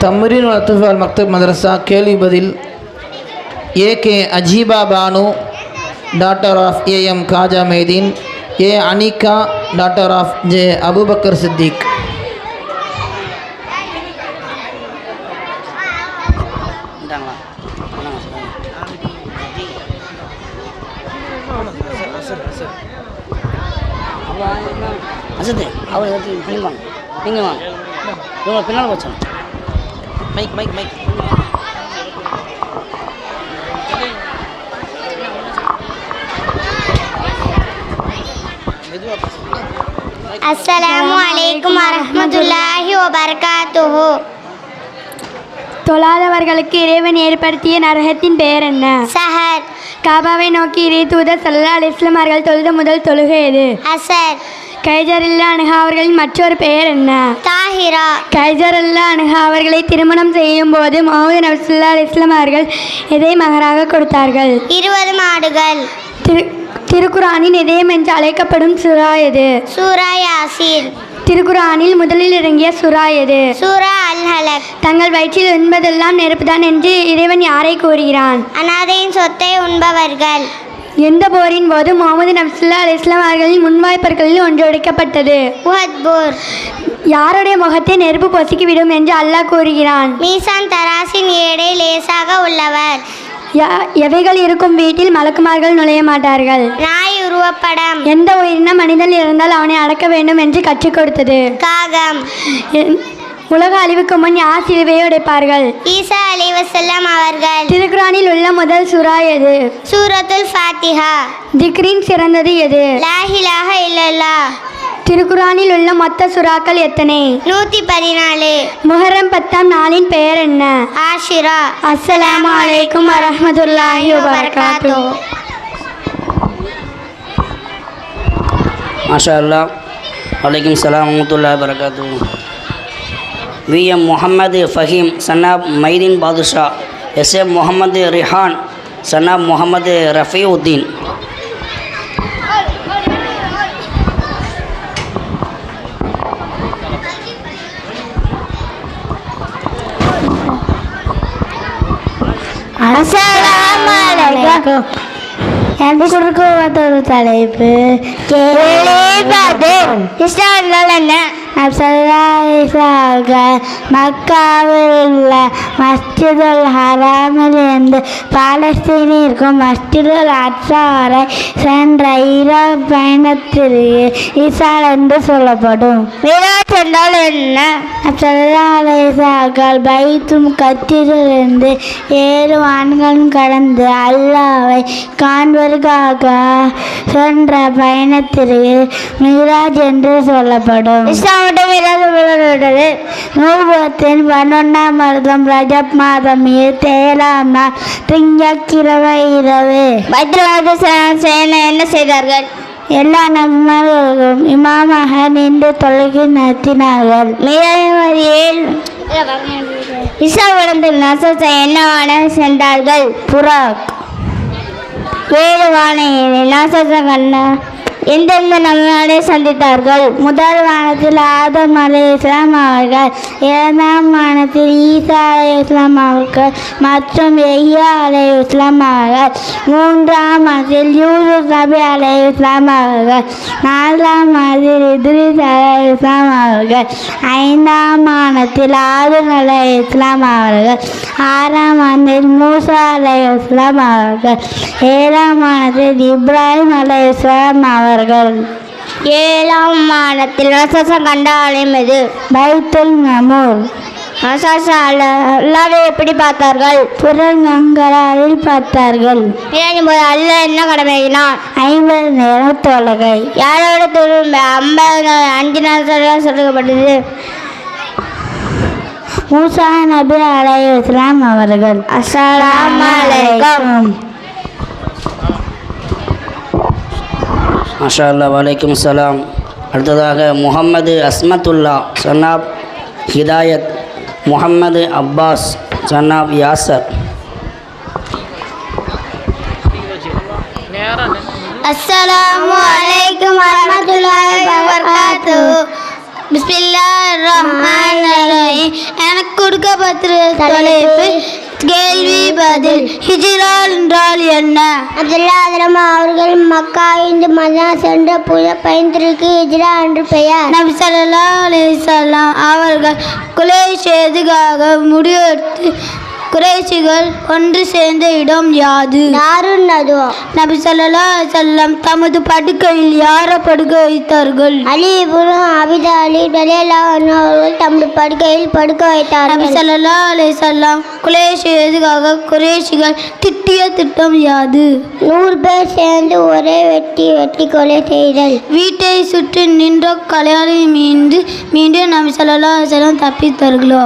तमरीन वल अतफ़ वल मक्तब मदरसा केली बदिल ए के Ajiba Banu daughter of A M खाजा मेदीन ए अनिका डॉटर ऑफ जे अबू बकर सिद्दीक अस्सलामुअलैकुम வரஹ்மத்துல்லாஹி வபரகாத்துஹு. தொழாதவர்களுக்கு இறைவன் ஏற்படுத்திய நரகத்தின் பெயர் என்ன? சஹர். காபாவை நோக்கி இறை தூதர் ஸல்லல்லாஹு அலைஹி வஸல்லம் அவர்கள் தொழுத முதல் தொழுகை எது? அஸர். கைஜருல்லா அன்ஹா அவர்களின் மற்றொரு பெயர் என்ன? தாஹிரா. கைஜருல்லா அன்ஹா அவர்களை திருமணம் செய்யும் போது முஹம்மது நபி ஸல்லல்லாஹு அலைஹி வஸல்லம் அவர்கள் எதை மகராக கொடுத்தார்கள்? 20 மாடுகள். திருக்குரானின் இதயம் என்று அழைக்கப்படும் சூரா எது? சூரா யாசீன். திருக்குரானில் முதலில் இறங்கிய சூரா எது? சூரா அல் ஹலக். தங்கள் வயிற்றில் உண்பதெல்லாம் நெருப்புதான் என்று இறைவன் யாரை கூறுகிறான்? அனாதையின் சொத்தை உண்பவர்கள். எந்த போரின் போது முஹம்மது நபி ஸல்லல்லாஹு அலைஹி வஸல்லம் அவர்களின் முன்வாய்ப்பற்களில் ஒன்று உடைக்கப்பட்டது? உஹத் போர். யாருடைய முகத்தை நெருப்பு பொசுக்கிவிடும் என்று அல்லாஹ் கூறுகிறான்? மீசான் தராசின் எடை லேசாக உள்ளவர். எவைகள் இருக்கும் வீட்டில் மலக்குமார்கள் நுழைய மாட்டார்கள்? நாய் உருவப்படம். எந்த உயிரினம் மனிதன் இருந்தால் அவனை அடக்க வேண்டும் என்று கற்றுக் கொடுத்தது? காகம். உலக அழிவுக்கு முன் யார் சிலுவையை உடைப்பார்கள்? ஈசா அலைஹிஸ்ஸலாம் அவர்கள். திருக்குரானில் உள்ள முதல் சூரா எது? சூரத்துல் ஃபாத்திஹா. திக்ரின் சிறந்தது எது? லா இலாஹ இல்லல்லாஹ். திருக்குரானில் உள்ள மொத்த சுறாக்கள் எத்தனை? 114. முஹர்ரம் 10ஆம் நாளின் பெயர் என்ன? ஆஷிரா. அஸ்ஸலாமு அலைக்கும் வரஹ்மத்துல்லாஹி வபரகாத்துஹு. மாஷா அல்லாஹ். வலைக்கும் சலாம் வரஹ்மத்துல்லாஹி வபரகாத்துஹு. VM முஹம்மது ஃபஹீம் சன்னாப் மைதீன் பாதுஷா. SM முஹம்மது ரிஹான் சன்னாப் முஹம்மது ரஃபீஉத்தீன். அஸ்ஸலாமு அலைக்கும். எனக்கு கொடுக்க ஒரு தலைப்பு கேள்விப்பது. இஸ்லாமில் என்ன? மக்காவில் உள்ள மஸ்ஜிதுல் ஹராமில் இருந்து பாலஸ்தீனிற்கும் மஸ்ஜிதுல் அக்ஸா வரை சென்ற ஈராக் பயணத்திற்கு இசால் என்று சொல்லப்படும். மிராஜ் என்றால் என்ன? அலைஹிஸ்ஸலாம் பைத்துல் கத்திலிருந்து 7 வான்களும் கடந்து அல்லாஹ்வை காண்பதற்காக சென்ற பயணத்திற்கு மிராஜ் என்று சொல்லப்படும். நூபுவத்தின் 11ஆம் வருடம் ரஜப் மாதம் 7ஆம் நாள் திங்கட்கிழமை இரவு என்ன செய்தார்கள்? எல்லா நபிமார்களும் இமாமாக நின்று தொழுகை நடத்தினார்கள். இசாவிடத்தில் நசத்தை என்னவான சென்றார்கள்? புராக். 7 வானையில் நாசத்தை கண்ண எந்தெந்த நபிமாரை சந்தித்தார்கள்? முதல் வானத்தில் ஆதம் அலைஹிஸ்ஸலாம் அவர்கள், 2ஆம் வானத்தில் ஈசா அலைஹிஸ்ஸலாம் அவர்கள் மற்றும் யஹ்யா அலைஹிஸ்ஸலாம் அவர்கள், 3ஆம் வானத்தில் யூசுப் நபி அலைஹிஸ்ஸலாம் அவர்கள், 4ஆம் வானத்தில் இத்ரீஸ் அலைஹிஸ்ஸலாம் அவர்கள், 5ஆம் வானத்தில் ஆதம் அலைஹிஸ்ஸலாம் அவர்கள், 6ஆம் வானத்தில் மூசா அலைஹிஸ்ஸலாம் அவர்கள், 7ஆம் வானத்தில் இப்ராஹிம் அலைஹிஸ்ஸலாம் அவர்கள். 7ஆம் வானத்தில் நசசம் கண்ட ஆலயம் எது? பைத்துல் மமூர். அல்லாஹ்வை எப்படி பார்த்தார்கள்? புறங்கங்களால் பார்த்தார்கள். அல்லாஹ் என்ன கடமையினான்? 50 நேரம் தொழுகை. யாரோட தொழுகை? 5 நேரம் சொல்லப்பட்டது. மூசா நபி அலைஹிஸ்ஸலாம் அவர்கள். அஸ்ஸலாமு அலைக்கும். மாஷா அல்லாஹ். வலைக்கும் சலாம். அடுத்ததாக முஹம்மது அஸ்மத்துல்லா சன்னாப் ஹிதாயத், முஹம்மது அப்பாஸ் சன்னாப் யாசர். அஸ்ஸலாமு அலைக்கும் வரஹ்மத்துல்லாஹி வபரகாத்துஹு. பிஸ்மில்லாஹிர் ரஹ்மானிர் ரஹீம். எனக்கு கொடுக்கப்பட்ட தலைப்பு கேள்வி பதில். ஹிஜ்ரா என்றால் என்ன? அப்துல்லா ஹஜ்ரத் அவர்கள் மக்கா இந்து மதீனா சென்ற புதிய பயணத்திற்கு ஹிஜ்ரா என்று பெயர். நபி ஸல்லல்லாஹு அலைஹி வஸல்லம் அவர்கள் குறைஷ் எதுக்காக முடிவெடுத்து குறைஷிகள் ஒன்று சேர்ந்த இடம் யாது? நபி ஸல்லல்லாஹு அலைஹி வஸல்லம் தமது படுக்கையில் யாரை படுக்க வைத்தார்கள்? அலி இப்னு அபி தாலிப் ரலியல்லாஹு அன்ஹு அவர்கள் தமது படுக்கையில் படுக்க வைத்தார்கள். நபி ஸல்லல்லாஹு அலைஹி வஸல்லம் குறைஷ் எதுக்காக குறைஷிகள் திட்டிய திட்டம் யாது? 100 பேர் சேர்ந்து ஒரே வெட்டி கொலை செய்தல். வீட்டை சுற்றி நின்ற கலையாளி மீண்டும் நபி ஸல்லல்லாஹு அலைஹி வஸல்லம் தப்பித்தார்களோ?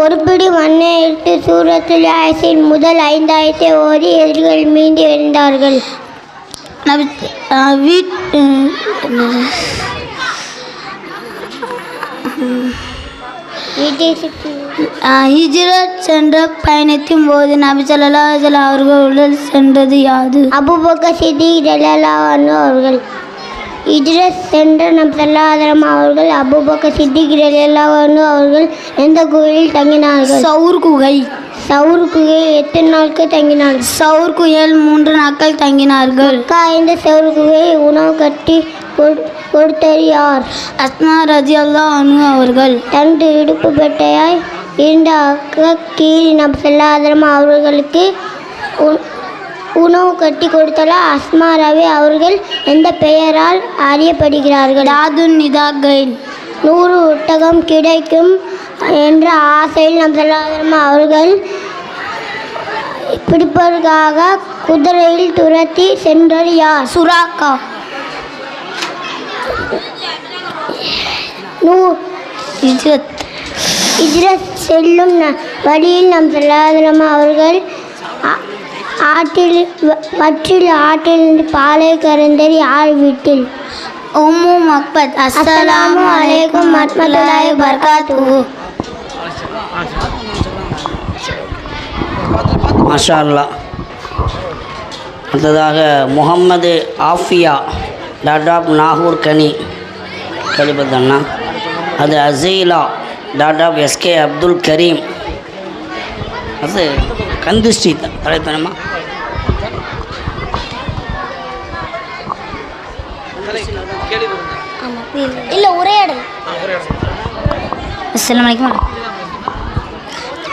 ஒரு பிடி மண்ணை எடுத்து சூரத்துல் யாஸின் முதல் 5 ஆயத்தை ஓதி எதிரிகள் மீண்டு எழுந்தார்கள். ஹிஜ்ரத் சென்ற பயணத்தின் போது நபி ஸல்லல்லாஹு அலைஹி வஸல்லம் அவர்கள் உடல் சென்றது யாது? அபூபக்கர் சித்திக் ரலியல்லாஹு அன்ஹு அவர்கள். ஹிஜ்ரத் சென்ற நபி ஸல்லல்லாஹு அலைஹி வஸல்லம் அவர்கள் அபூபக்கர் சித்திக் ரலியல்லாஹு அன்ஹு அவர்கள் எந்த குகையில் தங்கினார்கள்? சௌர் குகை. சௌர் குகையில் எத்தனை நாட்கள் தங்கினார்கள்? சௌர் குகையில் 3 நாட்கள் தங்கினார்கள். இந்த சௌர் குகையை உணவு கட்டி கொடுத்தது யார்? அஸ்மா ரலியல்லாஹு அன்ஹா அவர்கள். தனது இடுப்பு பெட்டையாய் இருந்த கீழ் நபி ஸல்லல்லாஹு அலைஹி வஸல்லம் அவர்களுக்கு உணவு கட்டி கொடுத்தல அஸ்மா ரவி அவர்கள் எந்த பெயரால் அறியப்படுகிறார்கள்? தாதுன் நிதாகைன். 100 ஒட்டகம் கிடைக்கும் என்ற ஆசையில் நபி ஸல்லல்லாஹு அலைஹி வஸல்லம் அவர்கள் பிடிப்பதற்காக குதிரையில் துரத்தி சென்றது யார்? சுராக்கா. ஹிஜ்ரத் செல்லும் வழியில் நபி ஸல்லல்லாஹு அலைஹி வஸல்லம் அவர்கள் ஆற்றிலிருந்து பாலை கறந்தது யார் வீட்டில்? உம்மு மக்பத். அஸ்ஸலாமு அலைக்கும் வரஹ்மத்துல்லாஹி வபரகாத்துஹு. மாஷா அல்லாஹ். அடுத்ததாக முகம்மது ஆஃபியா டாட் நாகூர் கனி கேள்விப்பட்டண்ணா. அது அசீலா டாட் எஸ்கே அப்துல் கரீம். அது கந்துஸ்ரீ தலைப்பனமா. இல்லை உரையாடல். அஸ்ஸலாமு அலைக்கும்.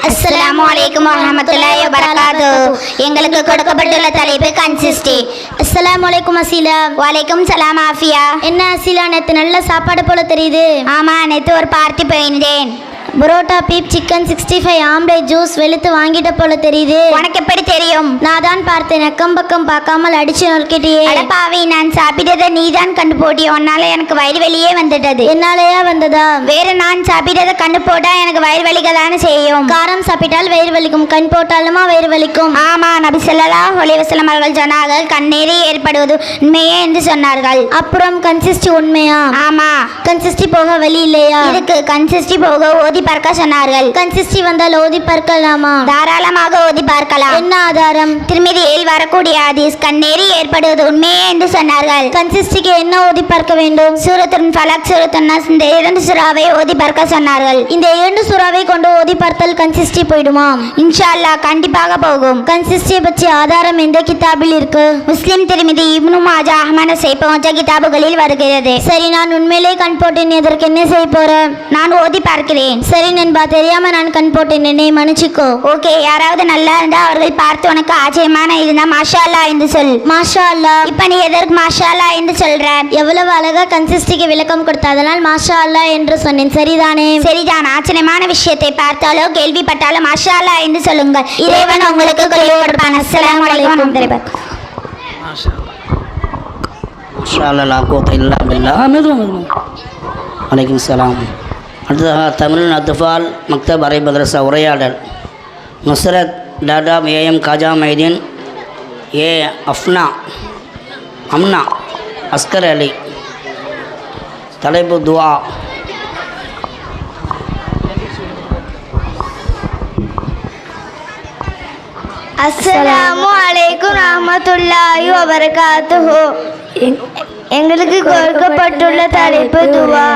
அஸ்ஸலாமு அலைக்கும் வரஹ்மத்துல்லாஹி வபரகாத்துஹு. எங்களுக்கு கொடுக்கப்பட்டுள்ள தலைப்பு கன்சிஸ்டி. அஸ்ஸலாமு அலைக்கும் அசீலா. வலைக்கும் சலாம் ஆஃபியா. என்ன அசீலா, நேற்று நல்ல சாப்பாடு போல தெரியுது. ஆமாம், நேற்று ஒரு பார்ட்டி போயிருந்தேன். Parotta, beef, chicken 65, omelette, juice வெளுத்து வாங்கிட்ட போல தெரியுது. உனக்கு எப்படி தெரியும்? நான் தான் பார்த்தேன், அக்கம் பக்கம் பார்க்காமல் அடிச்சு நொறுக்கிட்டியே. அடப்பாவி, நான் சாப்பிட்டதை நீ தான் கண்டு போட்டிய. உன்னால எனக்கு வயிறு வலியே வந்துட்டது. என்னாலயா வந்ததா? வேற நான் சாப்பிட்டதை கண்டு போட்டா எனக்கு வயிறு வலிக்கதானே செய்யும். காரம் சாப்பிட்டால் வயிறு வலிக்கும், கண் போட்டாலுமா வயிறு வலிக்கும்? ஆமா, நபி ஸல்லல்லாஹு அலைஹி வஸல்லம் அவர்கள் சொன்னார்கள், கண்ணீரே ஏற்படுவது உண்மையே என்று சொன்னார்கள். அப்புறம் கன்சிஸ்டி உண்மையா? ஆமா. கன்சிஸ்டி போக வழி இல்லையா? இதுக்கு கன்சிஸ்டி போக ஓதி பார்க்க சொன்னார்கள். கன்சிஸ்டி வந்தால் ஓதி பார்க்கலாமா? தாராளமாக ஓதி பார்க்கலாம். என்ன ஆதாரம்? திருமதியில் வரக்கூடிய ஹதீஸ் கண்ணேறி ஏற்படுவது உண்மையே என்று சொன்னார்கள். கன்சிஸ்டிக்கு என்ன ஓதி பார்க்க வேண்டும்? சூரத்துல் ஃபலக், சூரத்துன் நஸ், இந்த 2 சூறாவை ஓதி பார்க்க சொன்னார்கள். இந்த 2 சூறாவை கொண்டு ஓதி பார்த்தால் கன்சிஸ்டி போயிடுமா? இன்ஷா அல்லாஹ் கண்டிப்பாக போகும். கன்சிஸ்டியை பற்றி ஆதாரம் எந்த கிதாபில் இருக்கு? முஸ்லிம், திருமதி, இப்னு மாஜா, அஹ்மத் நஸை போன்ற கிதாபுகளில் வருகிறது. சரி, நான் உண்மையிலே கண் போட்டேன். இதற்கு என்ன செய்ய போறேன்? நான் ஓதி பார்க்கிறேன். சரி நண்பா, தெரியாம நான் கண் போட்டேன், என்னை மன்னிச்சுக்கோ. ஓகே, யாராவது நல்லா இருந்தா அவர்கள் பார்த்து உனக்கு ஆச்சரியமான இருந்தா மாஷா அல்லாஹ் என்று சொல். மாஷா அல்லாஹ். இப்ப நீ எதற்கு மாஷா அல்லாஹ் என்று சொல்ற? எவ்வளவு அழகா கன்சிஸ்டிக்கு விளக்கம் கொடுத்த, அதனால் மாஷா அல்லாஹ் என்று சொன்னேன். சரிதானே? சரிதான். ஆச்சரியமான விஷயத்தை பார்த்தாலோ கேள்விப்பட்டாலோ மாஷா அல்லாஹ் என்று சொல்லுங்கள். இறைவன் உங்களுக்கு கொள்ளை கொடுப்பான். அஸ்ஸலாமு அலைக்கும். மாஷா அல்லாஹ், லா குவத்த இல்லா பில்லாஹ். வலைக்கும் சலாம். அடுத்ததாக தமிழ் அத்ஃபால் மக்தப் அரை மதரசா உரையாடல். நுஸ்ரத் டாடா ஏஎம் காஜா மைதீன் ஏ அம்னா அஸ்கர் அலி. தலைப்பு துவா. அஸ்ஸலாமு அலைக்கும் ரஹ்மத்துல்லாஹி வபரகாத்துஹு. எங்களுக்கு கொடுக்கப்பட்டுள்ள தலைப்பு துவா.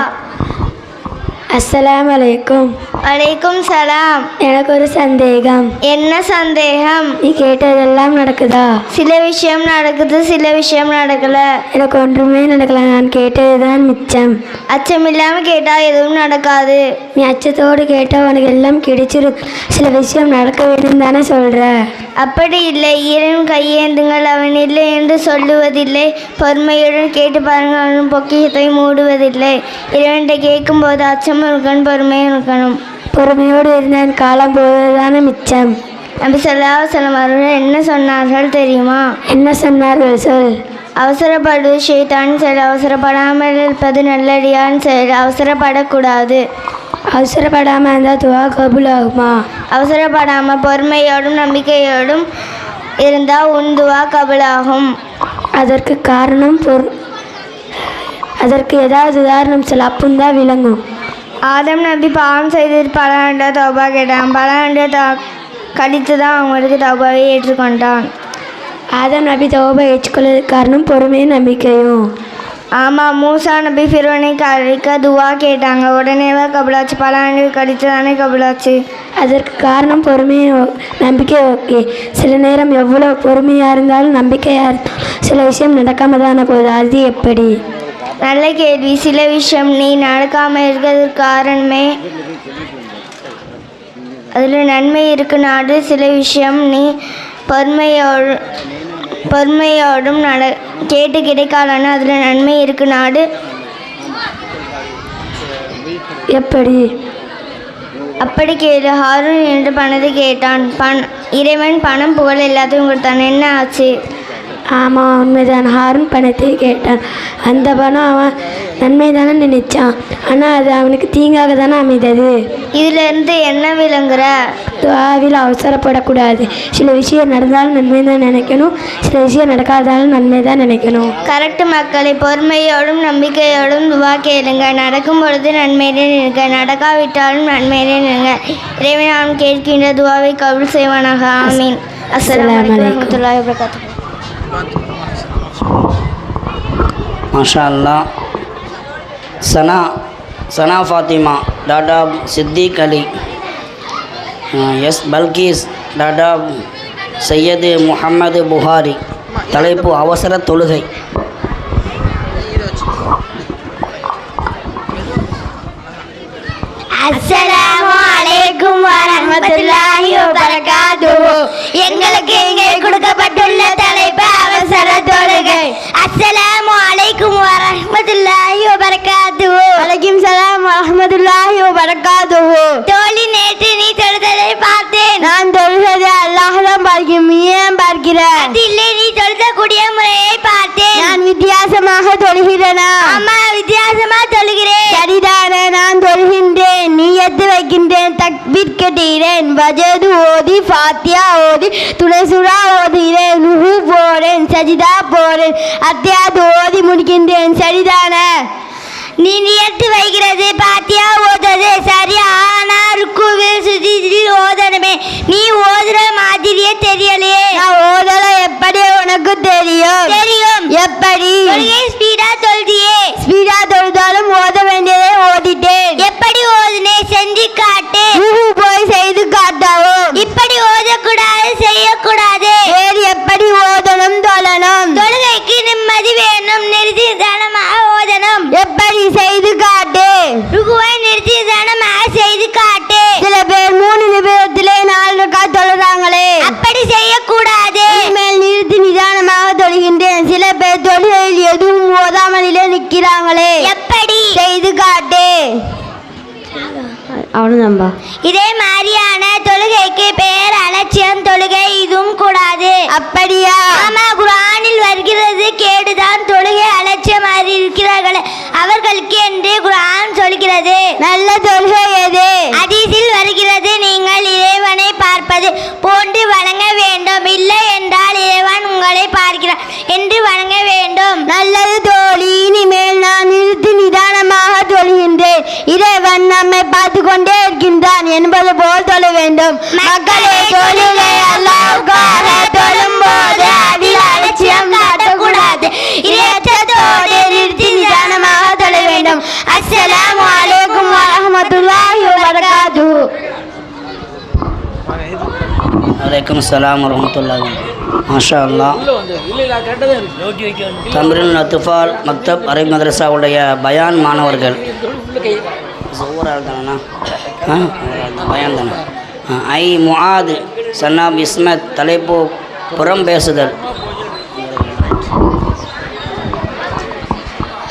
அஸ்ஸலாமு அலைக்கும். வலைக்கும் சலாம். எனக்கு ஒரு சந்தேகம். என்ன சந்தேகம்? நீ கேட்டதெல்லாம் நடக்குதா? சில விஷயம் நடக்குது, சில விஷயம் நடக்கல. எனக்கு ஒன்றுமே நடக்கல. நான் கேட்டதுதான் மிச்சம். அச்சமில்லாம கேட்டா எதுவும் நடக்காது. நீ அச்சத்தோடு கேட்டால் உனக்கு எல்லாம் கிடைச்சிரும். சில விஷயம் நடக்க வேண்டும் தானே சொல்ற. அப்படி இல்லை. இறைவன் கையேந்துங்கள், அவன் இல்லை என்று சொல்லுவதில்லை. பொறுமையுடன் கேட்டு பாருங்கள், அவன் பொக்கிஷத்தை மூடுவதில்லை. இறைவன்கிட்ட கேட்கும்போது அச்சம் இருக்கணும், பொறுமையும் இருக்கணும். பொறுமையோடு இருந்தேன், காலம் போவதுதானே மிச்சம். நபி ஸல்லல்லாஹு அலைஹி வஸல்லம் அவர்கள் என்ன சொன்னார்கள் தெரியுமா? என்ன சொன்னார்கள் சொல். அவசரப்படுவது ஷைத்தான் செயல், அவசரப்படாமல் இருப்பது நல்லடியான் செயல். அவசரப்படக்கூடாது. அவசரப்படாமல் இருந்தால் துவா கபூல் ஆகுமா? அவசரப்படாமல் பொறுமையோடும் நம்பிக்கையோடும் இருந்தால் உன் துவா கபூலாகும். அதற்கு காரணம் அதற்கு ஏதாவது உதாரணம் சொல்ல, அப்பந்தான் விளங்கும். ஆதம் நபி பாவம் செய்து பல ஆண்டு தௌபா கேட்டான். பல ஆண்டு கழித்து தான் அவங்களுக்கு தௌபாவை ஏற்றுக்கொண்டான். ஆதம் நபி தௌபா ஏற்றுக்கொள்வதற்கு காரணம் பொறுமையும் நம்பிக்கையும். ஆமாம், மூசா நபி ஃபிரௌனை கழிக்க துவா கேட்டாங்க. உடனேவா கபுலாச்சு? பல ஆண்டு கழித்து தானே கபுலாச்சு. அதற்கு காரணம் பொறுமையும் நம்பிக்கை. ஓகே, சில நேரம் எவ்வளோ பொறுமையாக இருந்தாலும் நம்பிக்கையாக இருந்தாலும் சில விஷயம் நடக்காம தானே போகுது. அது எப்படி? நல்ல கேள்வி. சில விஷயம் நீ நடக்காமல் இருக்கிறதுக்கு காரணமே அதில் நன்மை இருக்கு நாடு. சில விஷயம் நீ பொறுமையோடும் கேட்டு கிடைக்காலன்னு அதில் நன்மை இருக்கு நாடு. எப்படி? அப்படி கேளு. ஹாரூன் என்று பணத்தை கேட்டான். இறைவன் பணம் புகழ் எல்லாத்தையும் கொடுத்தான். என்ன ஆச்சு? ஆமாம், உண்மைதான். ஹாரூன் பணத்தை கேட்டான். அந்த பணம் அவன் நன்மை தானே நினைச்சான். ஆனால் அது அவனுக்கு தீங்காக தானே அமைந்தது. இதிலிருந்து என்ன விளங்குற? துஆவில் அவசரப்படக்கூடாது. சில விஷயம் நடந்தாலும் நன்மை தான் நினைக்கணும், சில விஷயம் நடக்காதாலும் நன்மை தான் நினைக்கணும். கரெக்ட் மக்களை. பொறுமையோடும் நம்பிக்கையோடும் துவா கேளுங்க. நடக்கும் பொழுது நன்மையிலே நிற்க, நடக்காவிட்டாலும் நன்மையிலே நிற்க. இறைவன் நாம் கேட்கின்ற துவாவை கபூல் செய்வானாக. ஆமீன். அஸ்ஸலாமு அலைக்கும் வரஹ்மத்துல்லாஹி வபரகாத்துஹு. மாஷா அல்லாஹ். சனா ஃபாத்திமா, டாடா சித்திக் அலி, எஸ் பல்கீஸ், டாடா சையது முஹம்மது புகாரி. தலைப்பு அவசர தொழுகை. அஸ்ஸலாமு அலைக்கும் வரஹ்மத்துல்லாஹி வபரகாத்துஹு. எங்களுக்கு இங்கே கொடுக்கப்பட்டுள்ள தலைப்பு அவசர தொழுகை. அஸ்ஸலாமு அலைக்கும் வரஹ்மத்துல்லாஹி வபரகாத்துஹு. வலைக்கும் ஸலாம் வரஹ்மத்துல்லாஹி வபரகாத்துஹு. தோழி, நேற்று நீ தொழுததை பார்த்தேன். நான் தொழுததை அல்லாஹ் தான் பார்க்கிறேன். நீ ஏன் பார்க்கிறாய்? அது இல்லை, நீ தொழுதக்கூடிய முறையை பார்த்தேன். நான் வித்தியாசமாக தொழுகிறேனா? ஆமா, வித்தியாசமா தொழுகிறேன். சரிதானே, நான் தொழுகின்றேன், நியத்து வைக்கின்றேன், தக்பீர் கட்டுகிறேன், வஜது ஓதி, ஃபாத்தியா ஓதி, துணை சுறா ஓதுகிறேன், ருஹு போறேன், சஜிதா போறேன், அத்தியாத் ஓதி முடிக்கின்றேன். சரிதானே? நீ நியத்து வைக்கிறது, பாத்தியா ஓதுறது சரி. ஆனா ருக்குவில் சுஜூதில் ஓதணுமே. நீ ஓதுற மாதிரியே தெரியலையே. நான் ஓதல. எப்படி உனக்கு தெரியும்? தெரியும். எப்படி? ஸ்பீடா தொழுதியே. ஸ்பீடா தொழுதாலும் ஓத வேண்டியதை ஓதிட்டேன். எப்படி ஓதுனே? செஞ்சு காட்டு. போய் செய்து காட்டவும். இப்படி ஓதக்கூடாது, செய்யக்கூடாது. வேறு எப்படி ஓதணும்? தொழணும். தொழுகைக்கு நிம்மதி வேணும், நிறுத்திதானமாக ஓதணும். எப்படி? செய்து காட்டு. ருக்குவை நிறுத்திதானமாக செய்து காட்டு. சில பேர் 3 நிமிடத்திலே 4 ரக்காத் தொழுறாங்களே. அப்படி செய்யக்கூடாது. மேல் நிறுத்தி நிதானமாக தொழுகின்றேன். சில பேர் தொழுகையில் எதுவும் ஓதாமலே நிற்கிறாங்களே. எப்படி? செய்து காட்டு. அவ்வளோதான்பா. இதே மாதிரியான தொழுகைக்கு பேர் அலட்சியம் தொழுகை. இதுவும் கூடாது. அப்படியா? ஆமா, குர்ஆனில் வருகிறது, கேடுதான் தொழுகை அலட்சியமாக இருக்கிறார்கள் அவர்களுக்கு என்று குர்ஆன் சொல்கிறது. நல்ல தொழுகை எது? ஹதீஸில் வருகிறது, நீங்கள் இறைவனை பார்ப்பது போன்று வணங்க வேண்டும், இல்லை என்றால் இறைவன் உங்களை பார்க்கிறார் என்று வணங்க வேண்டும். நல்லது தோழி, இனிமேல் நான் நிறுத்தி நிதானமாக தொழுகின்றேன். இறைவன் நம்மை பார்த்து கொண்டே இருக்கின்றான் என்பது போல் தொழ வேண்டும். மக்களே, தொழுகை அல்லாஹ்வுக்காக தொழும்போது அதில் அலட்சியம் காட்டக்கூடாது. இறையச்சத்தோடு நிறுத்தி நிதானமாக தொழ வேண்டும். அஸ்ஸலாமு அலைக்கும் வரஹ்மத்துல்லாஹி வலைக்கம் சலாம் வரமத்துல்லாஹி. மாஷா அல்லா. தம்ரின் அத்துஃபால் மக்தப் அரை மதரசாவுடைய பயான் மாணவர்கள் பயான் தானே. ஐ முஆத் சன்னாப் இஸ்மத். தலைப்பு புறம் பேசுதல்.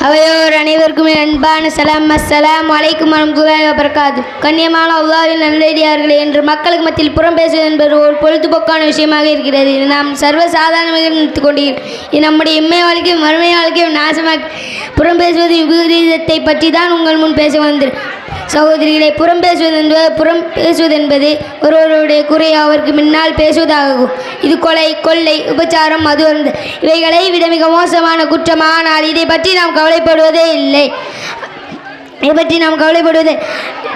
அவையோர் அனைவருக்கும் என் அன்பான சலாம். அஸ்ஸலாமு அலைக்கும் வரஹ்மத்துல்லாஹி வபரகாத்து. கண்ணியமான அல்லாஹ்வின் நல்லடியார்களே, என்று மக்களுக்கு மத்தியில் புறம் பேசுவது என்பது ஒரு பொழுதுபோக்கான விஷயமாக இருக்கிறது. இது நாம் சர்வசாதாரணமாக நினைத்து கொண்டிருக்கிறோம். இது நம்முடைய இம்மை வாழ்க்கையும் மறுமை வாழ்க்கையும் நாசமாக புறம் பேசுவது விபரீதத்தை பற்றி தான் உங்கள் முன் பேச வந்தேன். சகோதரிகளை, புறம் பேசுவது என்பது ஒருவருடைய குறை அவருக்கு முன்னால் பேசுவதாகும். இது கொலை, கொள்ளை, உபச்சாரம், மது அருந்த இவைகளை விட மிக மோசமான குற்றம். ஆனால் இதை பற்றி நாம் கவலைப்படுவதே இல்லை.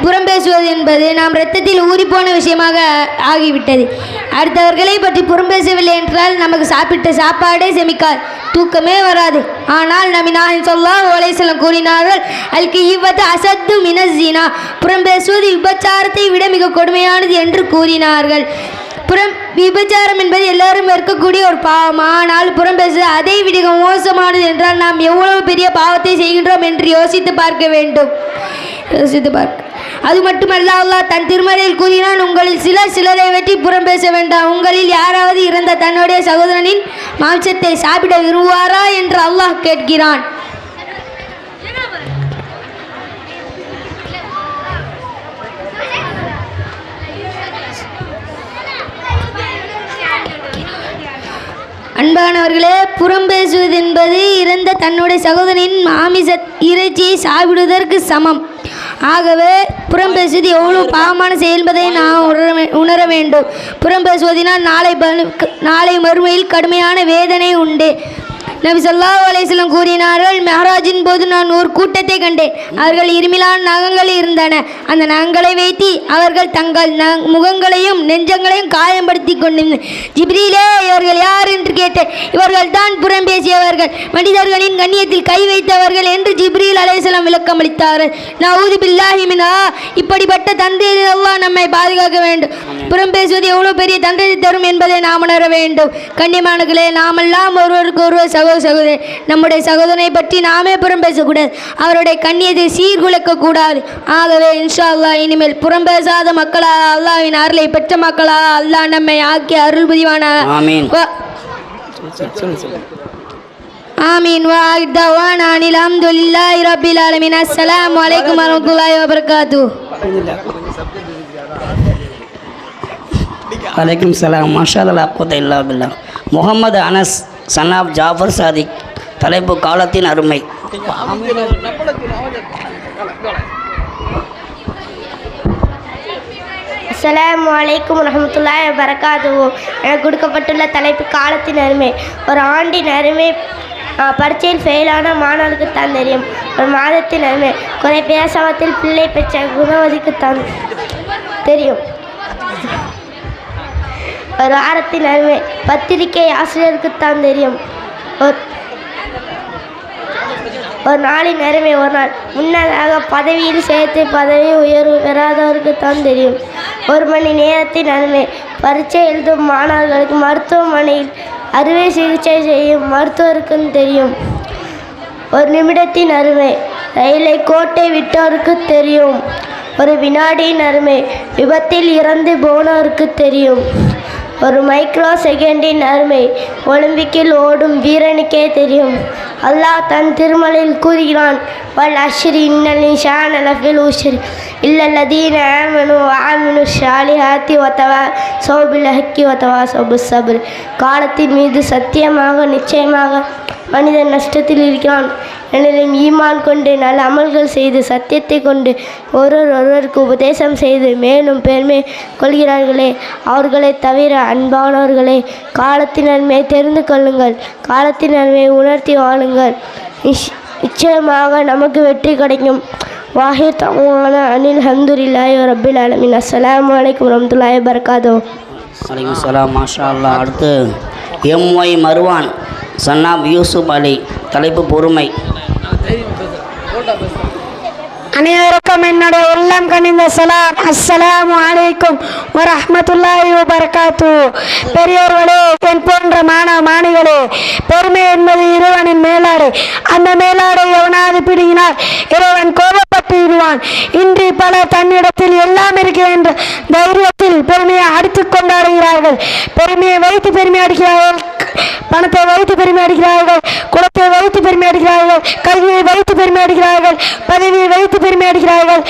புறம் பேசுவது என்பது நாம் இரத்தத்தில் ஊறிப்போன விஷயமாக ஆகிவிட்டது. அடுத்தவர்களை பற்றி புறம் பேசவில்லை என்றால் நமக்கு சாப்பிட்ட சாப்பாடே செமிக்காது, தூக்கமே வராது. ஆனால் நபி நாயகம் ஸல்லல்லாஹு அலைஹி வஸல்லம் கூறினார்கள், அல்-கிஹ்வத்து அஸத்து மினஸ் ஸினா. புறம் பேசுவது விபச்சாரத்தை விட மிக கொடுமையானது என்று கூறினார்கள். விபச்சாரம் என்பது எல்லாரும் இருக்கக்கூடிய ஒரு பாவம். ஆனால் புறம் பேசுவது அதை விட மோசமானது என்றால் நாம் எவ்வளவு பெரிய பாவத்தை செய்கின்றோம் என்று யோசித்து பார்க்க வேண்டும். அது மட்டுமல்ல, அல்லாஹ் தன் திருமறையில் கூறினான், உங்களில் சிலரை வெற்றி புறம் பேச வேண்டாம். உங்களில் யாராவது இறந்த தன்னுடைய சகோதரனின் மாംசத்தை சாப்பிட விரும்புவாரா என்று அல்லாஹ் கேட்கிறான். அன்பானவர்களே, புறம் பேசுவது என்பது இறந்த தன்னுடைய சகோதரனின் மாமிச இறைச்சியை சாப்பிடுவதற்கு சமம். ஆகவே புறம் பேசுவது எவ்வளவு பாவமான செயல் என்பதை நாம் உணர வேண்டும். புறம் பேசுவதனால் நாளை மறுமையில் கடுமையான வேதனை உண்டு. நபி ஸல்லல்லாஹு அலைஹி வஸல்லம் கூறினார்கள், மெஹராஜின் போது நான் ஒரு கூட்டத்தை கண்டேன். அவர்கள் இருமிலான நகங்கள் இருந்தன. அந்த நகங்களை வைத்து அவர்கள் தங்கள் முகங்களையும் நெஞ்சங்களையும் காயப்படுத்தி கொண்டிருந்தனர். ஜிப்ரீலே, இவர்கள் யார் என்று கேட்டேன். இவர்கள் தான் புறம் பேசியவர்கள், மனிதர்களின் கண்ணியத்தில் கை வைத்தவர்கள் என்று ஜிப்ரீல் அலைஹிஸ்ஸலாம் விளக்கம் அளித்தார்கள். நஊது பில்லாஹி மின்ஹா. இப்படிப்பட்ட தந்தையை அல்லாஹ் நம்மை பாதுகாக்க வேண்டும். புறம் பேசுவது எவ்வளவு பெரிய தண்டனை தரும் என்பதை நாம் உணர வேண்டும். கண்ணியமானவர்களே, நாமெல்லாம் ஒருவருக்கு ஒருவர் சகோதரி, நம்முடைய சகோதரனை பற்றி நாமே புறம் பேசக்கூடாது, அவருடைய கண்ணியத்தை சீர்குலைக்க கூடாது. ஆகவே இன்ஷா அல்லாஹ் இனிமேல் புறம் பேசாத மக்களாக, அல்லாஹ்வின் அருளை பெற்ற மக்களாக அல்லாஹ் நம்மை ஆக்கி அருள் புரிவானாக. ஆமீன். வாஹித் தவானா அனில் ஹம்துலில்லாஹி ரப்பில் ஆலமீன். அஸ்ஸலாமு அலைக்கும் வரஹ்மத்துல்லாஹி வபரகாத்துஹு. வலைக்கம் சலாம். மாஷா அல்லாஹ் குவத்த இல்லா பில்லாஹ். முகமது அனஸ் சன்னாப் ஜாஃபர் சாதிக். தலைப்பு காலத்தின் அருமை. அஸ்ஸலாமு அலைக்கும் வரஹ்மத்துல்லாஹி வபரகாத்துஹு. எனக்கு கொடுக்கப்பட்டுள்ள தலைப்பு காலத்தின் அருமை. ஒரு ஆண்டின் அருமை பரீட்சையில் ஃபெயிலான மாணவர்களுக்கு தான் தெரியும். ஒரு மாதத்தின் அருமை குறை பேசாமத்தில் பிள்ளை பெற்ற குணவதிக்கு தான் தெரியும். ஒரு வாரத்தின் அருமை பத்திரிகை ஆசிரியருக்குத்தான் தெரியும். ஒரு நாளின் அருமை ஒரு நாள் முன்னதாக பதவியில் சேர்த்து பதவி உயர்வு பெறாதவருக்குத்தான் தெரியும். ஒரு மணி நேரத்தின் அருமை பரீட்சை எழுதும் மாணவர்களுக்கு மருத்துவமனையில் அறுவை சிகிச்சை செய்யும் மருத்துவருக்கும் தெரியும். ஒரு நிமிடத்தின் அருமை ரயிலை கோட்டை விட்டோருக்கு தெரியும். ஒரு வினாடியின் அருமை விபத்தில் இறந்து போனவருக்கு தெரியும். ஒரு மைக்ரோ செகண்டின் அருமை ஒலிம்பிக்கில் ஓடும் வீரனுக்கே தெரியும். அல்லாஹ் தன் திருமலையில் கூறுகிறான், வல் அஷ்ரி இன்னல் இன்சான லஃபில் உஷ்ர் இல்லல்லதீன ஆமனு வஅமிலு ஸாலிஹாத்தி வதவாஸவ் பில் ஹக்கி வதவாஸவ் பிஸ் ஸப்ர். காலத்தின் மீது சத்தியமாக நிச்சயமாக மனிதன் நஷ்டத்தில் இருக்கிறான். எனினும் ஈமான் கொண்டு நல்ல அமல்கள் செய்து சத்தியத்தை கொண்டு ஒருவருக்கு உபதேசம் செய்து மேலும் பெருமை கொள்கிறார்களே, அவர்களை தவிர அன்பானவர்களே, காலத்தின் நன்மையை தெரிந்து கொள்ளுங்கள், காலத்தின் நன்மையை உணர்த்தி வாழுங்கள். நிச்சயமாக நமக்கு வெற்றி கிடைக்கும். வாஹித் தவான அனில் ஹம்துலில்லாஹி ரப்பில் ஆலமீன். அஸ்ஸலாமு அலைக்கும் வரஹ்மத்துல்லாஹி வபரகாத்துஹு. வலைக்கும் சலாம். மாஷா அல்லாஹ். அடுத்து எம்ஒய் மருவான் சன்னாப் யூசுப் அலி. தலைப்பு பொறுமை. அனைவருக்கும் என்னுடைய உள்ளம் கனிந்த சலாம். அஸ்ஸலாமு அலைக்கும் வரஹ்மத்துல்லாஹி வபரகாத்து. பெரியோர்களே, என் போன்ற மாணவ மாணிகளே, பெருமை என்பது இறைவனின் மேலாடை. அந்த மேலாடை எவனாவது பிடிங்கினால் இறைவன் கோபப்பட்டு விடுவான். இன்று பலர் தன்னிடத்தில் எல்லாம் இருக்கிறது என்ற தைரியத்தில் பெருமையை அடித்துக் கொண்டாடுகிறார்கள். பெருமையை வைத்து பெருமை அடிக்கிறார்கள், பணத்தை வைத்து பெருமை அடிக்கிறார்கள், குலத்தை வைத்து பெருமை அடிக்கிறார்கள், கல்வியை வைத்து பெருமை அடிக்கிறார்கள், பதவியை வைத்து பெருமை அடிக்கிறார்கள்,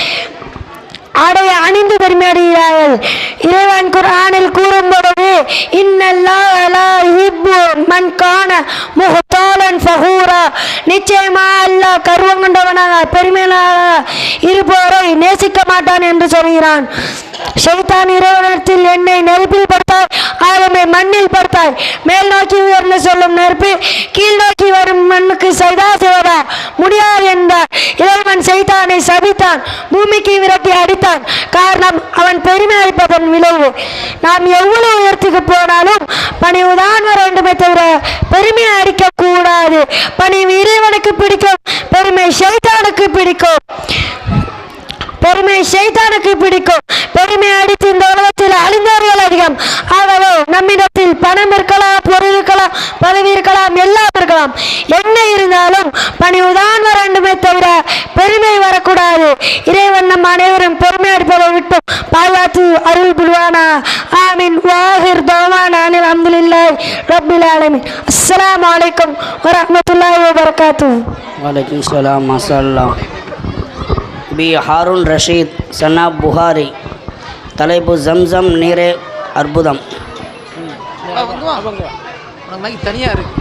ஆடையை அணிந்து பெருமை அடைகிறார்கள். இறைவன் குர்ஆனில் கூறும் பொழுது இன்னல்லாஹ லா யுஹிப்பு மன் கான முஹ்தாலன் ஃபஹூரா, நிச்சயமா அல்லாஹ் கர்வம் கொண்டவனாக பெருமையாளராக இருப்பவரை நேசிக்க மாட்டான் என்று சொல்கிறான். ஷைத்தான் இறைவனத்தில் என்னை நெருப்பில் படுத்தாய், ஆதமை மண்ணில் படுத்தாய், மேல் நோக்கி உயர்ந்து சொல்லும் நெருப்பு கீழ் நோக்கி வரும் மண்ணுக்கு சைதா செய்வதா முடியாது என்றார். இறைவன் ஷைத்தானை சபித்தான், பூமிக்கு விரட்டி அடித்தான். காரணம், அவன் பெருமை அளிப்பதன் விளைவு. நாம் எவ்வளவு உயர்த்துக்கு போனாலும் பணிவுதான் வர வேண்டுமே தவிர பெருமை அடிக்க கூடாது. பணிவு இறைவனுக்கு பிடிக்கும், பெருமை ஷைத்தானுக்கு பிடிக்கும். பெருமை ஷைத்தானுக்கு பிடிக்கும். பெருமை அடித்து இந்த உலகத்தில் அழிந்தவர்கள் அதிகம். ஆகவே நம்மிடத்தில் பணம் இருக்கலாம், பொருள் இருக்கலாம், பதவி இருக்கலாம், எல்லாம் இருக்கலாம். என்ன இருந்தாலும் பணிவுதான் வர வேண்டுமே தவிர பெருமை வரக்கூடாது. இறைவன் நம் அனைவரும் பெருமை அடிப்பதை விட்டு பாதுகாத்து அருள் புரிவானா. ஆமீன். வாஹிர் தவானா அனில் அல்ஹம்துலில்லாஹி ரப்பில் ஆலமீன். அஸ்ஸலாமு அலைக்கும் வரஹ்மத்துல்லாஹி வபரகாத்துஹு. வலைக்கும் சலாம். மாஷா பி ஹாரூன் ரஷீத் சன்னா புகாரி. தலைப்பு ஜம்சம் நீரே அற்புதம். தனியாக இருக்கு.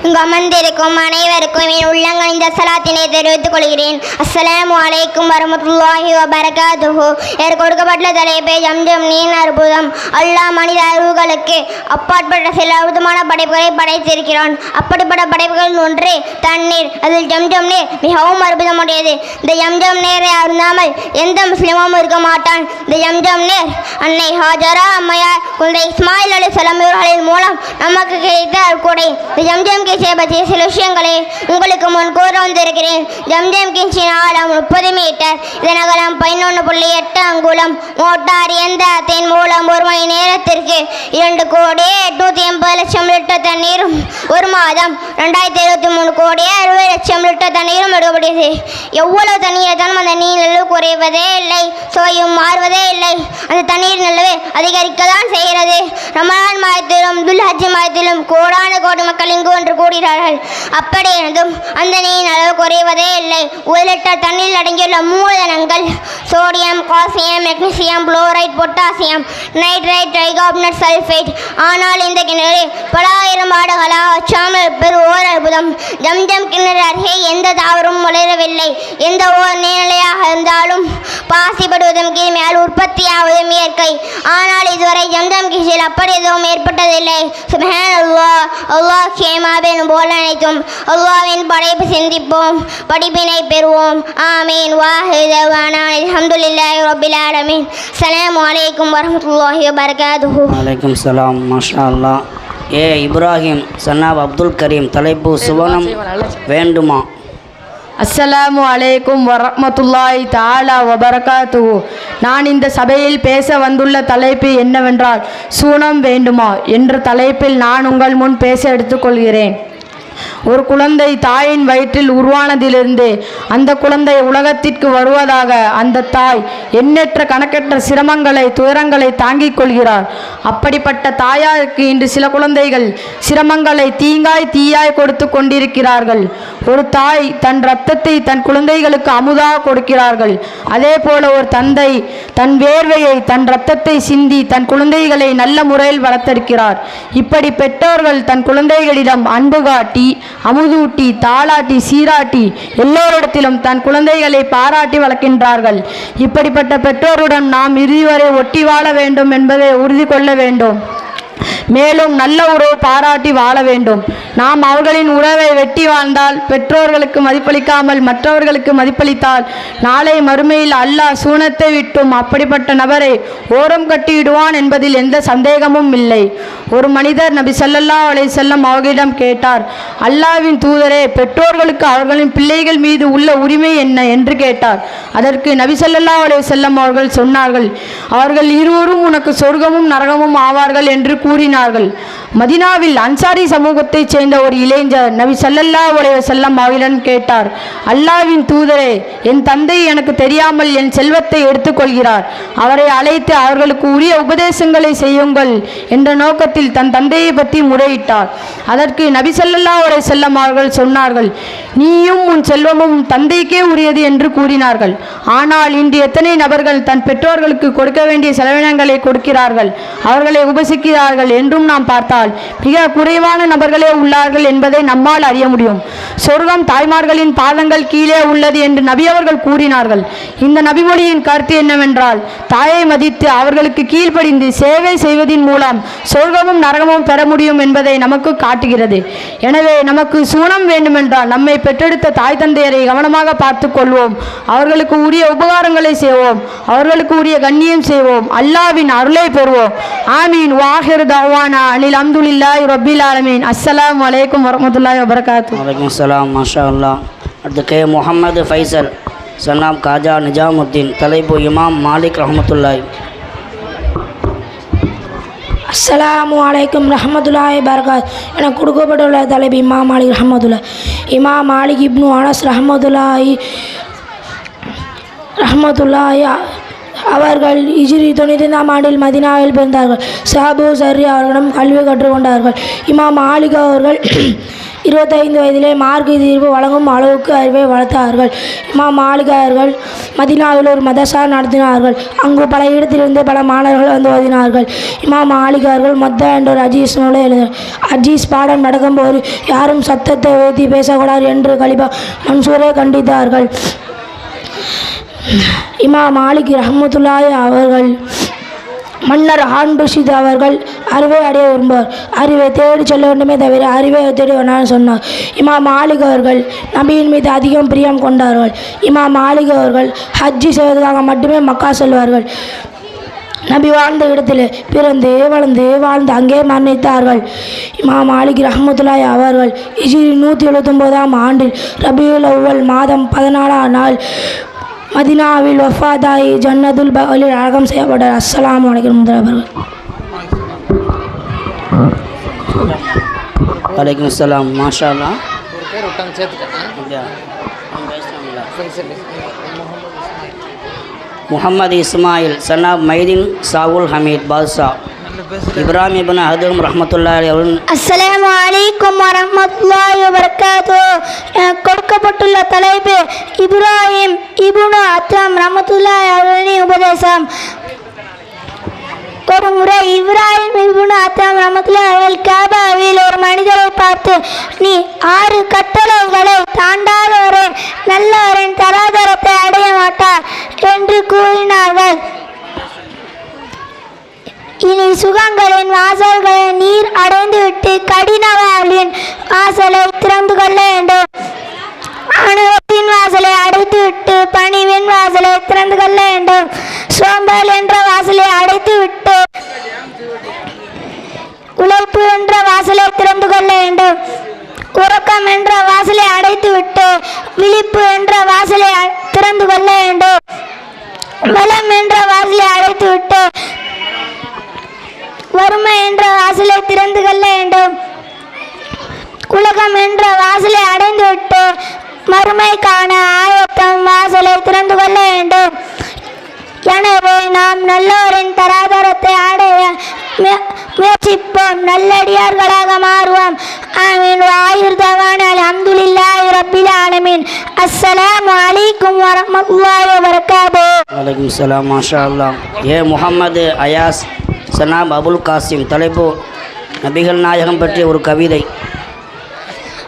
இங்கு அமர்ந்திருக்கும் அனைவருக்கும் என் உள்ளங்களின் சலாத்தினை தெரிவித்துக் கொள்கிறேன். அஸ்ஸலாமு அலைக்கும் வரஹ்மத்துல்லாஹி வபரகாத்துஹு. எனக்கு கொடுக்கப்பட்ட தலைப்பை ஜம்ஜம் நீர் அற்புதம். அல்லாஹ் மனித அறிவுகளுக்கு அப்பாற்பட்ட சில அற்புதமான படைப்புகளை படைத்திருக்கிறான். அப்படிப்பட்ட படைப்புகள் ஒன்று தண்ணீர். அதில் ஜம்ஜம் நீர் மிகவும் அற்புதமுடையது. இந்த ஜம்ஜம் நீரை அருந்தாமல் எந்த முஸ்லிமும் இருக்க மாட்டான். இந்த ஜம்ஜம் நீர் அன்னை ஹாஜரா அம்மையார் குழந்தை இஸ்மாயில் அலைஹிஸ்ஸலாம் இவர்களின் மூலம் நமக்கு கிடைத்த அற்கொடை. இந்த ஜம்ஜம் கிச்சை பற்றிய சில விஷயங்களை உங்களுக்கு முன் கூற வந்திருக்கிறேன். ஜம்ஜம் கிச்சின் ஆழம் 30 மீட்டர். இதன் அகலம் 11.8 அங்குலம். மோட்டார் இயந்திரத்தின் மூலம் ஒரு மணி நேரத்திற்கு 2,880,00,000 லிட்டர் தண்ணீரும் ஒரு மாதம் 2,73,60,00,000 லிட்டர் தண்ணீரும் எடுக்கப்படுகிறது. எவ்வளவு தண்ணீர் எடுத்தாலும் அந்த நீர் நிலவு குறைவதே இல்லை, சுவையும் மாறுவதே இல்லை. அந்த தண்ணீர் நிலவு அதிகரிக்க தான் செய்கிறது. ரமலான் மாதத்திலும் துல்ஹஜ் மாதத்திலும் கோடான கோடி மக்கள் இங்கு ஒன்று கூடுகிறார்கள். அப்படி இருந்தும் அந்த நீரின் அளவு குறைவதே இல்லை. 1 லிட்டர் தண்ணீரில் அடங்கியுள்ள மூலதனங்கள் sodium, calcium, magnesium, fluoride, potassium, nitrite, tricarbonate, sulphate. ஆனால் இந்த கிணறு பல ஆயிரம் ஆண்டுகளாக வச்சாமல் பெரு ஓர் அற்புதம். ஜம்ஜம் கிணறு அருகே எந்த தாவரமும் வளரவில்லை. எந்த ஓர் நீர்நிலையாக இருந்தாலும் பாசிப்படுவதும் கிருமியால் உற்பத்தியாவதும் இயற்கை. ஆனால் இதுவரை ஜம்ஜம் கிணற்றில் அப்படி எதுவும் ஏற்பட்டதில்லை. சுப்ஹானல்லாஹ். அல்லாஹ் கேமாபென் போல் அனைத்தும் அல்லாஹ்வின் படைப்பு சிந்திப்போம், படிப்பினை பெறுவோம். ஆமீன். வாஹிதவானா அல்ஹம்துலில்லாஹி ரப்பில் ஆலமீன். அஸ்ஸலாமு அலைக்கும் வரஹ்மத்துல்லாஹி வபரகாத்துஹு. வலைக்கும் சலாம். மாஷா அல்லாஹ். ஏ இப்ராஹிம் சன்னாப் அப்துல் கரீம். தலைப்பு சுவனம் வேண்டுமா. அஸ்ஸலாமு அலைக்கும் வரஹ்மத்துல்லாஹி தஆலா வபரகாத்துஹு. நான் இந்த சபையில் பேச வந்துள்ள தலைப்பு என்னவென்றால் சூனம் வேண்டுமா என்ற தலைப்பில் நான் உங்கள் முன் பேச எடுத்துக்கொள்கிறேன். ஒரு குழந்தை தாயின் வயிற்றில் உருவானதிலிருந்து அந்த குழந்தை உலகத்திற்கு வருவதாக அந்த தாய் எண்ணற்ற கணக்கற்ற சிரமங்களை துயரங்களை தாங்கிக் கொள்கிறார். அப்படிப்பட்ட தாயாருக்கு இன்று சில குழந்தைகள் சிரமங்களை தீயாய் கொடுத்து கொண்டிருக்கிறார்கள். ஒரு தாய் தன் இரத்தத்தை தன் குழந்தைகளுக்கு அமுதாக கொடுக்கிறார்கள். அதே போல ஒரு தந்தை தன் வேர்வையை தன் இரத்தத்தை சிந்தி தன் குழந்தைகளை நல்ல முறையில் வளர்த்தெடுக்கிறார். இப்படி பெற்றோர்கள் தன் குழந்தைகளிடம் அன்பு காட்டி அமுதூட்டி தாளாட்டி சீராட்டி எல்லோரிடத்திலும் தன் குழந்தைகளை பாராட்டி வளர்க்கின்றார்கள். இப்படிப்பட்ட பெற்றோருடன் நாம் இறுதி வரை ஒட்டி வாழ வேண்டும் என்பதை உறுதி கொள்ள வேண்டும். மேலும் நல்ல உறவு பாராட்டி வாழ வேண்டும். நாம் அவர்களின் உறவை வெட்டி வாழ்ந்தால், பெற்றோர்களுக்கு மதிப்பளிக்காமல் மற்றவர்களுக்கு மதிப்பளித்தால், நாளை மறுமையில் அல்லாஹ் சூனத்தை விட்டும் அப்படிப்பட்ட நபரை ஓரம் கட்டிவிடுவான் என்பதில் எந்த சந்தேகமும் இல்லை. ஒரு மனிதர் நபி ஸல்லல்லாஹு அலைஹி வஸல்லம் அவர்களிடம் கேட்டார், அல்லாஹ்வின் தூதரே, பெற்றோர்களுக்கு அவர்களின் பிள்ளைகள் மீது உள்ள உரிமை என்ன என்று கேட்டார். அதற்கு நபி ஸல்லல்லாஹு அலைஹி வஸல்லம் அவர்கள் சொன்னார்கள், அவர்கள் இருவரும் உனக்கு சொர்க்கமும் நரகமும் ஆவார்கள் என்று கூறினார்கள். மதினாவில் அன்சாரி சமூகத்தைச் சேர்ந்த ஒரு இளைஞர் நபி ஸல்லல்லாஹு அலைஹி வஸல்லம் அவர்களிடம் கேட்டார், அல்லாஹ்வின் தூதரே, என் தந்தை எனக்கு தெரியாமல் என் செல்வத்தை எடுத்துக்கொள்கிறார். அவரை அழைத்து அவர்களுக்கு உரிய உபதேசங்களை செய்யுங்கள் என்ற நோக்கத்தில் தன் தந்தையை பற்றி முறையிட்டார். அதற்கு நபி ஸல்லல்லாஹு அலைஹி வஸல்லம் அவர்கள் சொன்னார்கள், நீயும் உன் செல்வமும் தந்தைக்கே உரியது என்று கூறினார்கள். ஆனால் இன்று எத்தனை நபர்கள் தன் பெற்றோர்களுக்கு கொடுக்க வேண்டிய செலவினங்களை கொடுக்கிறார்கள், அவர்களை உபசிக்கிறார்கள் என்றும் நாம் பார்த்தால் மிக குறைவான நபர்களே உள்ளார்கள் என்பதை நம்மால் அறிய முடியும். சொர்க்கம் தாய்மார்களின் பாதங்கள் கீழே உள்ளது என்று நபி அவர்கள் கூறினார்கள். இந்த நபிமொழியின் கருத்து என்னவென்றால், தாயை மதித்து அவர்களுக்கு கீழ்ப்படிந்து சேவை செய்வதின் மூலம் சொர்க்கமும் நரகமும் பெற முடியும் என்பதை நமக்கு காட்டுகிறது. எனவே நமக்கு சூனம் வேண்டுமென்றால் நம்மை பெற்றெடுத்த தாய் தந்தையரை கவனமாக பார்த்து கொள்வோம், அவர்களுக்கு உரிய உபகாரங்களை செய்வோம், அவர்களுக்கு உரிய கண்ணியம் செய்வோம், அல்லாஹ்வின் அருளை பெறுவோம். ஆமீன். வாஹிர் தவானா அனில் அல்ஹம்துலில்லாஹி ரப்பில் ஆலமீன். அஸ்ஸலாமு அலைக்கும் வரஹ்மத்துல்லாஹி வபரகாத்துஹு. வலைக்கும் சலாம். மாஷா அல்லாஹ். அடுத்து கே முஹம்மது ஃபைசல் சன்னாப் காஜா நிஜாமுத்தீன். தலைப்பு இமாம் மாலிக் ரஹ்மத்துல்லாஹி. அஸ்ஸலாமு அலைக்கும் ரஹ்மத்துல்லாஹி பரகாத். எனக்கு கொடுக்கப்பட்டுள்ள தலைப்பு இமாம் மாலிக் ரஹ்மத்துல்லாஹி. இமாம் மாலிக் இப்னு அனஸ் ரஹ்மத்துல்லாஹி அவர்கள் ஹிஜ்ரி 95ஆம் ஆண்டில் மதீனாவில் பிறந்தார்கள். ஸஹாபு ஸர்ரி அவர்களிடம் கல்வி கற்றுக்கொண்டார்கள். இமாம் மாலிக் அவர்கள் 25 வயதிலே மார்க்க தீர்ப்பு வழங்கும் அளவுக்கு அறிவை வளர்த்தார்கள். இமாம் மாலிக் அவர்கள் மதீனாவில் ஒரு மதரசா நடத்தினார்கள். அங்கு பல இடத்திலிருந்து பல மாணவர்கள் வந்து ஓதினார்கள். இமாம் மாலிக் அவர்கள் மொத்த என்ற ஒரு அஜீஸ் நூலை எழுதினார். அஜீஸ் பாடம் நடக்கும்போது யாரும் சத்தத்தை உயர்த்தி பேசக்கூடாது என்று கலிபா மன்சூரை கண்டித்தார்கள். இமாம் மாலிக் ரஹ்மத்துல்லாஹி அவர்கள் மன்னர் ஹாரூன் ரஷீத் அவர்கள் அறிவை அடைய விரும்புவார், அறிவை தேடி செல்ல வேண்டுமே தவிர அறிவை தேடி வேண்டாம்னு சொன்னார். இமாம் மாலிக் அவர்கள் நபியின் மீது அதிகம் பிரியம் கொண்டார்கள். இமாம் மாலிக் அவர்கள் ஹஜ்ஜி செய்வதற்காக மட்டுமே மக்கா செல்வார்கள். நபி வாழ்ந்த இடத்தில் பிறந்து வளர்ந்து வாழ்ந்து அங்கே மரணித்தார்கள். இமாம் மாலிக் ரஹ்மத்துல்லாஹி அவர்கள் ஹிஜ்ரி 179ஆம் ஆண்டில் ரபியுல் அவ்வல் மாதம் 14ஆம் நாள் மதீனாவில் வஃபாதாயி ஜன்னத்துல் பகலில் அடக்கம் செய்யப்பட்டார். அஸ்ஸலாமு அலைக்கும் வரஹ்மத்துல்லாஹி. வலைக்கும் சலாம். மாஷா அல்லாஹ். முஹம்மது இஸ்மாயில் சன்னாப் மைதீன் சாவுல் ஹமீத் பாதுஷா. இப்ராஹிம் இப்னு ஹதம் ரஹ்மத்துல்லாஹி அவர்கள். அஸ்ஸலாமு அலைக்கும் வரஹ்மத்துல்லாஹி வபரகாத்துஹு. கொடுக்கப்பட்டுள்ள தலைப்பு இப்ராஹிம் இப்னு அத்ஹம் ரஹ்மத்துல்லாஹி அவர்களின் உபதேசம். ஒரு முறை இப்ராஹிம் இப்னு அத்ஹம் ரஹ்மத்துல்லாஹி அவர்கள் காபாவில் ஒரு மனிதரை பார்த்து, நீ 6 கட்டளைகளை தாண்டாதவரை நல்லவரின் தராதரத்தை அடைய மாட்டார் என்று கூறினார்கள். இனி சுகங்களின் வாசல்களை நீர் அடைந்துவிட்டு கடினவாளின் வாசலை திறந்து கொள்ள வேண்டும். ஆணவத்தின் வாசலை அடைத்துவிட்டு பணிவின் வாசலை திறந்து கொள்ள வேண்டும். சோம்பல் என்ற வாசலை அடைத்துவிட்டு உழைப்பு என்ற வாசலை திறந்து கொள்ள வேண்டும். உறக்கம் என்ற வாசலை அடைத்துவிட்டு விழிப்பு என்ற வாசலை திறந்து கொள்ள வேண்டும். வளம் என்ற வாசலை அடைத்துவிட்டு வறுமை என்ற வாசலை திறந்து கொள்ள வேண்டும். உலகம் என்ற வாசலை அடைந்துவிட்டு மறுமைக்கான ஆயத்தம் வாசலை திறந்து கொள்ள வேண்டும். எனவே நாம் நல்லோரின் தராதரத்தை அடைய முயற்சிப்போம், நல்லடியார்களாக மாறுவோம். ஆமீன். வாஹிர் தவானா அல்ஹம்துலில்லாஹி ரப்பில் ஆலமீன். அஸ்ஸலாமு அலைக்கும் வரஹ்மத்துல்லாஹி வபரகாத்துஹு. வலைக்கும் சலாம். மாஷா அல்லாஹ். ஏ முஹம்மது அயாஸ் சனாப் அபுல் காசிம். தலைப்பு நபிகள் நாயகம் பற்றிய ஒரு கவிதை.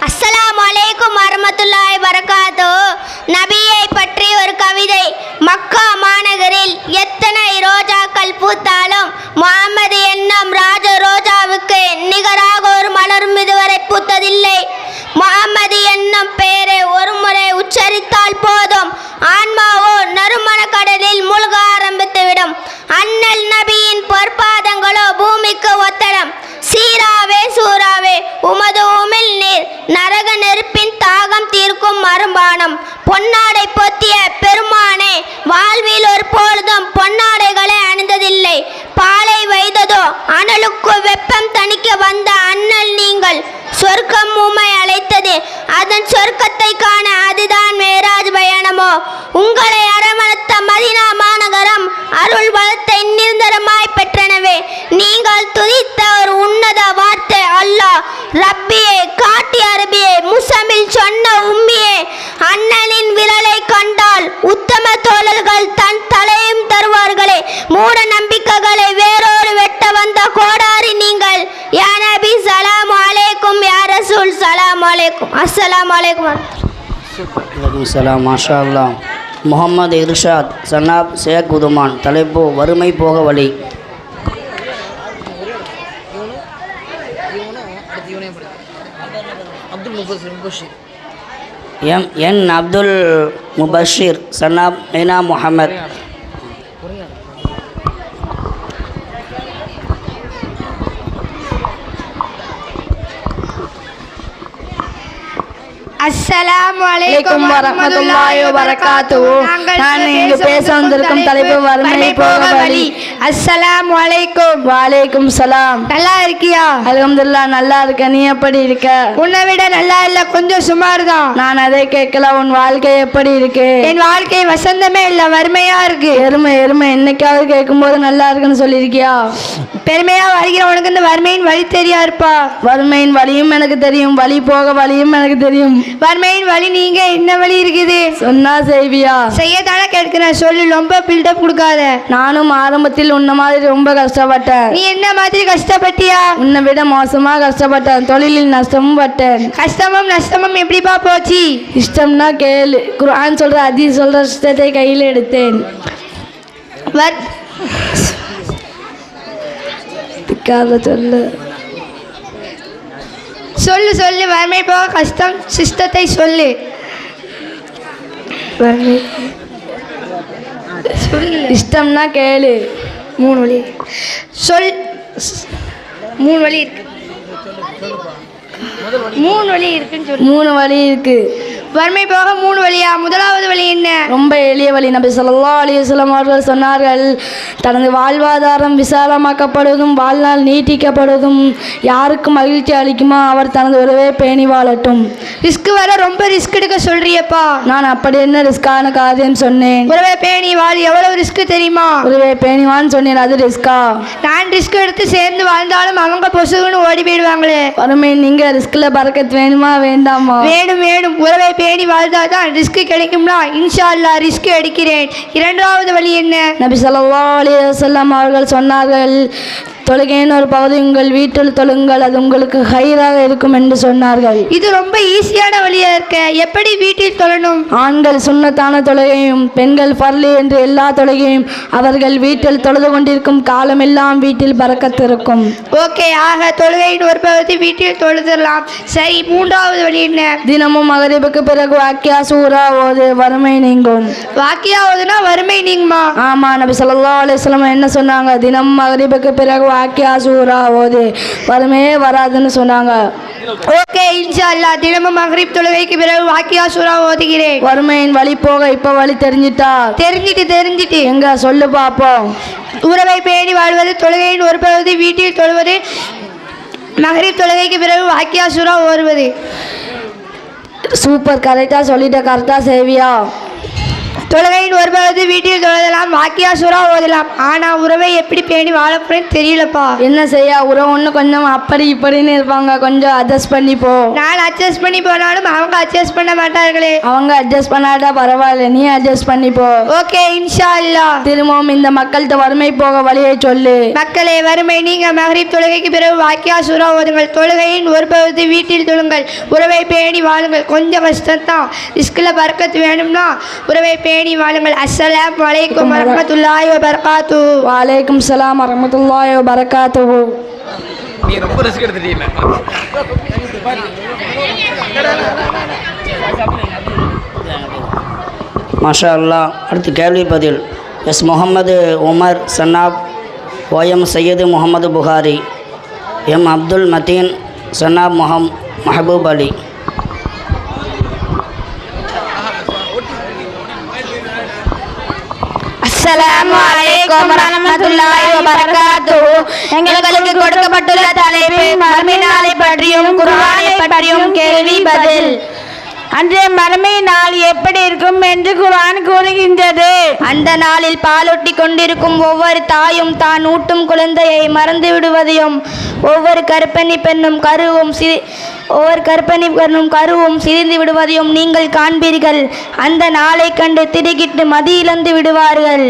அஸ்ஸலாமு அலைக்கும் வரஹ்மத்துல்லாஹி வபரகாத்துஹு. நபியை பற்றி ஒரு கவிதை. மக்கா மாநகரில் எத்தனை ரோஜாக்கள் பூத்தாலும் முஹம்மது என்னும் ராஜ ரோஜாவுக்கு நிகராக ஒரு மலரும் இதுவரை பூத்ததில்லை. மூட நம்பிக்கைகளை வேரோடு வெட்ட வந்த கோடாரி நீங்கள். யா நபி சலாம் அலைக்கும், யா ரசூல் சலாம் அலைக்கும். அஸ்ஸலாமு அலைக்கும். வலைக்கும் சலாம். மாஷா அல்லாஹ். முகமது இர்ஷாத் சன்னாப் ஷேக் உதுமான். தலைப்பு வறுமை போக வழி. என் அப்துல் முபஷிர் சன்னாப் மீனா முஹம்மத். அஸ்ஸலாமு அலைக்கும் வரஹ்மத்துல்லாஹி வபரகாத்துஹு. நான் இங்கு பேச வந்திருக்கும் தலைப்பு வறுமை போக வழி. அஸ்ஸலாமு அலைக்கும். வலைக்கும் சலாம். நல்லா இருக்கியா? அல்ஹம்துலில்லாஹ் நல்லா இருக்கேன். நீ எப்படி இருக்க? உன்னை விட நல்லா இல்ல, கொஞ்சம் சுமார் தான். நான் அதை கேட்கல. உன் வாழ்க்கை எப்படி இருக்கு? என் வாழ்க்கை வசந்தமே இல்ல, வறுமையா இருக்கு. எருமை என்னைக்காவது கேட்கும்போது நல்லா இருக்குன்னு சொல்லியிருக்கியா? பெருமையா வருகிற உனக்கு இந்த வறுமையின் வழி தெரியா இருப்பா? வறுமையின் வழியும் எனக்கு தெரியும், வழி போக வழியும் எனக்கு தெரியும். வறுமையின் வழி நீங்க என்ன வழி இருக்குது சொன்னா செய்வியா? செய்யத்தானே கேட்கிறேன், சொல்லு. ரொம்ப பில்டப் கொடுக்காத. நானும் ஆரம்பத்தில் உன்ன மாதிரி ரொம்ப கஷ்டப்பட்டேன். நீ என்ன மாதிரி கஷ்டப்பட்டியா? உன்னை விட மோசமா கஷ்டப்பட்டேன். தொழிலில் நஷ்டமும் பட்டேன். கஷ்டமும் நஷ்டமும் எப்படிப்பா போச்சு? இஷ்டம்னா கேளு. குர்ஆன் சொல்ற ஹதீஸ் சொல்ற இஷ்டத்தை கையில் எடுத்தேன். சொல்லு சொல்லு. வறுமை போக கஷ்டம் சிஸ்டத்தை சொல்லு. இஷ்டம்னா கேளு. 3 வழி சொல். 3 வழி இருக்கு. 3 வழி இருக்குன்னு சொல்லு. 3 வழி இருக்கு. வறுமை போக 3 வழியா? முதலாவது வழி என்ன? ரொம்ப எளிய வழி. நபி ஸல்லல்லாஹு அலைஹி வஸல்லம் அவர்கள் சொன்னார்கள், தனது வாழ்வாதாரம் விசாலமாக்கப்படுவதும் வாழ்நாள் நீட்டிக்கப்படுவதும் யாருக்கு மகிழ்ச்சி அளிக்குமோ அவர் தனது உறவை பேணி வாழட்டும். ரிஸ்க் வர ரொம்ப ரிஸ்க் எடுக்க சொல்றியப்பா? நான் அப்படி என்ன ரிஸ்கான காரியம் சொன்னேன்? உறவை பேணி வாழ். எவ்வளவு ரிஸ்க் தெரியுமா? உறவை பேணிவான்னு சொன்னேன், அது ரிஸ்கா? நான் ரிஸ்க் எடுத்து சேர்ந்து வாழ்ந்தாலும் அவங்க பொசுகுன்னு ஓடி போயிடுவாங்களே. வறுமை நீங்க ரிஸ்க்ல பறக்கத் வேணுமா வேண்டாமா? வேணும் வேணும். உறவை பேணி வாழ்ந்தாதான் ரிஸ்க் கிடைக்கும்னா இன்ஷா அல்லாஹ் ரிஸ்க் எடுக்கிறேன். இரண்டாவது வழி என்ன? நபி ஸல்லல்லாஹு அலைஹி வஸல்லம் அவர்கள் சொன்னார்கள், தொழுகையின் ஒரு பகுதி உங்கள் வீட்டில் தொழுங்கள், அது உங்களுக்கு ஹைராக இருக்கும் என்று சொன்னார்கள். இது ரொம்ப ஈஸியான வழியா இருக்க. எப்படி வீட்டில் தொழணும்? ஆண்கள் சுன்னத்தான தொழுகையும் பெண்கள் ஃபர்லி என்று எல்லா தொழுகையும் அவர்கள் வீட்டில் தொழுது கொண்டிருக்கும் காலமெல்லாம் வீட்டில் பரக்கத் இருக்கும். ஓகே, ஆக தொழுகையின் ஒரு பகுதி வீட்டில் தொழுதலாம். சரி, மூன்றாவது வழி என்ன? தினமும் மகரிபுக்கு பிறகு வாக்கியா சூரா ஓது, வறுமை நீங்கும். வாக்கியா ஓதுனா வறுமை நீங்குமா? ஆமா, நபி ஸல்லல்லாஹு அலைஹி வஸல்லம் என்ன சொன்னாங்க? தினமும் மகரிபுக்கு பிறகு வாக்கியா சூரா ஓது, வறுமையே வராதுன்னு சொன்னாங்க. ஓகே, இன்ஷா அல்லாஹ் தினமும் மக்ரிப் தொழுகைக்கு பிறகு வாக்கியா சூரா ஓதுகிறேன். வறுமையின் வழி போக இப்ப வழி தெரிஞ்சிட்டா? தெரிஞ்சிட்டு எங்க சொல்லு பாப்போம். உறவை பேணி வாழ்வது, தொழுகையின் ஒரு பகுதி வீட்டில் தொழுவது, மக்ரிப் தொழுகைக்கு பிறகு வாக்கியா சூரா ஓதுவது. சூப்பர், கரெக்டா சொல்லிட்ட. கரெக்டா செய்வியா? தொழுகையின் ஒரு பகுதி வீட்டில் தொழுதலாம், வாக்கியா சூரா ஓதலாம். ஆனா உறவை எப்படி பேணி வாழப்போறேன்னு தெரியலப்பா. என்ன செய்ய? உறவு ஒன்று கொஞ்சம் அப்படி இப்படின்னு இருப்பாங்க, கொஞ்சம் அட்ஜஸ்ட் பண்ணி போ. நான் அட்ஜஸ்ட் பண்ணி போனாலும் அவங்க அட்ஜஸ்ட் பண்ண மாட்டார்களே. அவங்க அட்ஜஸ்ட் பண்ணாட்டா பரவாயில்ல, நீ அட்ஜஸ்ட் பண்ணி போ. ஓகே, இன்ஷா அல்லாஹ். திரும்பவும் இந்த மக்கள்கிட்ட வறுமை போக வழியை சொல்லு. மக்களே, வறுமை நீங்க மக்ரிப் தொழுகைக்கு பிறகு வாக்கியா சூரா ஓதுங்கள், தொழுகையின் ஒரு பகுதி வீட்டில் தொழுங்கள், உறவை பேணி வாழுங்கள். கொஞ்சம் கஷ்டம்தான், ரிஸ்கில் பறக்கத்து வேணும்னா உறவை பேணி வாழுங்கள். அஸ்ஸலாமு அலைக்கும் வரஹ்மத்துல்லாஹி வபரகாத்துஹு. வலைக்கும் சலாம் வரஹ்மத்துல்லாஹி வபரகாத்துஹு. நீ ரொம்ப ரிஸ்க் எடுத்துட்டீங்க. மாஷா அல்லாஹ். அடுத்து கேள்வி பதில். S Mohammed Umar son of OM Syed Mohammed Bukhari, M Abdul Matheen son of Mahaboob Ali. அஸ்ஸலாமு அலைக்கும் வரஹ்மத்துல்லாஹி வபரகாத்துஹு. எங்களுக்கு கொடுக்கப்பட்டுள்ள தலைப்பு மறுமை நாளை பற்றியும் குர்ஆனை பற்றியும் கேள்வி பதில். அன்றைய மறுமை நாள் எப்படி இருக்கும் என்று குர்ஆன் கூறுகின்றது. அந்த நாளில் பாலூட்டி கொண்டிருக்கும் ஒவ்வொரு தாயும் தான் ஊட்டும் குழந்தையை மறந்து விடுவதையும் ஒவ்வொரு கர்ப்பிணி பெண்ணும் கருவும் ஒவ்வொரு கற்பனை கண்ணும் கருவும் சிரிந்து விடுவதையும் நீங்கள் காண்பீர்கள். அந்த நாளை கண்டு திடுக்கிட்டு மதி இழந்து விடுவார்கள்.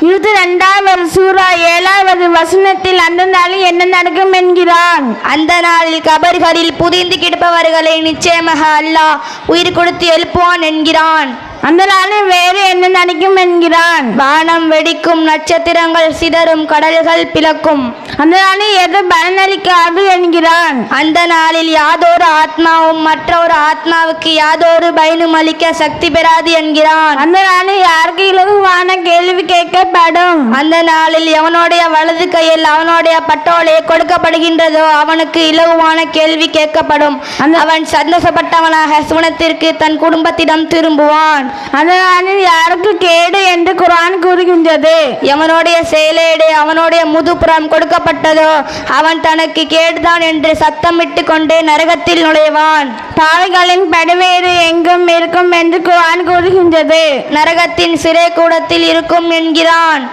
22வது சூரா 7வது வசனத்தில் அந்த நாளில் என்ன நடக்கும் என்கிறான். அந்த நாளில் கபர்களில் புதைந்து கிடப்பவர்களை நிச்சயமாக அல்லாஹ் உயிர் கொடுத்து எழுப்புவான் என்கிறான். அந்த நாளில் வேறு என்ன நடக்கும் என்கிறான். வானம் வெடிக்கும், நட்சத்திரங்கள் சிதறும், கடல்கள் பிளக்கும். அந்த நாளில் எது பலனளிக்காது என்கிறான். அந்த நாளில் யாதொரு ஆத்மாவும் மற்றொரு ஆத்மாவுக்கு யாதொரு பயனும் அளிக்க சக்தி பெறாது என்கிறான். அந்த நாளில் யாருக்கு இலகுவான கேள்வி கேட்கப்படும். அந்த நாளில் எவனுடைய வலது கையில் அவனுடைய பட்டோலை கொடுக்கப்படுகின்றதோ அவனுக்கு இலகுவான கேள்வி கேட்கப்படும். அவன் சந்தோஷப்பட்டவனாக சுவனத்திற்கு தன் குடும்பத்திடம் திரும்புவான். அந்த நாளில் யாருக்கு கேடு என்று குர்ஆன் கூறுகின்றது. எவனுடைய செயலேடு அவனுடைய முதுபுறம் கொடுக்கப்பட்டதோ அவன் தனக்கு கேடுதான் என்று சத்தமிட்டு கொண்டே நரகத்தில் நுழைவான். பாவைகளின் படுவேறு எங்கும் இருக்கும் என்று குர்ஆன் கூறுகின்றது. நரகத்தின் சிறை கூடத்தில் இருக்கும் என்கிறான்.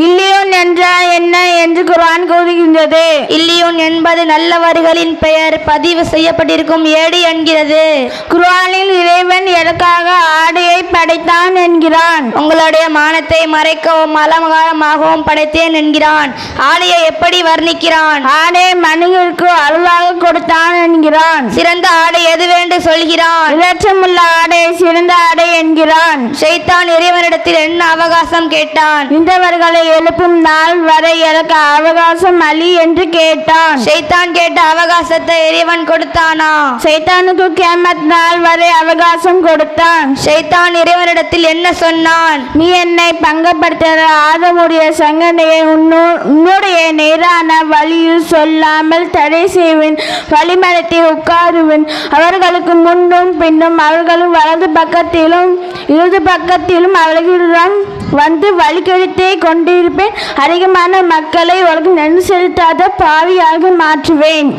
இல்லியோன் என்றால் என்ன என்று குர்ஆன் கூறுகின்றது. இல்லியோன் என்பது நல்லவர்களின் பெயர் பதிவு செய்யப்பட்டிருக்கும் ஏடு என்கிறது. குர்ஆனில் இறைவன் எதற்காக ஆடையை படைத்தான் என்கிறான். உங்களுடைய மானத்தை மறைக்கவும் அலங்காரமாகவும் படைத்தேன் என்கிறான். ஆடையை எப்படி வர்ணிக்கிறான்? ஆடையை மனிதருக்கு அருளாக கொடுத்தான் என்கிறான். சிறந்த ஆடை எதுவென்று சொல்கிறான். இலட்சமுள்ள ஆடை சிறந்த ஆடை என்கிறான். ஷைத்தான் இறைவனிடத்தில் என்ன அவகாசம் கேட்டான்? இந்தவர்கள் எழுப்பும் நாள் வரை எனக்கு அவகாசம் அளி என்று கேட்டான். ஷைத்தான் கேட்ட அவகாசத்தை இறைவன் கொடுத்தானா? ஷைத்தானுக்கு கியாமத் நாள் வரை அவகாசம் கொடுத்தான். ஷைத்தான் இறைவனிடத்தில் என்ன சொன்னான்? நீ என்னை பங்கப்படுத்த ஆதமுடைய சங்கனையை உன்னுடைய நேரான வழியில் சொல்லாமல் தடை செய்வேன். வழிமரத்தில் உட்காருவேன். அவர்களுக்கு முன்னும் பின்னும் அவர்களும் வலது பக்கத்திலும் இடது பக்கத்திலும் அவர்களிடம் வந்து வழிகெடுத்தே கொண்டிருப்பேன். அதிகமான மக்களை உனக்கு நன்றி செலுத்தாத பாவியாக மாற்றுவேன்.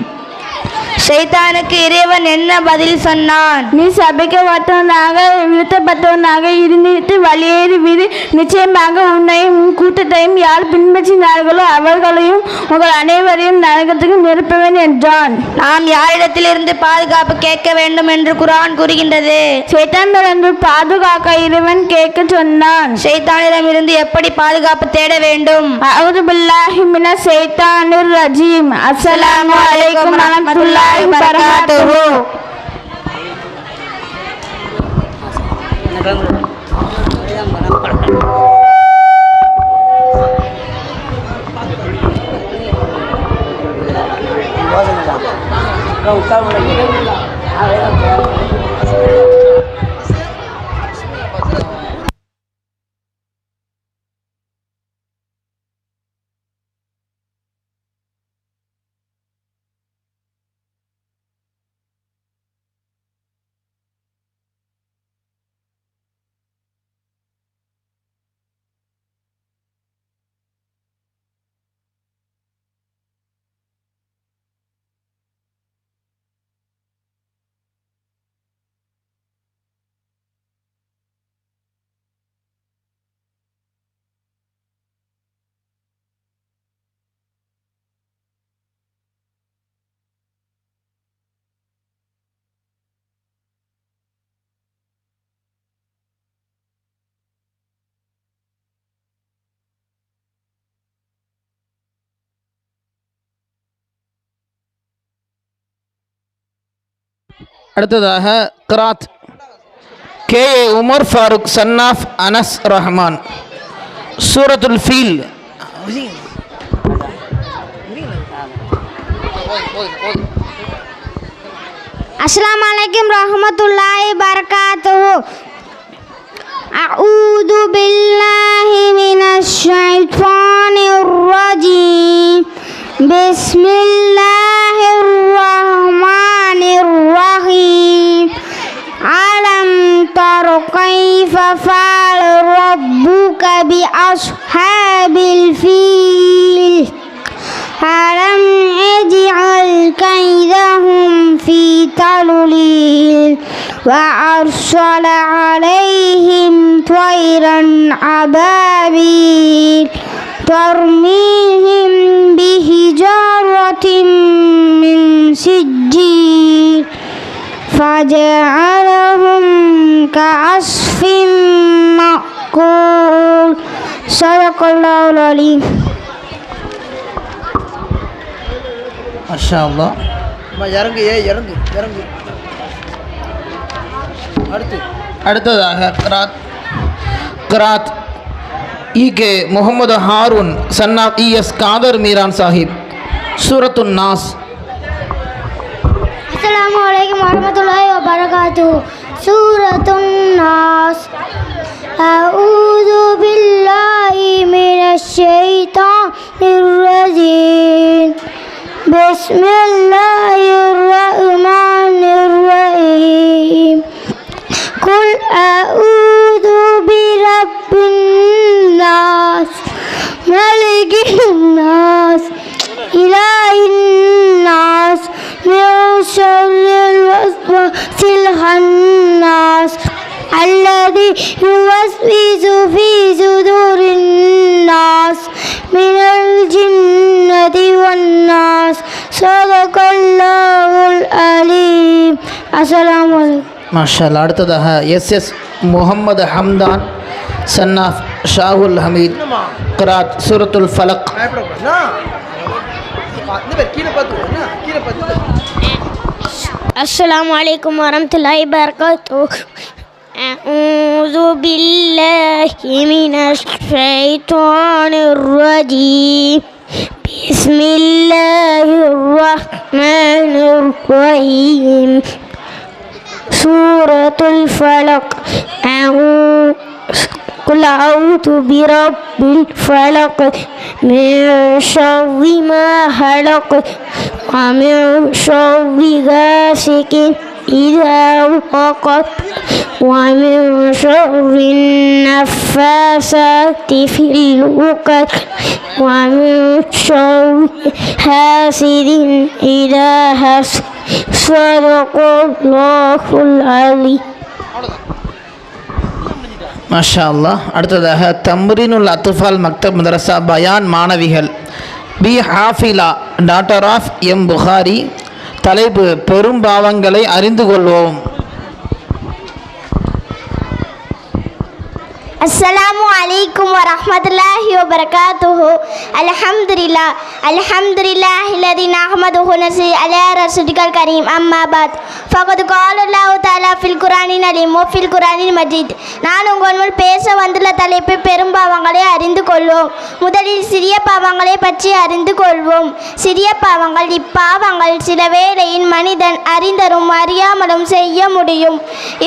ஷைத்தானுக்கு இறைவன் என்ன பதில் சொன்னான்? நீ சபிக்கப்பட்டவனாக வீழ்த்தப்பட்டவனாக இருந்துட்டு வெளியேறி விடு. நிச்சயமாக உன்னையும் உன் கூட்டத்தையும் யார் பின்பற்றினார்களோ அவர்களையும் உங்கள் அனைவரையும் நரகத்துக்கு நிரப்புவேன் என்றான். நாம் யாரிடத்திலிருந்து பாதுகாப்பு கேட்க வேண்டும் என்று குர்ஆன் கூறுகின்றது? ஷைத்தானிடமிருந்து பாதுகாக்க இறைவன் கேட்க சொன்னான். ஷைத்தானிடமிருந்து எப்படி பாதுகாப்பு தேட வேண்டும்? அஊது பில்லாஹி மினஷ் ஷைத்தானிர் ரஜீம். அஸ்ஸலாமு அலைக்கும் வரஹ்மத்துல்லாஹி வபரகாத்துஹு. அடுத்ததாக கிராத் K A. Umar Farooq son of Anas Rahman சூரத்துல் ஃபீல். அஸ்ஸலாமு அலைக்கும் ரஹ்மத்துல்லாஹி பரகாத்துஹு. அஊது பில்லாஹி மினஷ் ஷைத்தானிர் ரஜீம். பிஸ்மில்லாஹிர் ரஹ்மானிர் ரஹீம். அலம் தர கைஃப ஃபஅல ரப்புக பி அஸ்ஹாபில் ஃபீல். ألم يجعل كيدهم في تضليل وأرسل عليهم طيرا أبابيل ترميهم بحجارة من سجيل فجعلهم كعصف مأكول صدق الله العليم. மாஷா அல்லாஹ். இறங்கு இறங்கு இறங்கு. அடுத்ததாக கிராத் இகே முகமது ஹாரூன் சன்னா இஎஸ் காதர் மீரான் சாஹிப் சூரத்துன் நாஸ். அஸ்ஸலாமு அலைக்கும் வரஹ்மத்துல்லாஹி வபரகாத்துஹு. சூரத்துன் நாஸ். அஊது பில்லாஹி மினஷ் ஷைத்தானிர் ரஜீம். பிஸ்மில்லாஹிர் ரஹ்மானிர் ரஹீம். குல் அஊது பிரப்பின் நாஸ் மலிகின் நாஸ் இலாஹின் நாஸ் மின் ஷர்ரில் வஸ்வாசில் ஹன்னாஸ் الذي يوسوس في صدور الناس من الجنة والناس صدق الله العليم. السلام عليكم. மாஷா அல்லாஹ். அடுத்ததாக எஸ்எஸ் முகமது ஹம்தான் சன்னாஃப் ஷாகுல் ஹமீத் கிராத் சூரத்துல் ஃபலக். السلام عليكم ورحمة الله وبركاته. أعوذ بالله من الشيطان الرجيم. بسم الله الرحمن الرحيم. سورة الفلق. قل أعوذ برب الفلق من شر ما خلق ومن شر غاسق إذا وقب ومن شر النفاثات في العقد ومن شر حاسد إذا حسد صدق الله العليم. மாஷா அல்லாஹ். அடுத்ததாக தம்ரீனுல் அத்ஃபால் மக்தப் மதரசா பயான் மாணவிகள் B Hafila doctor of M Bukhari. தலைப்பு பெரும் பாவங்களை அறிந்து கொள்வோம். السلام عليكم ورحمة الله وبركاته. الحمد لله الذي نحمده ونصلي على رسوله الكريم. أما بعد فقد قال الله تعالى في القرآن العظيم وفي القرآن المجيد. நான் உங்கள் முன் பேச வந்துள்ள தலைப்பு பெரும்பாவங்களை அறிந்து கொள்வோம். முதலில் சிறிய பாவங்களை பற்றி அறிந்து கொள்வோம். சிறிய பாவங்கள் இப்பாவங்கள் சில வேளையில் மனிதன் அறிந்தரும் அறியாமலும் செய்ய முடியும்.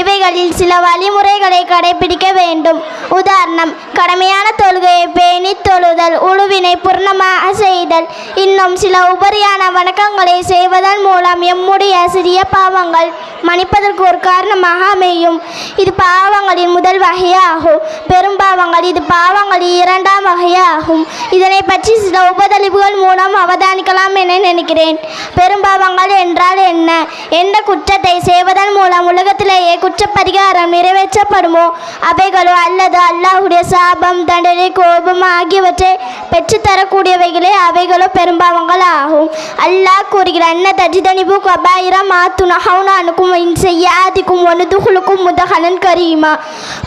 இவைகளில் சில வழிமுறைகளை கடைபிடிக்க வேண்டும். உதாரணம், கடமையான தொழுகையை பேணி தொழுதல், உழுவினை பூர்ணமாக செய்தல், இன்னும் சில உபரியான வணக்கங்களை செய்வதன் மூலம் எம்முடைய சிறிய பாவங்கள் மன்னிப்பதற்கு ஒரு காரணமாக அமையும். இது பாவங்களின் முதல் வகையாகும். பெரும்பாவங்கள் இது பாவங்களின் இரண்டாம் வகையாகும். இதனை பற்றி சில உபதளிப்புகள் மூலம் அவதானிக்கலாம் என நினைக்கிறேன். பெரும்பாவங்கள் என்றால் என்ன? எந்த குற்றத்தை செய்வதன் மூலம் உலகத்திலேயே குற்றப்பரிகாரம் நிறைவேற்றப்படுமோ அவைகளோ அல்லது அல்லாஹுடைய சாபம், தண்டனை, கோபம் ஆகியவற்றை பெற்றுத்தரக்கூடியவைகளே அவைகளோ பெரும்பாவங்கள் ஆகும். அல்லாஹ் கூறுகிறார், என்ன தஜிதனிபு கபாயிரா மாத்துனஹவுனானுக்கும் செய்யாதிக்கும் ஒனுதுகுலுக்கும் முதகலன் கரீமா.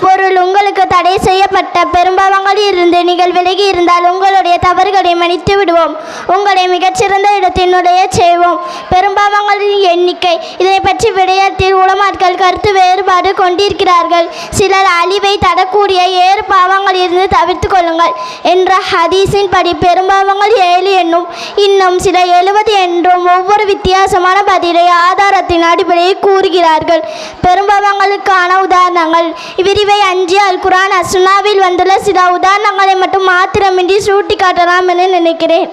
பொருள், உங்களுக்கு தடை செய்யப்பட்ட பெரும்பாவங்களில் இருந்து நீங்கள் விலகி இருந்தால் உங்களுடைய தவறுகளை மன்னித்து விடுவோம், உங்களை மிகச்சிறந்த இடத்தில் நுழைய செய்வோம். பெரும்பாவங்களின் எண்ணிக்கை, இதனை பற்றி விடயத்தில் உலமாக்கள் கருத்து வேறுபாடு கொண்டிருக்கிறார்கள். சிலர் அழிவை தரக்கூடிய 7 பாவங்களிலிருந்து தவிர்த்து கொள்ளுங்கள் என்ற ஹதீஸின் படி பெரும்பாவங்கள் 7 என்னும், இன்னும் சில 70 என்றும் ஒவ்வொரு வித்தியாசமான பதிலை ஆதாரத்தின் அடிப்படையில் கூறுகிறார்கள். பெரும்பாவங்களுக்கான உதாரணங்கள் இவ்விரிவை அஞ்சி அல் குர்ஆன் அசுனாவில் வந்துள்ள சில உதாரணங்களை மட்டும் மாத்திரமின்றி சுட்டி காட்டலாம் என நினைக்கிறேன்.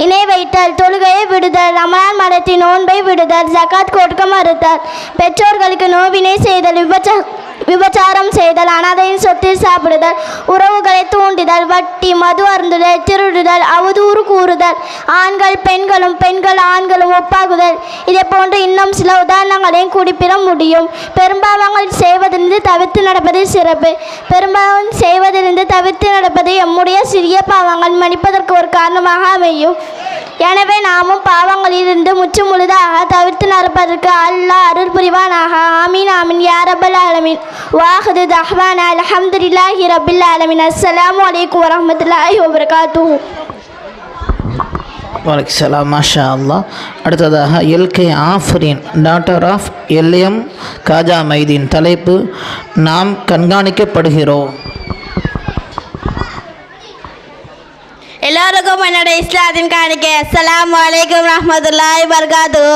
இணை வைத்தல், தொழுகையை விடுதல், ரமலான் மாதத்தின் நோன்பை விடுதல், ஜகாத் கொடுக்க மறுத்தல், பெற்றோர்களுக்கு நோவினை செய்தல், விபச்சாரம் செய்தல், அனாதையின் சொத்தில் சாப்பிடுதல், உறவுகளை தூண்டுதல், வட்டி, மது அருந்துதல், திருடுதல், அவதூறு கூறுதல், ஆண்கள் பெண்களும் பெண்கள் ஆண்களும் ஒப்பாகுதல், இதே போன்று இன்னும் சில உதாரணங்களையும் குறிப்பிட முடியும். பெரும்பாவங்கள் செய்வதிலிருந்து தவிர்த்து நடப்பது சிறப்பு. பெரும்பாவம் செய்வதிலிருந்து தவிர்த்து நடப்பது எம்முடைய சிறிய பாவங்கள் மன்னிப்பதற்கு ஒரு காரணமாக அமையும். எனவே நாமும் பாவங்களிலிருந்து முற்று முழுதாக தவிர்த்து நடப்பதற்கு அல்லாஹ் அருள் புரிவானாக. ஆமீன் ஆமீன் யா ரப்பல் ஆலமீன். வாஹிது தஹ்வானா அல்ஹம்துலில்லாஹி ரப்பில் ஆலமீன். அஸ்ஸலாமு அலைக்கும் வரஹ்மத்துல்லாஹி வபரகாத்துஹு. வலைக்கம் மாஷா அல்லாஹ். அடுத்ததாக LK Afrin doctor of LM Khaja Maideen. தலைப்பு நாம் கண்காணிக்கப்படுகிறோம். எல்லோருக்கும் என்னோட இஸ்லாத்தின் காணிக்கை. அஸ்ஸலாமு அலைக்கும் ரஹ்மத்துல்லாஹி வபரகாத்துஹு.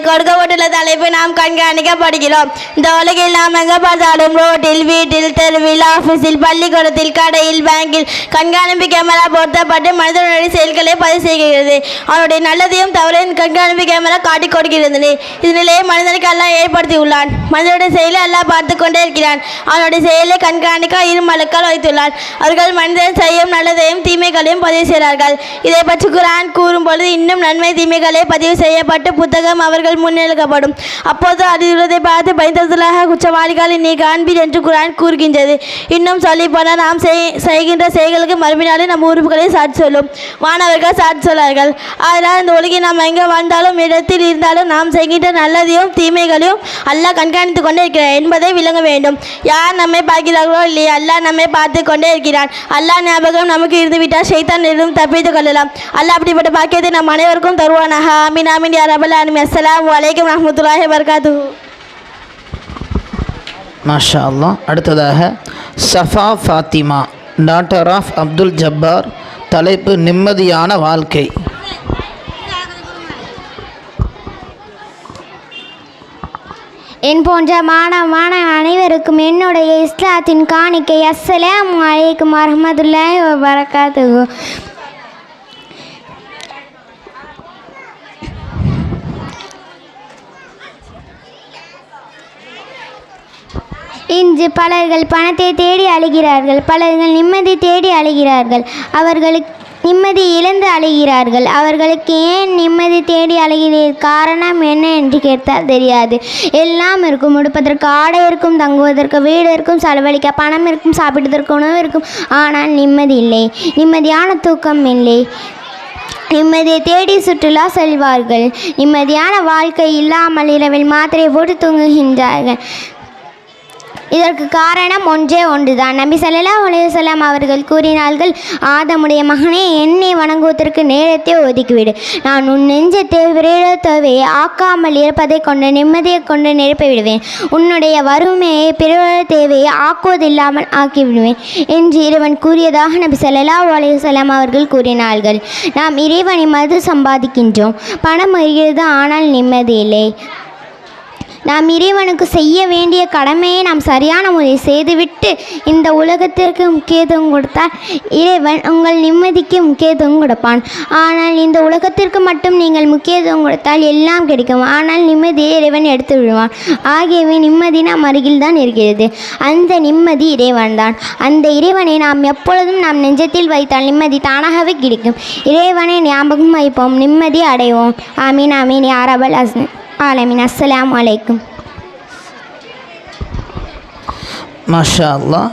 கொடுக்கப்பட்டுள்ள தலைப்பு நாம் கண்காணிக்கப்படுகிறோம். இந்த உலகில் நாம் எங்கே பார்த்தாலும் ரோட்டில், வீட்டில், தெருவில், ஆஃபீஸில், பள்ளிக்கூடத்தில், கடையில், பேங்கில் கண்காணிப்பு கேமரா பொருத்தப்பட்டு மனிதனுடைய செயல்களை பதிவு செய்கிறது. அவனுடைய நல்லதையும் தவறையும் கண்காணிப்பு கேமரா காட்டிக் கொடுக்கிறது. இதனிலேயே மனிதனுக்கு அல்லாஹ் ஏற்படுத்தியுள்ளான். மனிதனுடைய செயலை அல்லாஹ் பார்த்து கொண்டே இருக்கிறான். அவனுடைய செயலை கண்காணிக்க இரு மலக்கள் வைத்துள்ளான். அவர்கள் மனிதன் செய்யும் நல்லதையும் தீமைகளையும் பதிவு செய்கிறார்கள். இதை பற்றி குர்ஆன் கூறும் பொழுது இன்னும் நன்மை தீமைகளை பதிவு செய்யப்பட்டு புத்தகம் அவர்கள் முன்னெடுக்கப்படும். அப்போது அறிவுள்ளதை பார்த்து பயந்ததுலாக குற்றவாளிகளை நீ காண்பீர் என்று குர்ஆன் கூறுகின்றது. இன்னும் சொல்லி போனால் நாம் செய்கின்ற செயல்களுக்கு மறுபினாலே நம் உறுப்புகளை சாட்சி சொல்லும். மாணவர்கள் சாட்சி சொல்லார்கள். அதனால் இந்த உலகில் நாம் எங்கே வாழ்ந்தாலும் இடத்தில் இருந்தாலும் நாம் செய்கின்ற நல்லதையும் தீமைகளையும் அல்லாஹ் கண்காணித்து கொண்டே இருக்கிறார் என்பதை விளங்க வேண்டும். யார் நம்மை பார்க்கிறார்களோ இல்லையா, அல்லாஹ் நம்மை பார்த்து கொண்டே இருக்கிறான். அல்லாஹ் ஞாபகம் நமக்கு இருந்துவிட்டால் ஷைத்தான் இருந்து தப்பித்துக் கொள்ளலாம். அல்லாஹ் அப்படிப்பட்ட பாக்கியத்தை நம் அனைவருக்கும் தருவானாக. ஆமீன் ஆமீன் யா ரப்பல் ஆலமீன். அஸ்ஸலாமு அலைக்கும் ரஹ்மத்துல்லாஹி வபரகாத்துஹு. மாஷா அல்லாஹ். அடுத்ததாக சஃபா ஃபாத்திமா டாக்டர் ஆஃப் அப்துல் ஜப்பார். தலைப்பு நிம்மதியான வாழ்க்கை. என் போன்ற மாணவ அனைவருக்கும் என்னுடைய இஸ்லாத்தின் காணிக்கை. அஸ்ஸலாமு அலைக்கும் வரஹ்மத்துல்லாஹி வபரகாத்துஹு. இன்று பலர்கள் பணத்தை தேடி அழுகிறார்கள். பலர்கள் நிம்மதி தேடி அழுகிறார்கள். அவர்களுக்கு நிம்மதி இழந்து அழுகிறார்கள். அவர்களுக்கு ஏன் நிம்மதி தேடி அழுகிறீர்கள், காரணம் என்ன என்று கேட்டால் தெரியாது. எல்லாம் இருக்கும், உடுப்பதற்கு ஆடை இருக்கும், தங்குவதற்கு வீடு இருக்கும், செலவழிக்க பணம் இருக்கும், சாப்பிடுவதற்கு உணவு இருக்கும். ஆனால் நிம்மதி இல்லை, நிம்மதியான தூக்கம் இல்லை. நிம்மதியை தேடி சுற்றுலா செல்வார்கள். நிம்மதியான வாழ்க்கை இல்லாமல் இரவில் மாத்திரை போட்டு தூங்குகின்றார்கள். இதற்கு காரணம் ஒன்றே ஒன்றுதான். நபி ஸல்லல்லாஹு அலைஹி வஸல்லம் அவர்கள் கூறினார்கள், ஆதமுடைய மகனே, என்னை வணங்குவதற்கு நேரத்தை ஒதுக்கிவிடு. நான் உன் நெஞ்சத்தை விரேடத்தவை ஆக்காமல் இருப்பதை கொண்டு நிம்மதியை கொண்டு நிரப்பி விடுவேன். உன்னுடைய வறுமையை பிறர் தேவையை ஆக்குவதில்லாமல் ஆக்கிவிடுவேன் என்று இறைவன் கூறியதாக நபி ஸல்லல்லாஹு அலைஹி வஸல்லம் அவர்கள் கூறினார்கள். நாம் இறைவனை மது சம்பாதிக்கின்றோம், பணம் வருகிறது, ஆனால் நிம்மதி இல்லை. நாம் இறைவனுக்கு செய்ய வேண்டிய கடமையை நாம் சரியான முறையில் செய்துவிட்டு இந்த உலகத்திற்கு முக்கியத்துவம் கொடுத்தால் இறைவன் உங்கள் நிம்மதிக்கு முக்கியத்துவம் கொடுப்பான். ஆனால் இந்த உலகத்திற்கு மட்டும் நீங்கள் முக்கியத்துவம் கொடுத்தால் எல்லாம் கிடைக்கும், ஆனால் நிம்மதியை இறைவன் எடுத்து விடுவான். ஆகியவை நிம்மதி நம் அருகில் தான் இருக்கிறது. அந்த நிம்மதி இறைவன் தான். அந்த இறைவனை நாம் எப்பொழுதும் நாம் நெஞ்சத்தில் வைத்தால் நிம்மதி தானாகவே கிடைக்கும். இறைவனை ஞாபகம் வைப்போம், நிம்மதி அடைவோம். ஆமீன் ஆமீன் யா ரப்பல் ஆலமீன். அஸ்ஸலாமு அலைக்கும். மாஷா அல்லாஹ்.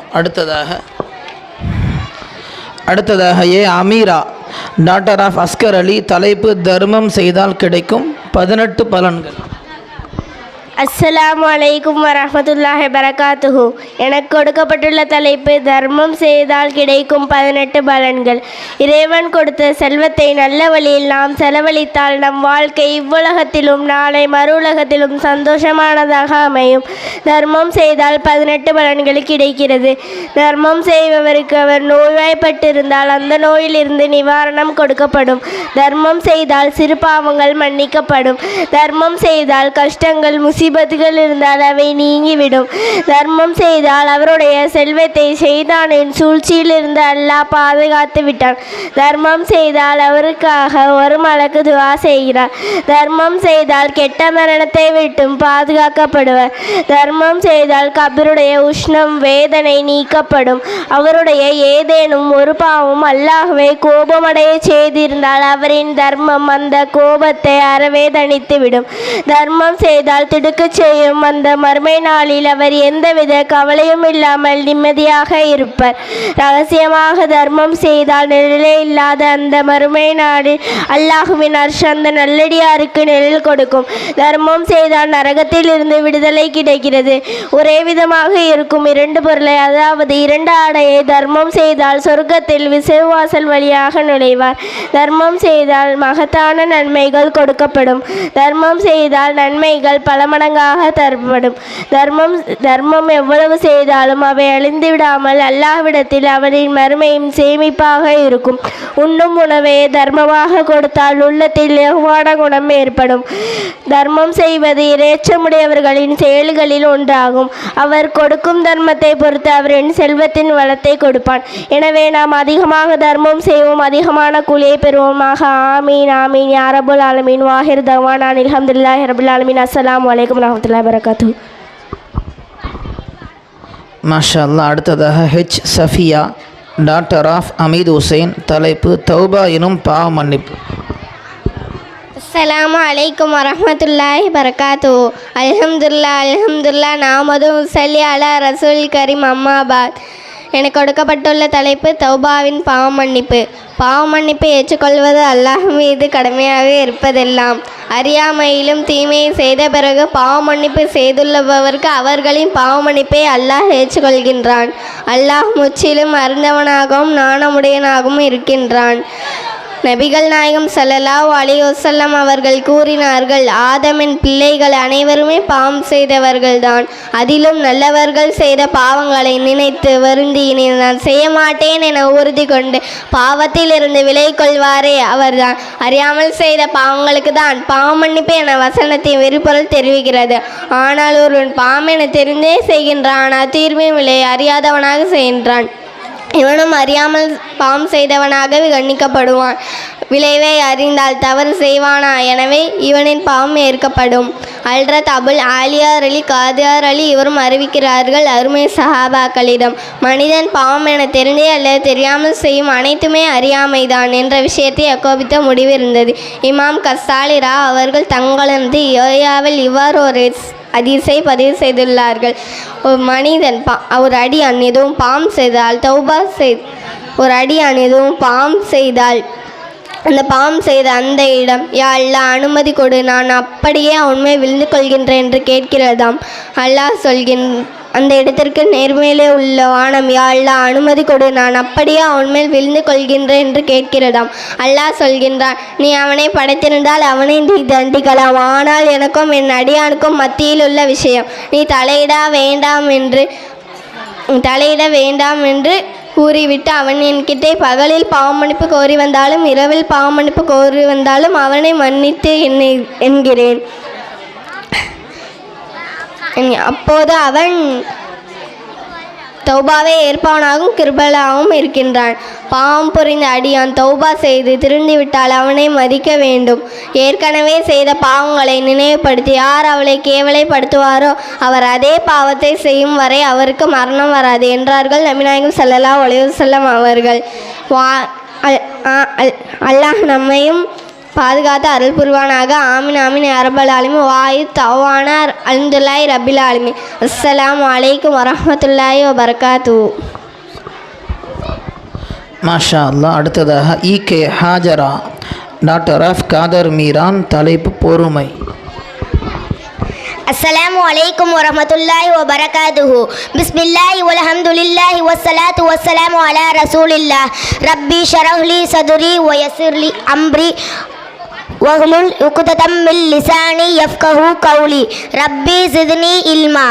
அடுத்ததாக ஏ அமீரா டாக்டர் ஆஃப் அஸ்கர் அலி. தலைப்பு தர்மம் செய்தால் கிடைக்கும் 18 பலன்கள். அஸ்ஸலாமு அலைக்கும் வரஹ்மத்துல்லாஹி வபரகாத்துஹு. எனக்கு கொடுக்கப்பட்டுள்ள தலைப்பு தர்மம் செய்தால் கிடைக்கும் 18 பலன்கள். இறைவன் கொடுத்த செல்வத்தை நல்ல வழியில் நாம் செலவழித்தால் நம் வாழ்க்கை இவ்வுலகத்திலும் நாளை மறு உலகத்திலும் சந்தோஷமானதாக அமையும். தர்மம் செய்தால் 18 பலன்கள் கிடைக்கிறது. தர்மம் செய்பவருக்கு அவர் நோய்வாய்ப்பட்டிருந்தால் அந்த நோயிலிருந்து நிவாரணம் கொடுக்கப்படும். தர்மம் செய்தால் சிறு பாவங்கள் மன்னிக்கப்படும். தர்மம் செய்தால் கஷ்டங்கள் முசீபத்துகள் இருந்தால் அவை நீங்கிவிடும். தர்மம் செய்தால் அவருடைய செல்வத்தை ஷைத்தானின் சூழ்ச்சியில் இருந்து அல்லாஹ் பாதுகாத்து விட்டான். தர்மம் செய்தால் அவருக்காக ஒரு மலக்கு துஆ செய்கிறார். தர்மம் செய்தால் கெட்ட மரணத்தை விட்டும் பாதுகாக்கப்படுவார். தர்மம் செய்தால் கபருடைய உஷ்ணம் வேதனை நீக்கப்படும். அவருடைய ஏதேனும் ஒரு பாவம் அல்லாஹ்வை கோபமடைய செய்திருந்தால் அவரின் தர்மம் அந்த கோபத்தை அறவே தணித்துவிடும். தர்மம் செய்தால் திடுக்க அவருக்கு செய்யும் அந்த மறுமை நாளில் அவர் எந்தவித கவலையும் இல்லாமல் நிம்மதியாக இருப்பார். ரகசியமாக தர்மம் செய்தால் நிழலே இல்லாத அந்த மறுமை நாளில் அல்லாஹுவின் அர்ஷ் அந்த நல்லடியாருக்கு நிழல் கொடுக்கும். தர்மம் செய்தால் நரகத்தில் இருந்து விடுதலை கிடைக்கிறது. ஒரே விதமாக இருக்கும் இரண்டு பொருளை, அதாவது இரண்டு ஆடையை தர்மம் செய்தால் சொர்க்கத்தில் விசுவாசல் வழியாக நுழைவார். தர்மம் செய்தால் மகத்தான நன்மைகள் கொடுக்கப்படும். தர்மம் செய்தால் நன்மைகள் பல மடங்காக தரப்படும். தர்மம் எவ்வளவு செய்தாலும் அவை அழிந்து விடாமல் அல்லாஹ்விடத்தில் அவனின் மறுமையும் சேமிப்பாக இருக்கும். உண்ணும் உணவை தர்மமாக கொடுத்தால் உள்ளத்தில் இலகுவான குணம் ஏற்படும். தர்மம் செய்வது இறைச்சமுடையவர்களின் செயல்களில் ஒன்றாகும். அவர் கொடுக்கும் தர்மத்தை பொறுத்து அவரின் செல்வத்தின் வளத்தை கொடுப்பான். எனவே நாம் அதிகமாக தர்மம் செய்வோம், அதிகமான கூலியை பெறுவோமாக. ஆமீன் ஆமீன் யா ரப்பல் ஆலமீன். வாஹிர் தவானா அல்ஹம்துலில்லாஹி ரப்பில் ஆலமீன். அஸ்ஸலாமு அலைக்கும் வரஹ்மத்துல்லாஹி வபரகாத்துஹு. மாஷா அல்லாஹ். அடுத்ததாக H Safiya, doctor of Hameed Hussain. தலைப்பு தௌபா எனும் பாவ மன்னிப்பு. அஸ்ஸலாமு அலைக்கும் வரஹ்மத்துல்லாஹி வபரகாத்துஹு. அல்ஹம்துலில்லாஹ் நாமது முஸல்லி அலா ரசூல் கரீம். அம்மாபாத். எனக்கு கொடுக்கப்பட்டுள்ள தலைப்பு தௌபாவின் பாவ மன்னிப்பு. பாவ மன்னிப்பை ஏற்றுக்கொள்வது அல்லாஹ் மீது கடமையாக இருப்பதெல்லாம். அறியாமையிலும் தீமையை செய்த பிறகு பாவ மன்னிப்பு செய்துள்ளவருக்கு அவர்களின் பாவ மன்னிப்பை அல்லாஹ் ஏற்றுக்கொள்கின்றான். அல்லாஹ் முற்றிலும் அறிந்தவனாகவும் நாணமுடையனாகவும் இருக்கின்றான். நபிகள் நாயகம் ஸல்லல்லாஹு அலைஹி வஸல்லம் அவர்கள் கூறினார்கள், ஆதமின் பிள்ளைகள் அனைவருமே பாவம் செய்தவர்கள்தான். அதிலும் நல்லவர்கள் செய்த பாவங்களை நினைத்து வருந்தி இனி நான் செய்ய மாட்டேன் என உறுதி கொண்டு பாவத்தில் இருந்து விலகிக் கொள்வாரே அவர்தான். அறியாமல் செய்த பாவங்களுக்கு தான் பாவ மன்னிப்பு என வசனத்தின் வெறுப்பொருள் தெரிவிக்கிறது. ஆனால் ஒருவன் பாவம் என தெரிந்தே செய்கின்றான், தீர்வின் விலை அறியாதவனாக செய்கின்றான். இவனும் அறியாமல் பாவம் செய்தவனாக கண்ணிக்கப்படுவான். விளைவை அறிந்தால் தவறு செய்வானா, எனவே இவனின் பாவம் ஏற்கப்படும். அல்ரத் அபுல் ஆலியார் அலி காதியார் அலி இவரும் அறிவிக்கிறார்கள், அருமை சஹாபாக்களிடம், மனிதன் பாவம் என தெரிந்தே அல்லது தெரியாமல் செய்யும் அனைத்துமே அறியாமைதான் என்ற விஷயத்தை அக்கோபித்த முடிவு இருந்தது. இமாம் கஸ்ஸாலிரா அவர்கள் தங்களது யோயாவில் இவ்வாறு ஒரு ஹதீஸை பதிவு செய்துள்ளார்கள். ஒரு மனிதன் ஒரு அடியான் எதுவும் பாவம் செய்தால் ஒரு அடியான் எதுவும் பாவம் செய்தால் அந்த பாவம் செய்த அந்த இடம், யா அல்லாஹ் அனுமதி கொடு, நான் அப்படியே உண்மை விழுந்து கொள்கின்றேன் என்று கேட்கிறதாம். அல்லாஹ் அந்த இடத்திற்கு நேர்மையிலே உள்ள வானம், யா அல்லாஹ் அனுமதி கொடு, நான் அப்படியே அவன்மேல் விழுந்து கொள்கின்றேன் என்று கேட்கிறதாம். அல்லாஹ் சொல்கின்றான், நீ அவனை படைத்திருந்தால் அவனை நீ தண்டிக்கலாம், ஆனால் எனக்கும் என் அடியானுக்கும் மத்தியில் உள்ள விஷயம் நீ தலையிட வேண்டாம் என்று கூறிவிட்டு அவன் என்கிட்டே பகலில் பாவமன்னிப்பு கோரி வந்தாலும் இரவில் பாவமன்னிப்பு கோரி வந்தாலும் அவனை மன்னித்து என்கிறேன். அப்போது அவன் தௌபாவை ஏற்பவனாகவும் கிருபலாகவும் இருக்கின்றான். பாவம் புரிந்த அடியான் தௌபா செய்து திருந்திவிட்டால் அவனை மதிக்க வேண்டும். ஏற்கனவே செய்த பாவங்களை நினைவுபடுத்தி யார் அவளை கேவலைப்படுத்துவாரோ அவர் அதே பாவத்தை செய்யும் வரை அவருக்கு மரணம் வராது என்றார்கள் நபிநாயகம் ஸல்லல்லாஹு அலைஹி வஸல்லம் அவர்கள். அல்லாஹ் நம்மையும் பாதுகாத்து அருள் புரிவானாக. ஆமீன் ஆமீன் யா ரப்பல் ஆலமீன். வாயு தவானா அல்ஹம்துலில்லாஹி ரப்பில் ஆலமீன். அஸ்ஸலாமு அலைக்கும் வரஹ்மத்துல்லாஹி வபரகாத்துஹு. மாஷா அல்லாஹ். அடுத்ததாக EK Hajara, doctor of Kader Meeran. தலைப்பு பொறுமை. அஸ்ஸலாமு அலைக்கும் வரஹ்மத்துல்லாஹி வபரகாத்துஹு. பிஸ்மில்லாஹி வல்ஹம்துலில்லாஹி வஸ்ஸலாத்து வஸ்ஸலாமு அலா ரசூலில்லாஹ். ரப்பி ஷ்ரஹ் லி சத்ரி வ யஸ்ஸிர் லி அம்ரி வஹ்லுல் உக்ததம் மின் லிசானி யஃப்கஹு கௌலி. ரப்பி ஸித்னி இல்மா.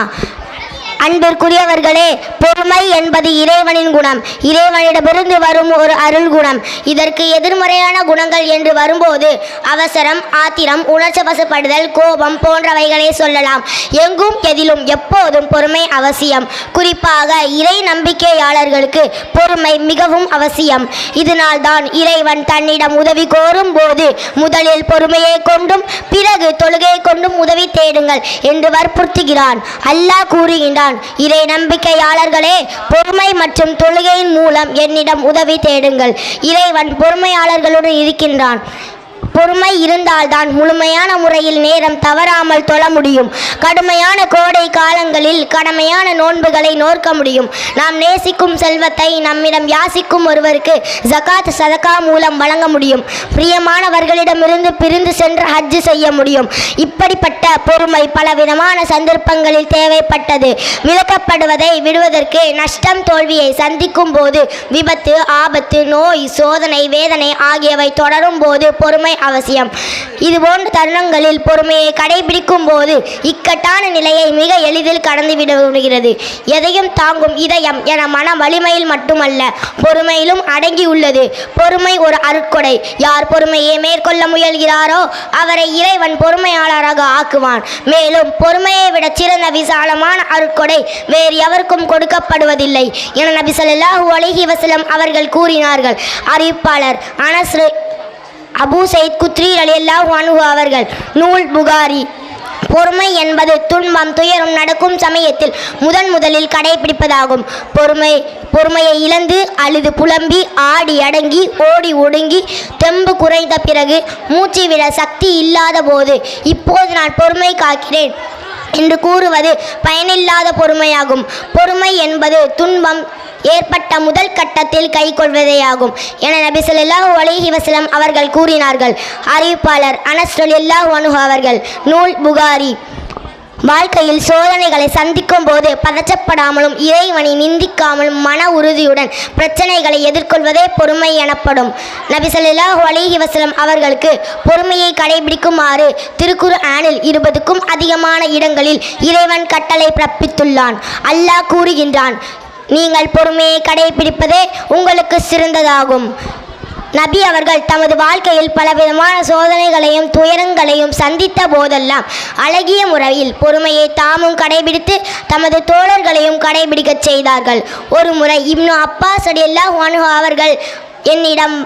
அன்பிற்குரியவர்களே, பொறுமை என்பது இறைவனின் குணம். இறைவனிடமிருந்து வரும் ஒரு அருள் குணம். இதற்கு எதிர்மறையான குணங்கள் என்று வரும்போது அவசரம், ஆத்திரம், உணர்ச்சி வசப்படுதல், கோபம் போன்றவைகளை சொல்லலாம். எங்கும் எதிலும் எப்போதும் பொறுமை அவசியம். குறிப்பாக இறை நம்பிக்கையாளர்களுக்கு பொறுமை மிகவும் அவசியம். இதனால் தான் இறைவன் தன்னிடம் உதவி கோரும் போது முதலில் பொறுமையை கொண்டும் பிறகு தொழுகையை கொண்டும் உதவி தேடுங்கள் என்று வற்புறுத்துகிறான். அல்லாஹ் கூறுகின்றான், இறை நம்பிக்கையாளர்களே, பொறுமை மற்றும் தொழுகையின் மூலம் என்னிடம் உதவி தேடுங்கள். இறைவன் பொறுமையாளர்களுடன் இருக்கின்றான். பொறுமை இருந்தால்தான் முழுமையான முறையில் நேரம் தவறாமல் தொழ முடியும். கடுமையான கோடை காலங்களில் கடமையான நோன்புகளை நோக்க முடியும். நாம் நேசிக்கும் செல்வத்தை நம்மிடம் யாசிக்கும் ஒருவருக்கு ஜகாத் சதகா மூலம் வழங்க முடியும். பிரியமானவர்களிடமிருந்து பிரிந்து சென்று ஹஜ் செய்ய முடியும். இப்படிப்பட்ட பொறுமை பலவிதமான சந்தர்ப்பங்களில் தேவைப்பட்டது. விலக்கப்படுவதை விடுவதற்கு நஷ்டம் தோல்வியை சந்திக்கும் போது, விபத்து, ஆபத்து, நோய், சோதனை, வேதனை ஆகியவை தொடரும் போது பொறுமை அவசியம். இதுபோன்ற தருணங்களில் பொறுமையை கடைபிடிக்கும் போது இக்கட்டான நிலையை மிக எளிதில் கடந்துவிட முடிகிறது. எதையும் தாங்கும் இதயம் என மன வலிமையில் மட்டுமல்ல, பொறுமையிலும் அடங்கி உள்ளது. பொறுமை ஒரு அருட்கொடை. யார் பொறுமையை மேற்கொள்ள முயல்கிறாரோ அவரை இறைவன் பொறுமையாளராக ஆக்குவான். மேலும் பொறுமையை விட சிறந்த விசாலமான அருட்கொடை வேறு எவருக்கும் கொடுக்கப்படுவதில்லை என நபி ஸல்லல்லாஹு அலைஹி வஸல்லம் அவர்கள் கூறினார்கள். அறிவிப்பாளர் அனஸ் அபூ சயீத் குத்ரி ரலியல்லாஹு அன்ஹு அவர்கள். நூல் புகாரி. பொறுமை என்பது துன்பம் துயரம் நடக்கும் சமயத்தில் முதலில் கடைபிடிப்பதாகும். பொறுமையை இழந்து அழுது புலம்பி ஆடி அடங்கி ஓடி ஒடுங்கி தெம்பு குறைந்த பிறகு மூச்சு விட சக்தி இல்லாத போது இப்போது நான் பொறுமை காக்கிறேன் என்று கூறுவது பயனில்லாத பொறுமையாகும். பொறுமை என்பது துன்பம் ஏற்பட்ட முதல் கட்டத்தில் கைக்கொள்வதேயாகும் என நபி ஸல்லல்லாஹு அலைஹி வஸல்லம் அவர்கள் கூறினார்கள். அறிவிப்பாளர் அனஸ் ரலியல்லாஹு அன்ஹு அவர்கள். நூல் புகாரி. வாழ்க்கையில் சோதனைகளை சந்திக்கும் போது பதற்றப்படாமலும் இறைவனை நிந்திக்காமலும் மன உறுதியுடன் பிரச்சனைகளை எதிர்கொள்வதே பொறுமை எனப்படும். நபி ஸல்லல்லாஹு அலைஹி வஸல்லம் அவர்களுக்கு பொறுமையை கடைபிடிக்குமாறு திருக்குர்ஆனில் 20க்கும் அதிகமான இடங்களில் இறைவன் கட்டளை பிறப்பித்துள்ளான். அல்லாஹ் கூறுகின்றான், நீங்கள் பொறுமையை கடைபிடிப்பதே உங்களுக்கு சிறந்ததாகும். நபி அவர்கள் தமது வாழ்க்கையில் பலவிதமான சோதனைகளையும் துயரங்களையும் சந்தித்த போதெல்லாம் அழகிய முறையில் பொறுமையை தாமும் கடைபிடித்து தமது தோழர்களையும் கடைபிடிக்கச் செய்தார்கள். ஒரு முறை இப்னு அப்பாஸ் ரலியல்லாஹு அன்ஹு அவர்கள் என்னிடம்,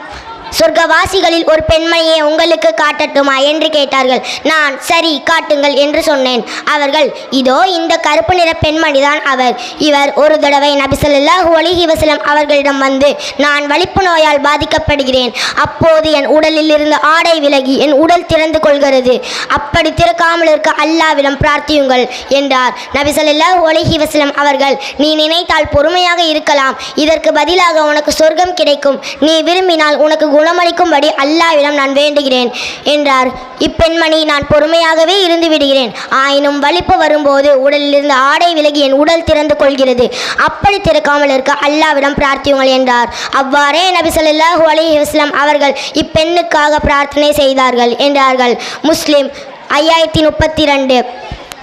சொர்க்கவாசிகளில் ஒரு பெண்மணியை உங்களுக்கு காட்டட்டுமா என்று கேட்டார்கள். நான் சரி காட்டுங்கள் என்று சொன்னேன். அவர்கள், இதோ இந்த கருப்பு நிற பெண்மணிதான் அவர். இவர் ஒரு தடவை நபி ஸல்லல்லாஹு அலைஹி வஸல்லம் அவர்களிடம் வந்து, நான் வலிப்பு நோயால் பாதிக்கப்படுகிறேன். அப்போது என் உடலில் இருந்து ஆடை விலகி என் உடல் திறந்து கொள்கிறது. அப்படி திறக்காமல் இருக்க அல்லாஹ்விடம் பிரார்த்தியுங்கள் என்றார். நபி ஸல்லல்லாஹு அலைஹி வஸல்லம் அவர்கள், நீ நினைத்தால் பொறுமையாக இருக்கலாம், இதற்கு பதிலாக உனக்கு சொர்க்கம் கிடைக்கும். நீ விரும்பினால் உனக்கு குணமளிக்கும்படி அல்லாஹ்விடம் நான் வேண்டுகிறேன் என்றார். இப்பெண்மணி, நான் பொறுமையாகவே இருந்து விடுகிறேன், ஆயினும் வலிப்பு வரும்போது உடலிலிருந்து ஆடை விலகி என் உடல் திறந்து கொள்கிறது. அப்படி திறக்காமல் இருக்க அல்லாஹ்விடம் பிரார்த்தியுங்கள் என்றார். அவ்வாறே நபி ஸல்லல்லாஹு அலைஹி வஸல்லம் அவர்கள் இப்பெண்ணுக்காக பிரார்த்தனை செய்தார்கள் என்றார்கள். முஸ்லிம் 5032.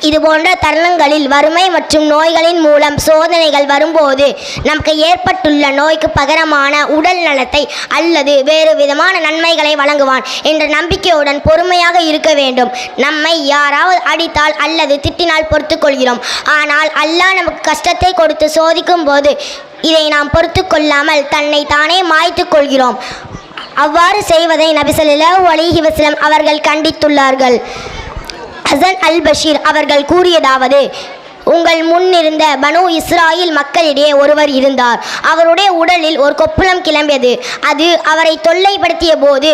இதுபோன்ற தருணங்களில் வறுமை மற்றும் நோய்களின் மூலம் சோதனைகள் வரும்போது நமக்கு ஏற்பட்டுள்ள நோய்க்கு பகரமான உடல் நலத்தை அல்லது வேறு விதமான நன்மைகளை வழங்குவான் என்ற நம்பிக்கையுடன் பொறுமையாக இருக்க வேண்டும். நம்மை யாராவது அடித்தால் அல்லது திட்டினால் பொறுத்து கொள்கிறோம். ஆனால் அல்லாஹ் நமக்கு கஷ்டத்தை கொடுத்து சோதிக்கும் போது இதை நாம் பொறுத்து கொள்ளாமல் தன்னை தானே மாய்த்து கொள்கிறோம். அவ்வாறு செய்வதை நபி ஸல்லல்லாஹு அலைஹி வஸல்லம் அவர்கள் கண்டித்துள்ளார்கள். ஹசன் அல் பஷீர் அவர்கள் கூறியதாவது, உங்கள் முன்னிருந்த பனு இஸ்ராயில் மக்களிடையே ஒருவர் இருந்தார். அவருடைய உடலில் ஒரு கொப்புளம் கிளம்பியது. அது அவரை தொல்லைப்படுத்திய போது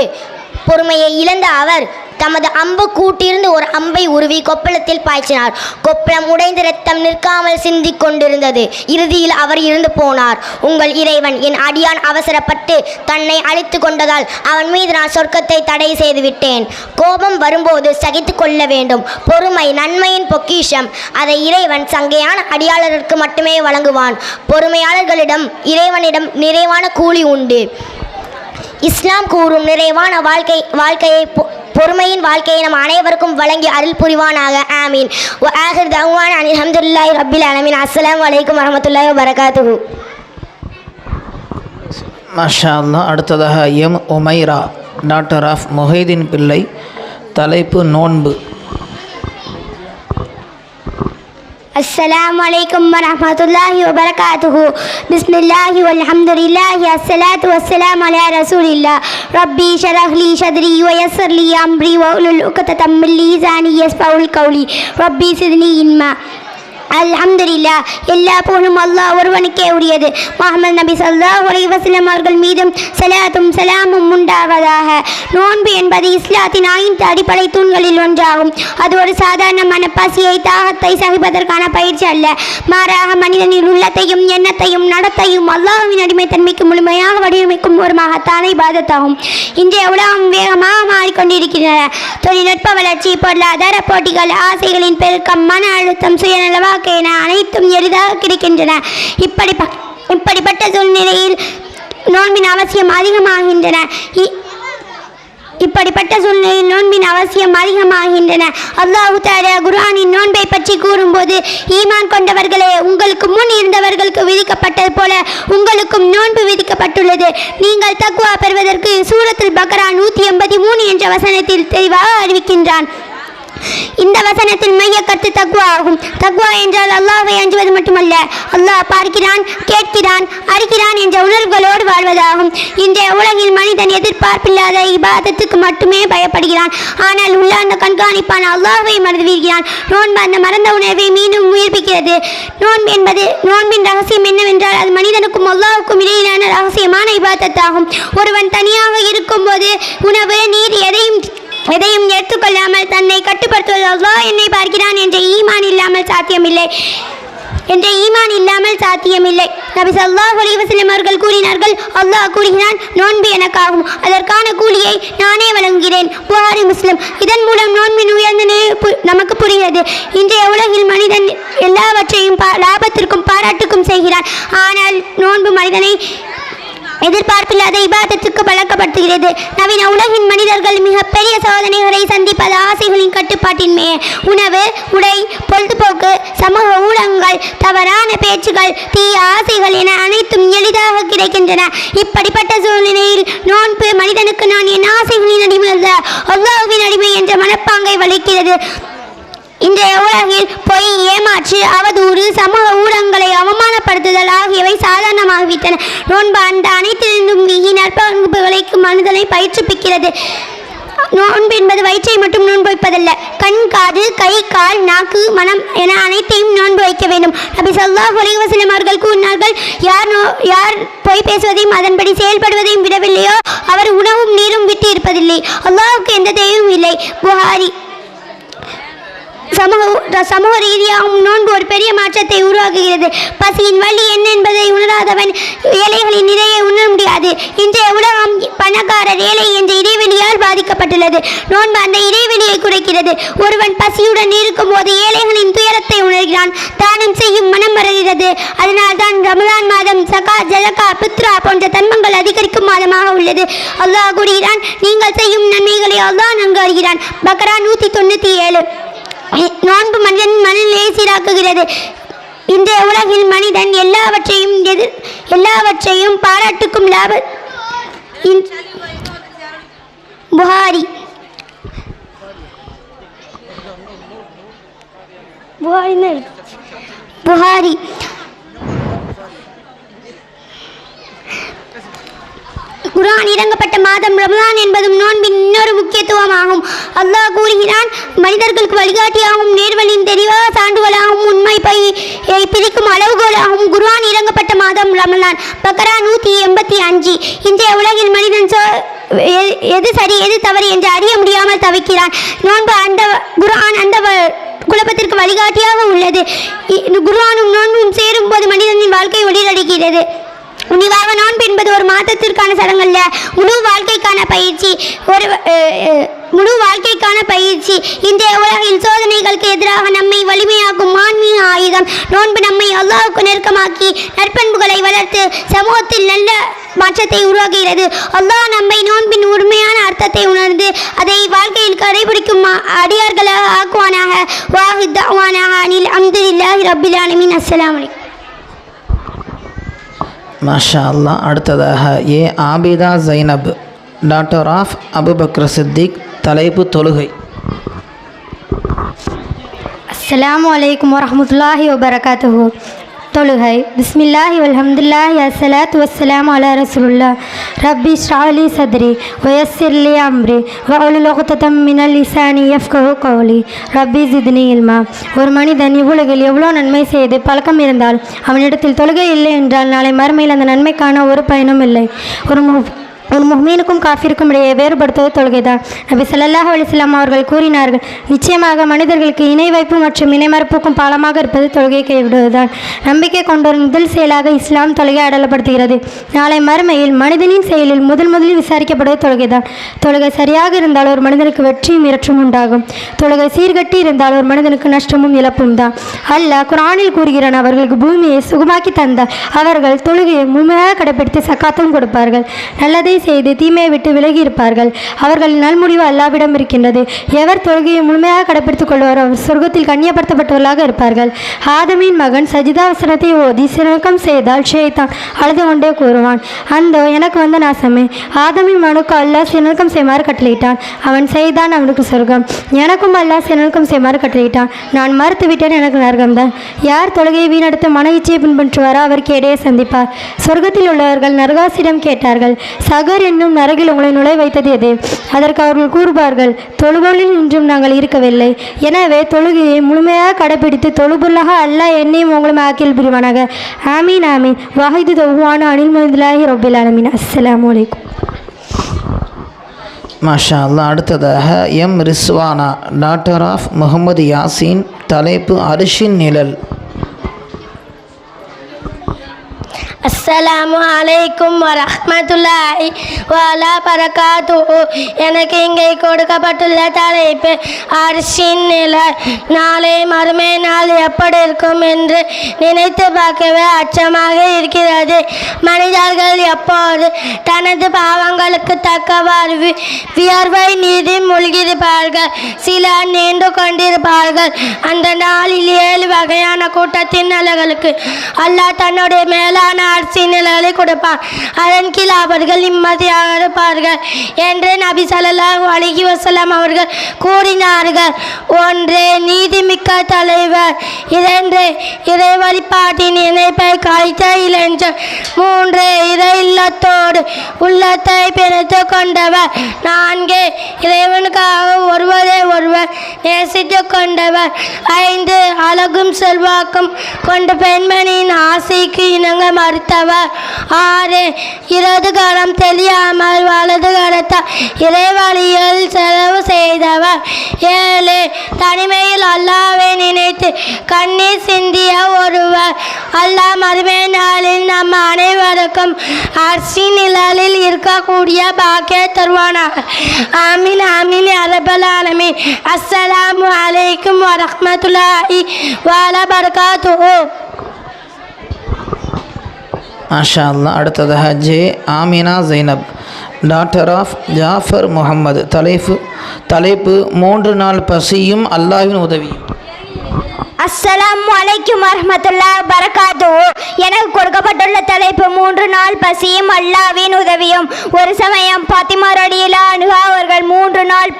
பொறுமையை இழந்த அவர் தமது அம்பு கூட்டிருந்து ஒரு அம்பை உருவி கொப்பளத்தில் பாய்ச்சினார். கொப்பளம் உடைந்து இரத்தம் நிற்காமல் சிந்திக் கொண்டிருந்தது. இறுதியில் அவர் இருந்து போனார். உங்கள் இறைவன் என் அடியான் அவசரப்பட்டு தன்னை அழித்து கொண்டதால் அவன் மீது நான் சொர்க்கத்தை தடை செய்து விட்டேன். கோபம் வரும்போது சகித்து கொள்ள வேண்டும். பொறுமை நன்மையின் பொக்கிஷம். அதை இறைவன் சங்கையான அடியாளருக்கு மட்டுமே வழங்குவான். பொறுமையாளர்களிடம் இறைவனிடம் நிறைவான கூலி உண்டு. இஸ்லாம் கூறும் நிறைவான வாழ்க்கையை பொறுமையின் வாழ்க்கையை நம் அனைவருக்கும் வழங்கி அருள் புரிவானாக. ஆமீன். வ ஆகிர் தஅவானா அல்ஹம்துலில்லாஹி ரப்பில் ஆலமீன். அஸ்ஸலாமு அலைக்கும் வரஹ்மத்துல்லாஹி வபரகாத்துஹு. மாஷா அல்லாஹ். அடுத்ததாக M Umaira, daughter of Mohideen பிள்ளை. தலைப்பு நோன்பு. السلام عليكم ورحمة الله وبركاته. بسم الله والحمد لله الصلاة والسلام على رسول الله. ربي شرح لي صدري ويسر لي أمري واحلل عقدة من لساني يفقهوا قولي. ربي زدني علما. அல்ஹம்துலில்லாஹ். எல்லா புகழும் அல்லாஹ் ஒருவனுக்கே உரியது. முஹம்மது நபி ஸல்லல்லாஹு அலைஹி வஸல்லம் அவர்கள் மீதும் ஸலாத்தும் ஸலாமும் உண்டாவதாக. நோன்பு என்பது இஸ்லாத்தின் 5 அடிப்படை தூண்களில் ஒன்றாகும். அது ஒரு சாதாரணமான பசியை தாகத்தை சகிப்பதற்கான பயிற்சி அல்ல. மாறாக மனிதனின் உள்ளத்தையும் எண்ணத்தையும் நடத்தையும் அல்லாஹ்வின் அடிமைத்தன்மைக்கு முழுமையாக வடிவமைக்கும் ஒரு மகத்தான இபாதத்தாகும். இன்றைய உலகம் வேகமாக மாறிக்கொண்டிருக்கின்றன. தொழில்நுட்ப வளர்ச்சி, பொருளாதார போட்டிகள், ஆசைகளின் பெருக்கம், மன அழுத்தம், சுயநலவாக்கு என அனைத்தும் எளிதாக கிடைக்கின்றன. இப்படிப்பட்ட சூழ்நிலையில் நோன்பின் அவசியம் அதிகமாகின்றன. அல்லாஹ் தஆலா குர்ஆனின் நோன்பை பற்றி கூறும்போது, ஈமான் கொண்டவர்களே, உங்களுக்கு முன் இருந்தவர்களுக்கு விதிக்கப்பட்டது போல உங்களுக்கும் நோன்பு விதிக்கப்பட்டுள்ளது. நீங்கள் தக்வா பெறுவதற்கு சூரத்துல் பக்ரா 183 என்ற வசனத்தில் தெளிவாக அறிவிக்கின்றான். இந்த வசனத்தில் மைய கருத்து தக்வா ஆகும். தக்வா என்றால் அல்லாஹ்வை அஞ்சுவது மட்டுமல்ல, அல்லாஹ் பார்க்கிறான், கேட்கிறான், அறிகிறான் என்ற உணர்வுகளோடு வாழ்வதாகும். இன்றைய உலகில் மனிதன் எதிர்பார்ப்பில்லாத இபாதத்துக்கு மட்டுமே பயப்படுகிறான். ஆனால் உள்ளார்ந்த கண்காணிப்பான அல்லாஹ்வை மறந்துவிடுகிறான். நோன்பு அந்த மறந்த உணர்வை மீண்டும் உயிர்ப்பிக்கிறது. நோன்பின் ரகசியம் என்னவென்றால், அது மனிதனுக்கும் அல்லாஹ்வுக்கும் இடையிலான ரகசியமான இபாதத்தாகும். ஒருவன் தனியாக இருக்கும்போது உணவு, நீர் எதையும் எடுத்துக்கொள்ளாமல் தன்னை கட்டுப்படுத்துவது அல்லாஹ் என்னை பார்க்கிறான் என்ற ஈமான் இல்லாமல் சாத்தியமில்லை. நபி ஸல்லல்லாஹு அலைஹி வஸல்லம் அவர்கள் கூறினார்கள், அல்லாஹ் கூறுகிறான், நோன்பு எனக்காகும், அதற்கான கூலியை நானே வழங்குகிறேன். புகாரி, முஸ்லிம். இதன் மூலம் நோன்பின் உயர்ந்த நிலை நமக்கு புரிகிறது. இன்றைய உலகில் மனிதன் எல்லாவற்றையும் லாபத்திற்கும் பாராட்டுக்கும் செய்கிறான். ஆனால் நோன்பு மனிதனை எதிர்பார்ப்பில்லாத இபாதத்துக்கு பழக்கப்படுத்துகிறது. நவீன உலகின் மனிதர்கள் மிகப்பெரிய சோதனைகளை சந்திப்பது ஆசைகளின் கட்டுப்பாட்டின்மையே. உணவு, உடை, பொழுதுபோக்கு, சமூக ஊடகங்கள், தவறான பேச்சுகள், தீய ஆசைகள் என அனைத்தும் எளிதாக கிடைக்கின்றன. இப்படிப்பட்ட சூழ்நிலையில் நோன்பு மனிதனுக்கு நான் என் ஆசைகளின் அடிமை அல்ல, அல்லாஹ்வின் அடிமை என்ற மனப்பாங்கை வலிக்கிறது. இன்றைய உலகில் பொய், ஏமாற்று, அவதூறு, சமூக ஊடகங்களை அவமானப்படுத்துதல் ஆகியவை சாதாரணமாகிவிட்டன. நோன்பு அந்த அனைத்திலிருந்தும் நற்பண்புகளை மனிதனை பயிற்றுவிக்கிறது. நோன்பு என்பது வயிற்றை மட்டும் நோன்பு வைப்பதல்ல, கண், காது, கை, கால், நாக்கு, மனம் என அனைத்தையும் நோன்பு வைக்க வேண்டும். நபி ஸல்லல்லாஹு அலைஹி வஸல்லம் அவர்கள் கூறினார்கள், யார் பொய் பேசுவதையும் அதன்படி செயல்படுவதையும் விடவில்லையோ அவர் உணவும் நீரும் விட்டு இருப்பதில்லை. அல்லாஹ்வுக்கு எந்த தேவையும் இல்லை. புகாரி. சமூக ரீதியாகவும் நோன்பு ஒரு பெரிய மாற்றத்தை உருவாக்குகிறது. பசியின் வலி என்ன என்பதை உணராதவன் ஏழைகளின் நிறையை உணர முடியாது. இன்றைய உலகம் பணக்காரர், ஏழை என்ற இடைவெளியால் பாதிக்கப்பட்டுள்ளது. நோன்பு அந்த இடைவெளியை குறைக்கிறது. ஒருவன் பசியுடன் இருக்கும் போது ஏழைகளின் துயரத்தை உணர்கிறான். தானம் செய்யும் மனம் வருகிறது. அதனால்தான் ரமலான் மாதம் சகாத், ஜலகா, பித்ரா போன்ற தர்மங்கள் அதிகரிக்கும் மாதமாக உள்ளது. அல்லாஹ் கூறுகிறான், நீங்கள் செய்யும் நன்மைகளை அல்லாஹ் நன்கு அறிகிறான். பக்ரா 197. நோன்பு மனிதன் மனநிலையை சீராக்குகிறது. இன்றைய உலகில் மனிதன் எல்லாவற்றையும் பாராட்டுக்கும் புகாரி. குர்ஆன் இறங்கப்பட்ட மாதம் ரமலான் என்பதும் நோன்பின் இன்னொரு முக்கியத்துவமாகும். அல்லாஹ் கூறுகிறான், மனிதர்களுக்கு வழிகாட்டியாகவும் நேர்வழியின் தெளிவாக சான்றுகளாகவும் உண்மை பிரிக்கும் அளவுகோலாகவும் குர்ஆன் இறங்கப்பட்ட மாதம் ரமலான். பக்ரா 185. இன்றைய உலகில் மனிதன் எது சரி எது தவறு என்று அறிய முடியாமல் தவிக்கிறான். நோன்பு குர்ஆன் அந்த குழப்பத்திற்கு வழிகாட்டியாக உள்ளது. குர்ஆனும் நோன்பும் சேரும் போது மனிதனின் வாழ்க்கை ஒளிரடைகிறது. முடிவாக நோன்பு என்பது ஒரு மாதத்திற்கான சடங்கல்ல, முழு வாழ்க்கைக்கான பயிற்சி. இன்றைய உலகில் சோதனைகளுக்கு எதிராக நம்மை வலிமையாக்கும் ஆன்மீக ஆயுதம். நோன்பு நம்மை அல்லாஹ்வுக்கு நெருக்கமாக்கி நற்பண்புகளை வளர்த்து சமூகத்தில் நல்ல மாற்றத்தை உருவாக்குகிறது. அல்லாஹ் நம்மை நோன்பின் உண்மையான அர்த்தத்தை உணர்ந்து அதை வாழ்க்கையில் கடைபிடிக்கும் அடியார்களாக ஆக்குவானாக. வாஹித் தஅவானா அனில் அல்ஹம்துலில்லாஹி ரப்பில் ஆலமீன். அஸ்ஸலாமு அலைக்கும். மாஷா அல்லாஹ். அடுத்ததாக A Abida Zainab, doctor of Abubakar Siddique. தலைப்பு தொழுகை. அஸ்ஸலாமு அலைக்கும் வரஹ்மத்துல்லாஹி வபரகாத்துஹு. தொழுகை. பிஸ்மில்லாஹி வல்ஹம்துலில்லாஹி அஸ்ஸலாத்து வஸ்ஸலாமு அலா ரசூலுல்லாஹ். ரப்பி ஷ்ரஹ்லி சத்ரி வயஸ்ஸிர்லி அம்ரி வஹ்லுல் உக்ததம் மினல் லிசானி யஃப்கஹு கௌலி ரப்பி ஜித்னி இல்மா. ஒரு மனிதன் இவ்வுலகில் எவ்வளோ நன்மை செய்து பழக்கம் இருந்தால் அவனிடத்தில் தொழுகை இல்லை என்றால் நாளை மறுமையில் அந்த நன்மைக்கான ஒரு பயனும் இல்லை. ஒரு முஹ்மீனுக்கும் காஃபிருக்கும் இடையே வேறுபடுத்துவது தொழுகைதான். நபி ஸல்லல்லாஹு அலைஹி வஸல்லம் அவர்கள் கூறினார்கள், நிச்சயமாக மனிதர்களுக்கு இணை வைப்பு மற்றும் இணைமறுப்புக்கும் பாலமாக இருப்பது தொழுகை கைவிடுவதுதான். நம்பிக்கை கொண்டோர் முதல் செயலாக இஸ்லாம் தொழுகை அடலப்படுத்துகிறது. நாளை மறுமையில் மனிதனின் செயலில் முதலில் விசாரிக்கப்படுவது தொழுகைதான். தொழுகை சரியாக இருந்தால் ஒரு மனிதனுக்கு வெற்றியும் இரற்றும் உண்டாகும். தொழுகை சீர்கட்டி இருந்தால் ஒரு மனிதனுக்கு நஷ்டமும் இழப்பும் தான். அல்லாஹ் குர்ஆனில் கூறுகிறான், அவர்களுக்கு பூமியை சுகமாக்கி தந்தார் அவர்கள் தொழுகையை முழுமையாக கடைபிடித்து சக்காத்தும் கொடுப்பார்கள். நல்லதை செய்து தீமையை விட்டு விலகி இருப்பார்கள். அவர்களின் நல்முடிவு அல்லாவிடம் இருக்கின்றது. எவர் தொழுகையை முழுமையாக கடைபிடித்துக் கொள்வாரோ அவர் சொர்க்கத்தில் கண்ணியப்படுத்தப்பட்டவர்களாக இருப்பார்கள். ஆதமின் மகன் சஜிதா வசனத்தை ஓதி சிறுக்கம் செய்தால் ஷைத்தான் அழுது கொண்டே கூறுவான், அந்தோ எனக்கு வந்த நாசமே, ஆதமின் மகனுக்கு அல்லாஹ் சிறுக்கம் செய்யுமாறு கட்டளையிட்டான், அவன் செய்தான் அவனுக்கு சொர்க்கம். எனக்கும் அல்லாஹ் சிறுக்கம் செய்யுமாறு கட்டளையிட்டான், நான் மறுத்து விட்டேன், எனக்கு நரகம்தான். யார் தொழுகையை வீணெடுத்து மன இச்சையை பின்பற்றுவாரோ அவருக்கு இடையே சந்திப்பார். சொர்க்கத்தில் உள்ளவர்கள் நரகாசிடம் கேட்டார்கள், சகர் என்னும் நரகில் உங்களை நுழை வைத்தது எது? அதற்கு அவர்கள் கூறுவார்கள், தொழுபொருளில் இன்றும் நாங்கள் இருக்கவில்லை. எனவே தொழுகையை முழுமையாக கடைபிடித்து தொழுபொருளாக அல்லாஹ் என்னையும் உங்களும் ஆக்கில் புரிவானாக. ஆமீன் ஆமீன். வாஹிது தௌஹான அனில் முஹம்மதுல்லாஹி ரப்பில் ஆலமீன். அஸ்ஸலாமு அலைக்கும். மாஷா அல்லாஹ். அடுத்ததாக M Rizwana, doctor of Mohammed Yasin. தலைப்பு அரிஷின் நிழல். அஸ்ஸலாமு அலைக்கும் வரஹ்மத்துல்லாஹி வஅலா பரகாத்துஹு. எனக்கு இங்கே கொடுக்கப்பட்டுள்ள தலைப்பு அர்ஷின் நிழல். நாளை மறுமை நாள் எப்படி இருக்கும் என்று நினைத்து பார்க்கவே அச்சமாக இருக்கிறது. மனிதர்கள் எப்போது தனது பாவங்களுக்கு தக்கவாறு வியர்வை நீதி மூழ்கியிருப்பார்கள். சிலர் நீண்டு கொண்டிருப்பார்கள். அந்த நாளில் 7 வகையான கூட்டத்தினர்களுக்கு அல்லாஹ் தன்னுடைய மேலான அரிசி நிழலை கொடுப்பார். அதன் கீழ் அவர்கள் நிம்மதியாக இருப்பார்கள் என்று நபி ஸல்லல்லாஹு அலைஹி வஸல்லம் அவர்கள் கூறினார்கள். 1 நீதிமிக்க தலைவர், 2 இறை வழிபாட்டின் இணைப்பை காய்த்த இளைஞர், 3 இறை இல்லத்தோடு உள்ளத்தை பிணைத்து கொண்டவர், 4 இறைவனுக்காக ஒருவரை ஒருவர் நேசித்து கொண்டவர், 5 அழகும் செல்வாக்கும் கொண்ட பெண்மணியின் ஆசைக்கு இணங்க மறுத்தவர், 6 இடது கரம் தெரியாமல் வலது கரத்தால் இறைவழியில் செலவு செய்தவர், 7 தனிமையில் அல்லாஹ்வை நினைத்து கண்ணீர் சிந்திய ஒருவர். அல்லாஹ் மறுமை நாளில் நம் அனைவருக்கும் அர்ஷின் நிழலில் இருக்கக்கூடிய பாக்கிய தருவானாக. ஆமீன் ஆமீன் யா ரப்பல் ஆலமீன். அஸ்ஸலாமு அலைக்கும் வரஹ்மத்துல்லாஹி வஅலா பரகாத்துஹு. மாஷா அல்லாஹ். அடுத்ததாக J Amina Zainab, doctor of Jafar Mohammed. தலைப்பு 3 நாள் பசியும் அல்லாஹ்வின் உதவியும். அஸ்ஸலாமு அலைக்கும் வரஹ்மத்துல்லாஹி வபரகாத்துஹு. எனக்கு கொடுக்கப்பட்டுள்ள தலைப்பு 3 நாள் பசியும் அல்லாஹ்வின் உதவியும். ஒரு சமயம் பாத்திமா ரலியல்லாஹு அன்ஹா அவர்கள் 3 நாள்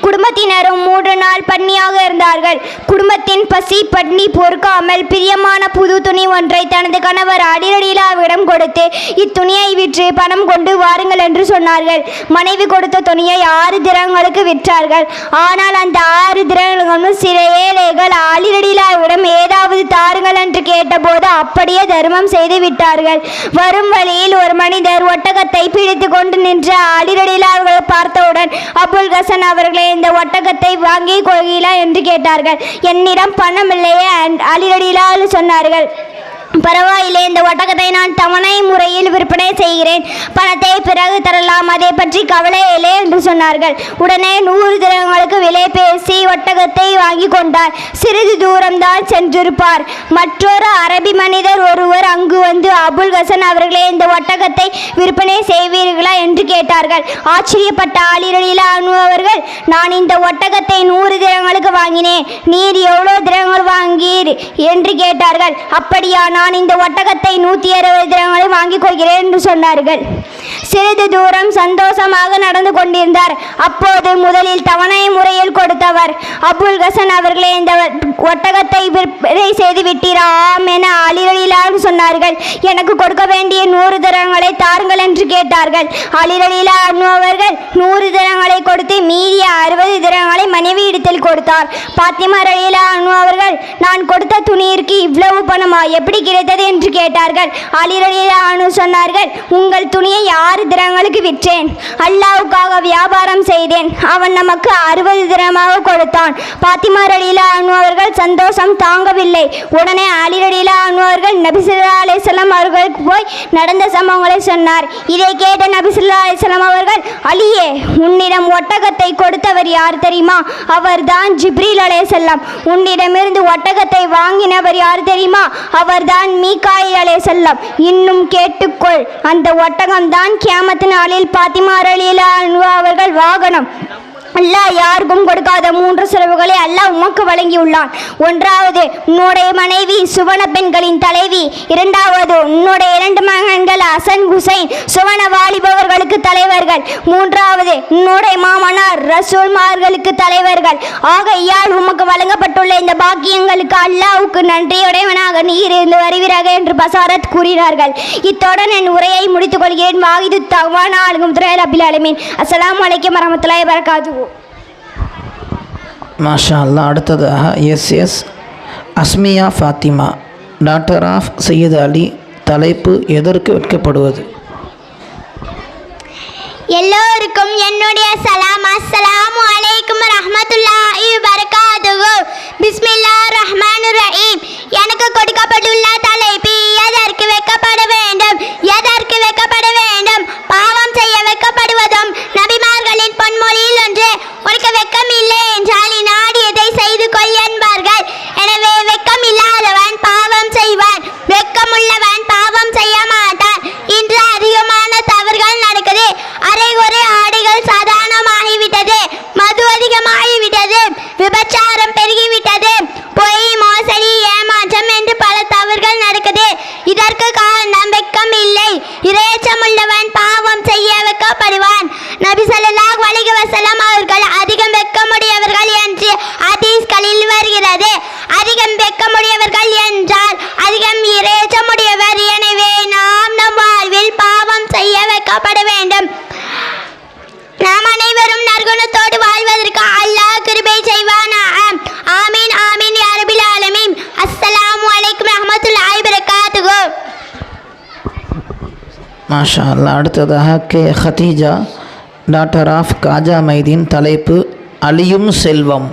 குடும்பத்தினரும் 3 நாள் பட்னியாக இருந்தார்கள். குடும்பத்தின் பசி பட்னி பொறுக்காமல் பிரியமான புது துணி ஒன்றை தனது கணவர் அலி ரலியல்லாஹுவிடம் கொடுத்து, இத்துணியை விற்று பணம் கொண்டு வாருங்கள் என்று சொன்னார்கள். மனைவி கொடுத்த துணியை 6 திரகங்களுக்கு விற்றார்கள். ஆனால் அந்த 6 திரகங்களும் சில ஏழைகள் அலி ரலியல்லாஹுவிடம் ஏதாவது தாருங்கள் என்று கேட்டபோது அப்படியே தர்மம் செய்து விட்டார்கள். வரும் வழியில் ஒரு மனிதர் ஒட்டகத்தை பிடித்து கொண்டு நின்று அலி ரலியல்லாஹு பார்த்தவுடன், அபுல் ஹசன் அவர்களே, இந்த ஒட்டகத்தை வாங்கி கொள்கிறீர்களா என்று கேட்டார்கள். என்னிடம் பணம் இல்லையே. அலி ரலியல்லாஹு சொன்னார்கள், பரவாயில்லை, இந்த ஒட்டகத்தை நான் தவணை முறையில் விற்பனை செய்கிறேன், பணத்தை பிறகு தரலாம், அதை பற்றி கவலை இல்லை என்று சொன்னார்கள். உடனே 100 திரகங்களுக்கு விலை பேசி ஒட்டகத்தை வாங்கி கொண்டார். சிறிது தூரம்தான் சென்றிருப்பார். மற்றொரு அரபி மனிதர் ஒருவர் அங்கு வந்து, அபுல் ஹசன் அவர்களே, இந்த ஒட்டகத்தை விற்பனை செய்வீர்களா என்று கேட்டார்கள். ஆச்சரியப்பட்ட அலி ரலியல்லாஹு அவர்கள், நான் இந்த ஒட்டகத்தை 100 திரகங்களுக்கு வாங்கினேன், நீர் எவ்வளோ திரகங்கள் வாங்கீர் என்று கேட்டார்கள். அப்படியானால் நான் இந்த ஒட்டகத்தை 160 திரகங்களை வாங்கிக் கொள்கிறேன் என்று சொன்னார்கள். சிறிது தூரம் சந்தோஷமாக நடந்து கொண்டிருந்தார். அப்போது முதலில் தவணை முறையில் கொடுத்தவர், அபுல் ஹசன் அவர்களே, இந்த ஒட்டகத்தை விற்பனை செய்து விட்டீராம் என அலிரலிலான்னு சொன்னார்கள். எனக்கு கொடுக்க வேண்டிய 100 திரகங்களை தாருங்கள் என்று கேட்டார்கள். அலிரலிலா அவர்கள் 100 திரகங்களை கொடுத்து மீதி 60 திரகங்களை மனைவியிடத்தில் கொடுத்தார். பாத்திமா ரலிலா அவர்கள், நான் கொடுத்த துணியிற்கு இவ்வளவு பணமா, எப்படி கிடைத்தது என்று கேட்டார்கள். அலிரலிலா சொன்னார்கள், உங்கள் துணியை 6 திரகங்களுக்கு விற்றேன், அல்லாவுக்காக வியாபாரம் செய்தேன், அவன் நமக்கு 60 திரகமாக கொடுத்தான். பாத்திமா ரலிலா அவர்கள் சந்தோஷம் தாங்கவில்லை. உடனே அலி ரலிலா அவர்கள் நபி ஸல்லல்லாஹு அலைஹி வஸல்லம் அவர்களுக்கு போய் நடந்த சம்பவங்களை சொன்னார். இதை கேட்ட நபி ஸல்லல்லாஹு அலைஹி வஸல்லம் அவர்கள், அலியே, உன்னிடம் ஒட்டகத்தை கொடுத்தவர் யார் தெரியுமா? அவர்தான் ஜிப்ரீல் அலைஹிஸ்ஸலாம். உன்னிடமிருந்து ஒட்டகத்தை வாங்கினவர் யார் தெரியுமா? அவர்தான் மீகாயில் அலைஹிஸ்ஸலாம். இன்னும் கேட்டுக்கொள், அந்த ஒட்டகம்தான் கியாமத் நாளில் பாத்திமா ரலியல்லாஹு அன்ஹா அவர்கள் வாகனம். அல்லாஹ் யாருக்கும் கொடுக்காத 3 சிறப்புகளை அல்லாஹ் உமக்கு வழங்கியுள்ளான். ஒன்றாவது, உன்னுடைய மனைவி சுவன பெண்களின் தலைவி. இரண்டாவது, உன்னுடைய 2 மகன்கள் ஹசன் ஹுசைன் சுவன வாலிபவர்களுக்கு தலைவர்கள். மூன்றாவது, உன்னுடைய மாமனார் ரசூல்மார்களுக்கு தலைவர்கள். ஆகையால் உமக்கு வழங்கப்பட்டுள்ள இந்த பாக்கியங்களுக்கு அல்லாஹ்வுக்கு நன்றியுடையவனாக நீர் இருந்து வருவீராக என்று பசாரத் கூறினார்கள். இத்துடன் என் உரையை முடித்துக் கொள்கிறேன். வாகிது தவானா அல்ஹம்துலில்லாஹி ரப்பில் ஆலமீன். அஸ்ஸலாமு அலைக்கும் வரஹ்மத்துல்லாஹி வபரகாத்துஹு. மாஷா அல்லாஹ். அடுத்ததாக S Asmiya Fathima, doctor of Syed Ali. தலைப்பு எதற்கு வெட்கப்படுவது? எல்லோருக்கும் என்னுடைய சலாம். அஸ்ஸலாமு அலைக்கும் ரஹ்மத்துல்லாஹி வபரகாத்துஹு. பிஸ்மில்லாஹிர் ரஹ்மானிர் ரஹீம். எனக்கு கொடுக்கப்பட்டுள்ள தலைப்பு எதற்கு வெட்கப்பட வேண்டும், எதற்கு வெட்கப்பட வேண்டும்? பாவம் செய்ய வெட்கப்படுவதும் நபிமார்களின் பொன்மொழியில் ஒன்று, உனக்கு வெட்கம் இல்லை என்றால் நாடியதை செய்து கொள் என்பார்கள். எனவே வெட்கம் இல்லாதவன் பாவம் செய்வான், வெட்கமுள்ளவன் பாவம் செய்ய மாட்டான். இன்று அதிகமான தவறுகள் நடக்குது. அரைகுறை ஆடைகள் சாதாரணமாகிவிட்டது, மது அதிகமாகிவிட்டது, விபச்சாரம் பெருகிவிட்டது, பொய், மோசடி, ஏமாற்றம் என்று பல தவறுகள் நடக்குது. இதற்கு காரணம் வெட்கம் இல்லை. இறையச்சமுள்ளவன் பாவம் செய்ய வெட்கப்படுவான். நபி ஸல்லல்லாஹு அலைஹி வஸல்லம் அவர்கள் அதிகம் வெட்கமுடையவர்கள் என்று ஹதீஸ்களில் வருகிறது. அதிகம் வெட்கமுடையவர்கள் என்றால் அதிகம் இறையச்சமுடையவர். எனவே நாம் நம் வாழ்வில் பாவம் செய்ய வெட்கப்பட வேண்டும். நாம் அனைவரும் நற்குணத்தோடு வாழ்வதற்கு அல்லாஹ் கிருபை செய்வானாக. ஆமீன் ஆமீன் யா ரப்பில் ஆலமீன். அஸ்ஸலாமு அலைக்கும் ரஹ்மத்துல்லாஹி வபரகாத்துஹு. மாஷா அல்லாஹ். அடுத்ததாக K Khadija, doctor of Khaja Maideen. தலைப்பு அலியும் செல்வம்.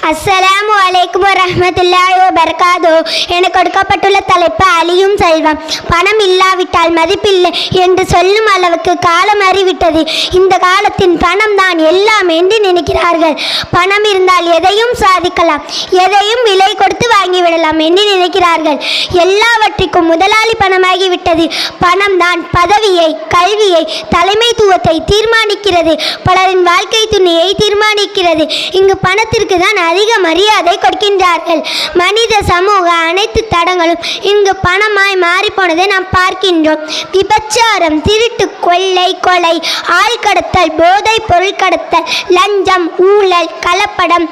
அஸ்ஸலாமு அலைக்கும் வரஹ்மத்துல்லாஹி வபரகாத்துஹு. எனக்கு கொடுக்கப்பட்டுள்ள தலைப்பு அழியும் செல்வம். பணம் இல்லாவிட்டால் மதிப்பில்லை என்று சொல்லும் அளவுக்கு காலம் அறிவிட்டது. இந்த காலத்தின் பணம் தான் எல்லாம் என்று நினைக்கிறார்கள். பணம் இருந்தால் எதையும் சாதிக்கலாம், எதையும் விலை கொடுத்து வாங்கிவிடலாம் என்று நினைக்கிறார்கள். எல்லாவற்றிற்கும் முதலாளி பணமாகிவிட்டது. பணம் தான் பதவியை, கல்வியை, தலைமைத்துவத்தை தீர்மானிக்கிறது. பலரின் வாழ்க்கை துணையை தீர்மானிக்கிறது. இங்கு பணத்திற்கு தான் அதிக மரியாதை கொடுக்கின்றார்கள். மனித சமூக அனைத்து தடங்களும் இங்கு பணமாய் மாறிப்போனதை நாம் பார்க்கின்றோம். விபச்சாரம், திருட்டு, கொள்ளை, கொலை, ஆள் கடத்தல், போதை பொருள் கடத்தல், லஞ்சம், ஊழல், கலப்படம்,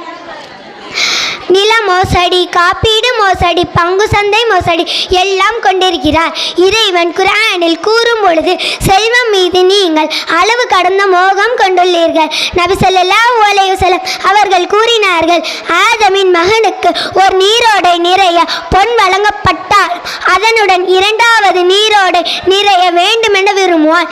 நில மோசடி, காப்பீடு மோசடி, பங்கு சந்தை மோசடி எல்லாம் கொண்டிருக்கிறார். இறைவன் குர்ஆனில் கூறும் பொழுது, செல்வம் மீது நீங்கள் அளவு கடந்த மோகம் கொண்டுள்ளீர்கள். நபி ஸல்லல்லாஹு அலைஹி வஸல்லம் அவர்கள் கூறினார்கள், ஆதமின் மகனுக்கு ஒரு நீரோடை நிறைய பொன் வழங்கப்பட்டால் அதனுடன் 2வது நீரோடை நிறைய வேண்டுமென விரும்புவான்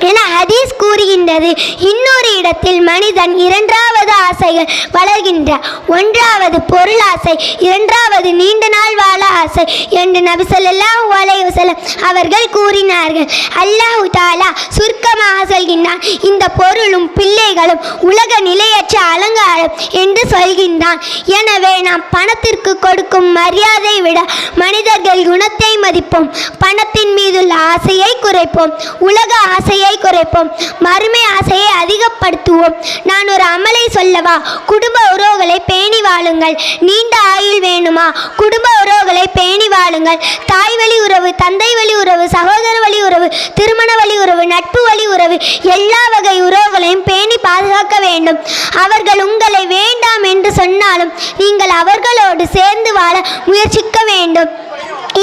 என ஹதீஸ் கூறுகின்றது. இன்னொரு இடத்தில் மனிதன் 2வது ஆசைகள் வளர்கின்றார். 1வது பொருளாசை, 2வது நீண்ட நாள் வாழ ஆசை என்று நபி ஸல்லல்லாஹு அலைஹி வஸல்லம் அவர்கள் கூறினார்கள். அல்லாஹ் தஆலா சுருக்கமாக சொல்கின்றான், இந்த பொருளும் பிள்ளைகளும் உலக நிலையற்ற அலங்காரம் என்று சொல்கின்றான். எனவே நாம் பணத்திற்கு கொடுக்கும் மரியாதை விட மனிதர்கள் குணத்தை மதிப்போம். பணத்தின் மீதுள்ள ஆசையை குறைப்போம், உலக ஆசையை குறைப்போம், மறுமை ஆசையை அதிகப்படுத்துவோம். நான் ஒரு அமலை சொல்லவா? குடும்ப உறவுகளை பேணி வாழுங்கள். நீண்ட ஆயுள் வேணுமா? குடும்ப உறவுகளை பேணி வாழுங்கள். தாய் வழி உறவு, தந்தை வழி உறவு, சகோதர வழி உறவு, திருமண வழி உறவு, நட்பு வழி உறவு, எல்லா வகை உறவுகளையும் பேணி பாதுகாக்க வேண்டும். அவர்கள் உங்களை வேண்டாம் என்று சொன்னாலும் நீங்கள் அவர்களோடு சேர்ந்து வாழ முயற்சிக்க வேண்டும்.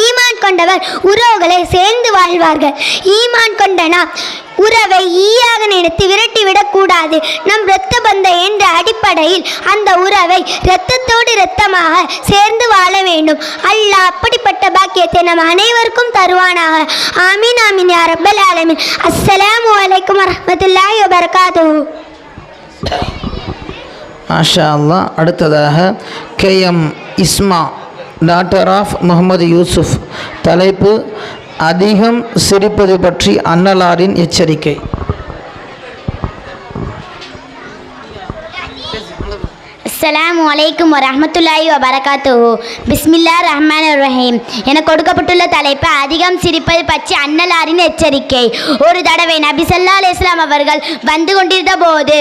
ஈமான் கொண்டவர் உறவுகளை சேர்ந்து வாழ்வார்கள். ஈமான் கொண்ட நாம் உறவை ஈயாக நினைத்து விரட்டிவிடக் கூடாது. நம் இரத்த பந்தம் என்ற அடிப்படையில் அந்த உறவை இரத்தத்தோடு இரத்தமாக சேர்ந்து வாழ வேண்டும். அல்லாஹ் அப்படிப்பட்ட பாக்கியத்தை நம் அனைவருக்கும் தருவானாக. ஆமீன் ஆமீன் யா ரப்பல் ஆலமீன். அஸ்ஸலாமு அலைக்கும் வரஹ்மத்துல்லாஹி வபரகாத்துஹு. மாஷா அல்லாஹ். அடுத்ததாக K M Isma, daughter of Mohammed Yusuf. தலைப்பு அதிகம் சிரிப்பது பற்றி அன்னலாரின் எச்சரிக்கை. அஸ்ஸலாமு அலைக்கும் வரஹ்மத்துல்லாஹி வபரகாத்துஹு. பிஸ்மில்லாஹிர் ரஹ்மானிர் ரஹீம். எனக்கு கொடுக்கப்பட்டுள்ள தலைப்பு அதிகம் சிரிப்பது பற்றி அன்னலாரின் எச்சரிக்கை. ஒரு தடவை நபி ஸல்லல்லாஹு அலைஹி வஸல்லம் அவர்கள் வந்து கொண்டிருந்த போது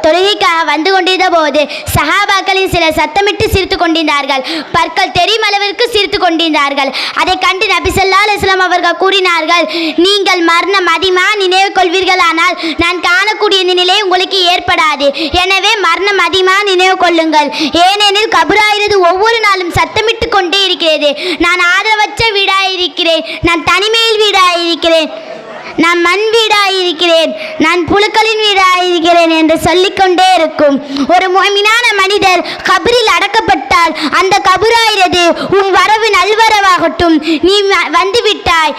தொழுகைக்காக வந்து கொண்டிருந்த போது சஹாபாக்களின் சிலர் சத்தமிட்டு சிரித்து கொண்டிருந்தார்கள். பற்கள் தெரியும் அளவிற்கு சிரித்து கொண்டிருந்தார்கள். அதை கண்டு நபி ஸல்லல்லாஹு அலைஹி வஸல்லம் அவர்கள் கூறினார்கள், நீங்கள் மரணம் அதிகமாக நினைவு கொள்வீர்களானால் நான் காணக்கூடிய நிலை உங்களுக்கு ஏற்படாது. எனவே மரணம் அதிகமாக நினைவு கொள்ளுங்கள். ஏனெனில் கபராயிரது ஒவ்வொரு நாளும் சத்தமிட்டு கொண்டே இருக்கிறது. நான் ஆதரவற்ற வீடாயிருக்கிறேன், நான் தனிமையில் வீடாயிருக்கிறேன், நான் மண் வீடாயிருக்கிறேன், நான் புழுக்களின் வீடாயிருக்கிறேன் என்று சொல்லிக்கொண்டே இருக்கும். ஒரு முஃமினான மனிதர் கபரில் அடக்கப்பட்டால் அந்த கபராயிரது உன் வரவு நல்வரவாகட்டும், நீ வந்துவிட்டாய்,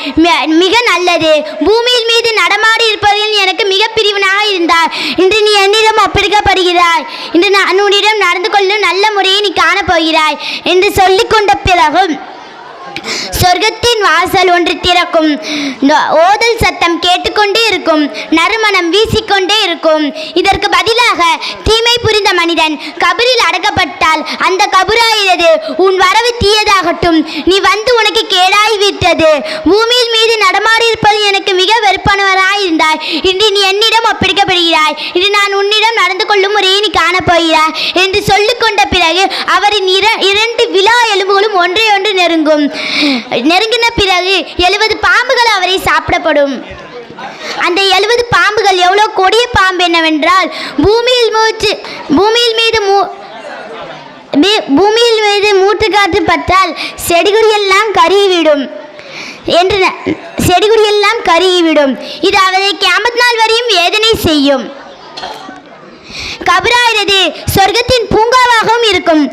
மிக நல்லது. பூமியில் மீது நடமாடி இருப்பதில் எனக்கு மிக பிரிவினாக இருந்தார். இன்று நீ என்னிடம் ஒப்படைக்கப்படுகிறாய். இன்று நான் உன்னிடம் நடந்து கொள்ளும் நல்ல முறையை நீ காணப்போகிறாய் என்று சொல்லிக்கொண்ட பிறகும் சொர்க்கத்தின் வாசல் ஒன்று திறக்கும். ஓதல் சத்தம் கேட்டுக்கொண்டே இருக்கும், நறுமணம் வீசிக்கொண்டே இருக்கும். இதற்கு பதிலாக தீமை புரிந்த மனிதன் கபரில் அடக்கப்பட்டால் அந்த கபராயிரது உன் வரவு தீயதாகட்டும், நீ வந்து உனக்கு கேடாய் விட்டது. பூமியில் மீது நடமாடி இருப்பது எனக்கு மிக வெறுப்பானவராய் இருந்தாய். இன்று நீ என்னிடம் ஒப்படைக்கப்படுகிறாய். இன்று நான் உன்னிடம் நடந்து கொள்ளும் முறையை நீ காணப்போகிறாய் என்று சொல்லிக்கொண்ட பிறகு அவரின் இரண்டு விலா எலும்புகளும் ஒன்றை ஒன்று நெருங்கும். நெருங்கின பிறகு 70 பாம்புகள் அவரை சாப்பிடப்படும். அந்த 70 பாம்புகள் எவ்வளவு கொடிய பாம்பு என்னவென்றால், பூமியில் மீது மூட்டு காற்று பட்டால் செடிகுடியெல்லாம் கருகிவிடும் என்று செடிகுடியெல்லாம் கருகிவிடும். இது அவரை கியாமத் நாள் வரையும் வேதனை செய்யும். கபராயிரது சொர்க்கத்தின் பூங்காவாகவும் இருக்கும்,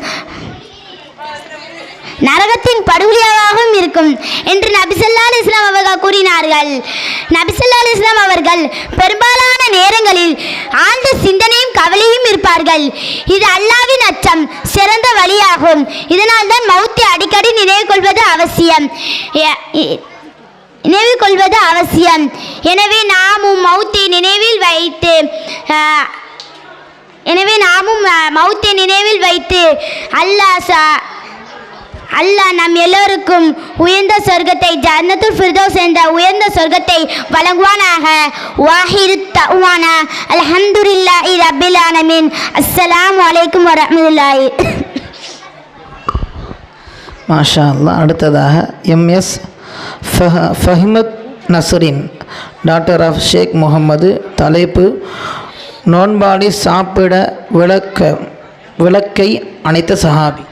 நரகத்தின் படுகொலியாகவும் இருக்கும் என்று நபி ஸல்லல்லாஹு அலைஹி வஸல்லம் அவர்கள் கூறினார்கள். நபி ஸல்லல்லாஹு அலைஹி வஸல்லம் அவர்கள் பெரும்பாலான நேரங்களில் ஆழ்ந்த சிந்தனையும் கவலையும் இருப்பார்கள். இது அல்லாஹ்வின் அச்சம் சிறந்த வழியாகும். இதனால் தான் மௌத்தை அடிக்கடி நினைவு கொள்வது அவசியம். எனவே நாமும் மௌத்தை நினைவில் வைத்து அல்லாஹ் நம் எல்லோருக்கும் உயர்ந்த சொர்க்கத்தை, ஜன்னத்துல் ஃபிர்தௌஸ் என்ற உயர்ந்த சொர்க்கத்தை வழங்குவானாக. வாஹிரு தஅவானா அல்ஹம்துலில்லாஹி ரப்பில் ஆலமீன். அஸ்ஸலாமு அலைக்கும் வரஹ்மத்துல்லாஹி. மாஷா அல்லாஹ். அடுத்ததாக எம்எஸ் ஃபஹ்மத் நஸ்ரின், டாக்டர் ஆஃப் ஷேக் முகமது. தலைப்பு நோன்பாடி சாப்பிட விளக்கை அணைத்த சஹாபி.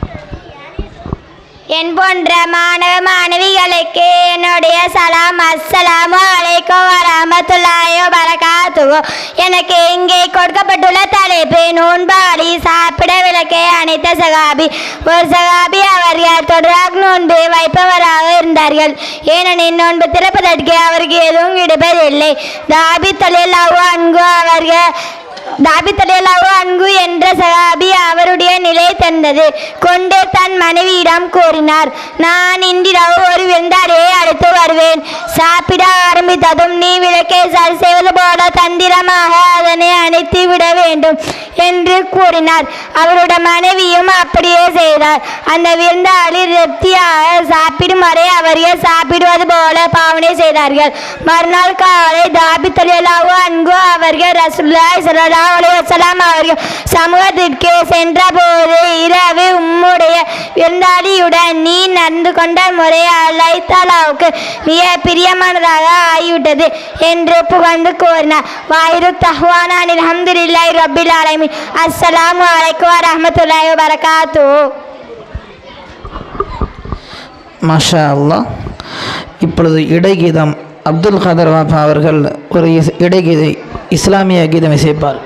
என் போன்ற மாணவ மாணவிகளுக்கு என்னுடைய சலாம். அஸ்ஸலாமு அலைக்கும் வரஹ்மத்துல்லாஹி வபரகாத்துஹு. எனக்கு இங்கே கொடுக்கப்பட்டுள்ள தலைப்பு நோன்பாடி சாப்பிட விளக்கை அணைத்த சஹாபி. ஒரு சஹாபி அவர்கள் தொடராக நோன்பு வைப்பவராக இருந்தார்கள். ஏனெனில் நோன்பு திறப்பதற்கு அவருக்கு எதுவும் கிடைப்பதில்லை. தாபித் ரலியல்லாஹு அன்ஹு என்ற சஹாபி அவருடைய நிலை தந்தது கொண்டு தன் மனைவியிடம் கூறினார், நான் இன்றிரவு ஒரு விருந்தாளியை அழைத்து வருவேன். சாப்பிட ஆரம்பித்ததும் நீ விளக்கை சரி செய்வது போல தந்தி தந்திரமாக அதனை அணைத்து விட வேண்டும் என்று கூறினார். அவருடைய மனைவியும் அப்படியே செய்தார். அந்த விருந்தாளி திருப்தியாக சாப்பிடும் வரை அவர்கள் சாப்பிடுவது போல பாவனை செய்தார்கள். மறுநாள் காலை தாபித் ரலியல்லாஹு அன்ஹு அவர்கள் ரசூலுல்லாஹி ஸல்லல்லாஹு அலைஹி வஸல்லம் அவர்கள் சமூகத்திற்கு சென்ற போது இரவு உம்முடைய விருந்தாளியுடன் நீ நடந்து கொண்ட முறை அல்லாஹ் தஆலாவுக்கு மிக பிரியமானதாக ஆகிவிட்டது என்று புகழ்ந்து கூறினார். வாயிரு தஹ்வானா அல்ஹம்துலில்லாஹி ரப்பில் ஆலமீன். அஸ்ஸலாமு அலைக்கும் வரஹ்மத்துல்லாஹி வபரகாத்துஹு. மாஷா அல்லாஹ். இப்பொழுது இடைகீதம் அப்துல் காதர் வாப்பா அவர்கள் ஒரு இடைகீதை இஸ்லாமிய கீதம் இசைப்பார்.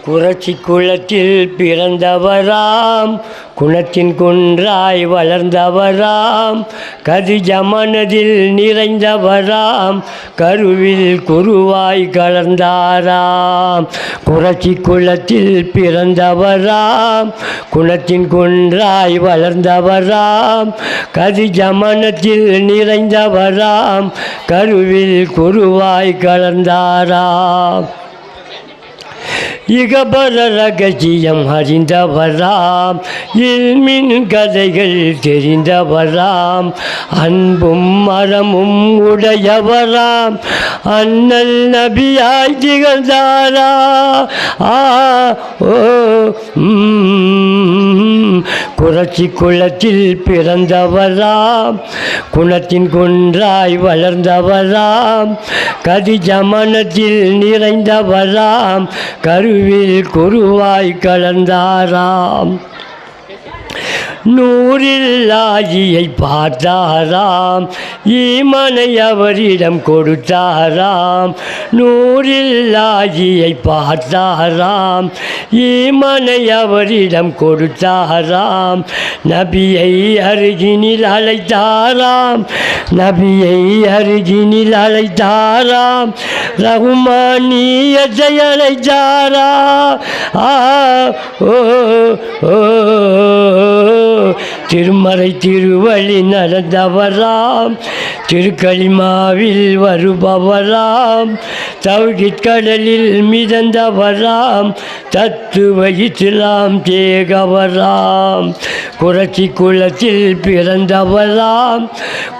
குறச்சி குளத்தில் பிறந்தவராம், குணத்தின் குன்றாய் வளர்ந்தவராம், கதிஜ மனதில் நிறைந்தவராம், கருவில் குருவாய் கலர்ந்தாராம். குறச்சி குளத்தில் பிறந்தவராம், குணத்தின் குன்றாய் வளர்ந்தவராம், கதிஜ மனதில் நிறைந்தவராம், கருவில் குருவாய் கலர்ந்தாராம். இகபர ரகசியம் அறிந்தவராம், இல்மின் கதைகள் தெரிந்தவராம், அன்பும் மரமும் உடையவராம், அண்ணல் நபியாய் திகழ்ந்தாரா. குறச்சி குளத்தில் பிறந்தவராம், குணத்தின் குன்றாய் வளர்ந்தவராம், கதிஜ மனத்தில் நிறைந்தவராம், கருவில் குருவாய் கலந்தாராம். நூறில்லாஜியை பார்த்தாராம், ஈமனை அவரிடம் கொடுத்தாராம். நூறில்லாஜியை பார்த்தாராம், ஈமனை அவரிடம் கொடுத்தாராம். நபியை அருகினில் அழைத்தாராம், நபியை அருகினில் அழைத்தாராம், ரகுமானியத்தை அழைத்தாரா. திருமறை திருவழி நடந்தவராம், திருக்களிமாவில் வருபவராம், தௌஹீத் கடலில் மிதந்தவராம், தத்துவ இஸ்லாம் தேகவராம். குறச்சி குளத்தில் பிறந்தவராம்,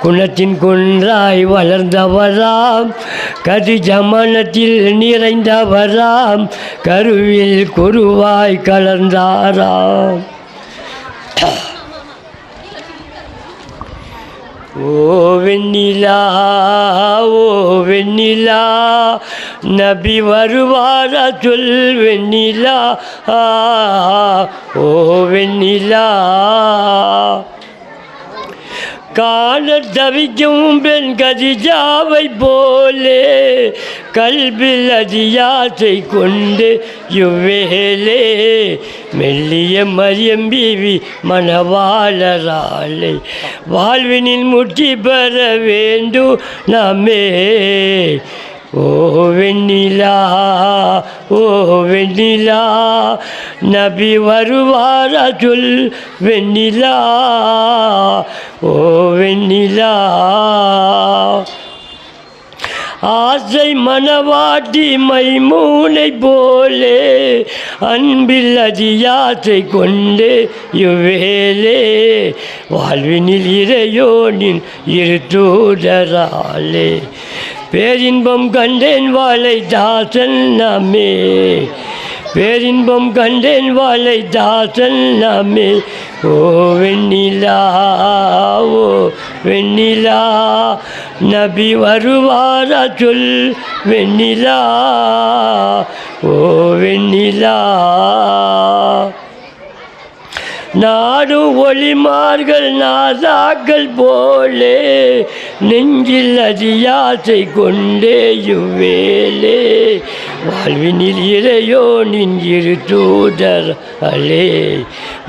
குணத்தின் குன்றாய் வளர்ந்தவராம், கதிஜ மனத்தில் நிறைந்தவராம், கருவில் குருவாய் கலர்ந்தாராம். ஓ வெண்ணிலா, ஓ வெண்ணிலா, நபி வருவாரா சொல் வெண்ணிலா. ஓ வெண்ணிலா, காண தவிக்கும் பெண் கதிஜாவை போலே, கல்பில் அதியாசை கொண்டு யுவேலே, மெல்லிய மரியம் பீவி மணவாளராலே, வாழ்வினில் முற்றி பெற வேண்டும் நாமே. ஓ வெண்ணிலா, ஓ வெண்ணிலா, நபி வருவாரா சொல் வெண்ணிலா. ஓ வெண்ணிலா, ஆசை மனவாட்டி மைமூனை போலே, அன்பில் அதியாசை கொண்டே யுவேலே, வாழ்வினில் இறையோனின் இரு தூதராலே, பேரின்பம் கண்டேன் வாழை தாசன் நாமே, பேரின்பம் கண்டேன் வாழை தாசன் நாமே. ஓ வெண்ணிலா, ஓ வெண்ணிலா, நபி வருவாரா சொல் வெண்ணிலா. ஓ வெண்ணிலா, நாடு ஒளிமார்கள் நாதாக்கள் போலே, நெஞ்சில் அதியாசை கொண்டே யுவேலே, வாழ்வினில் இறையோனின் இரு தூதர் அலே,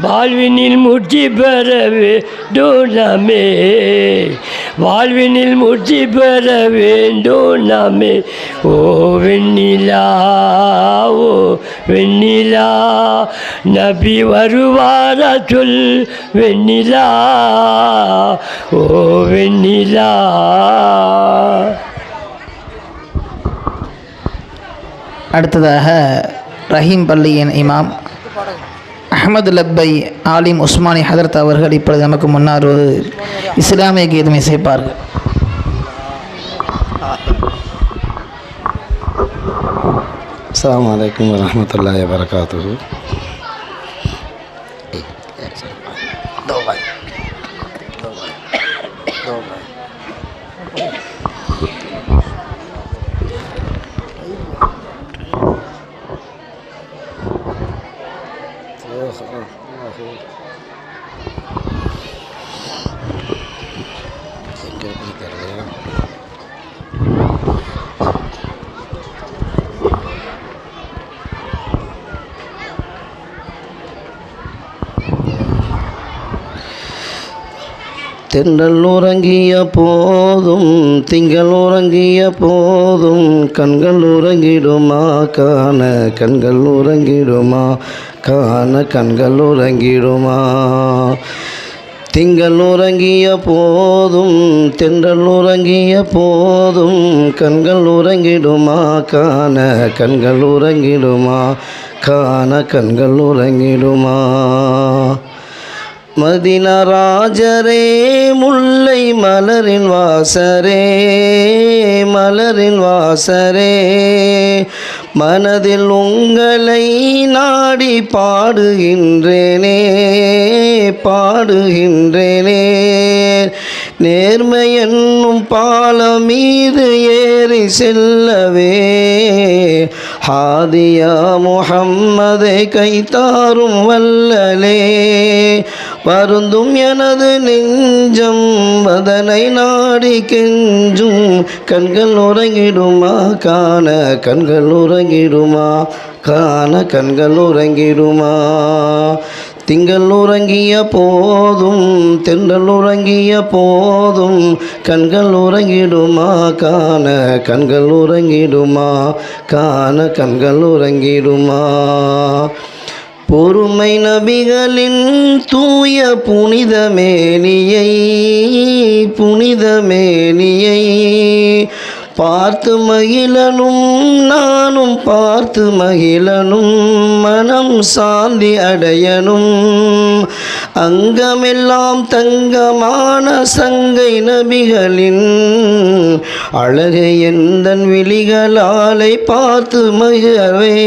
வாழ்வினில் முற்றி பெற வேண்டும் நாமே, வாழ்வினில் முற்றி பெற வேண்டும் நாமே. ஓ வெண்ணிலா, ஓ வெண்ணிலா, நபி வருவாரா சொல் வெண்ணிலா. ஓ வெண்ணிலா. அடுத்ததாக ரஹீம் பள்ளியின் இமாம் அஹமது லப்பை ஆலிம் உஸ்மானி ஹதரத் அவர்கள் இப்பொழுது நமக்கு முன்னால் ஒரு இஸ்லாமிய கீதம் இசைப்பார்கள். அஸ்ஸலாமு அலைக்கும் வரஹ்மத்துல்லாஹி வபரகாத்துஹு. தென்றல் உறங்கிய போதும் திங்கள் உறங்கிய போதும் கண்கள் உறங்கிடுமா காண கண்கள் உறங்கிடுமா காண கண்கள் உறங்கிடுமா. திங்கள் உறங்கிய போதும் தென்றல் உறங்கிய போதும் கண்கள் உறங்கிடுமா காண கண்கள் உறங்கிடுமா காண கண்கள் உறங்கிடுமா. மதினா ராஜரே முல்லை மலரின் வாசரே மலரின் வாசரே மனதில் உங்களை நாடி பாடுகின்றேனே பாடுகின்றேனே. நேர்மை என்னும் பாலம் மீது ஏறி செல்லவே ஹாதியா முஹம்மதை கைத்தாரும் வல்லலே. வருந்தும் எனது நெஞ்சம் வதனை நாடி கெஞ்சும் கண்கள் உறங்கிடுமா காண கண்கள் உறங்கிடுமா காண கண்கள் உறங்கிடுமா. திங்கள் உறங்கிய போதும் தென்றல் உறங்கிய போதும் கண்கள் உறங்கிடுமா காண கண்கள் உறங்கிடுமா காண கண்கள் உறங்கிடுமா. பொறுமை நபிகளின் தூய புனிதமேனியை புனிதமேனியை பார்த்து மகிழனும் நானும் பார்த்து மகிழனும் மனம் சாந்தி அடையனும். அங்கமெல்லாம் தங்கமான சங்கை நபிகளின் அழகை எந்தன் விழிகளாலை பார்த்து மகிழவே.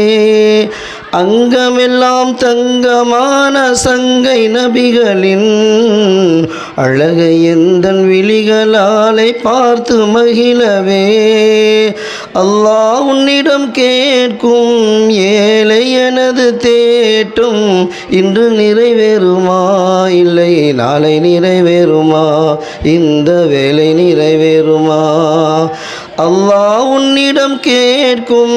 அங்கமெல்லாம் தங்கமான சங்கை நபிகளின் அழகை எந்தன் விழிகளாலை பார்த்து மகிழவே. அல்லாஹ் உன்னிடம் கேட்கும் ஏழை எனது தேட்டும் இன்று நிறைவேறுமா இல்லை நாளை நிறைவேறுமா இந்த வேலை நிறைவேறுமா. அல்லாஹ் உன்னிடம் கேட்கும்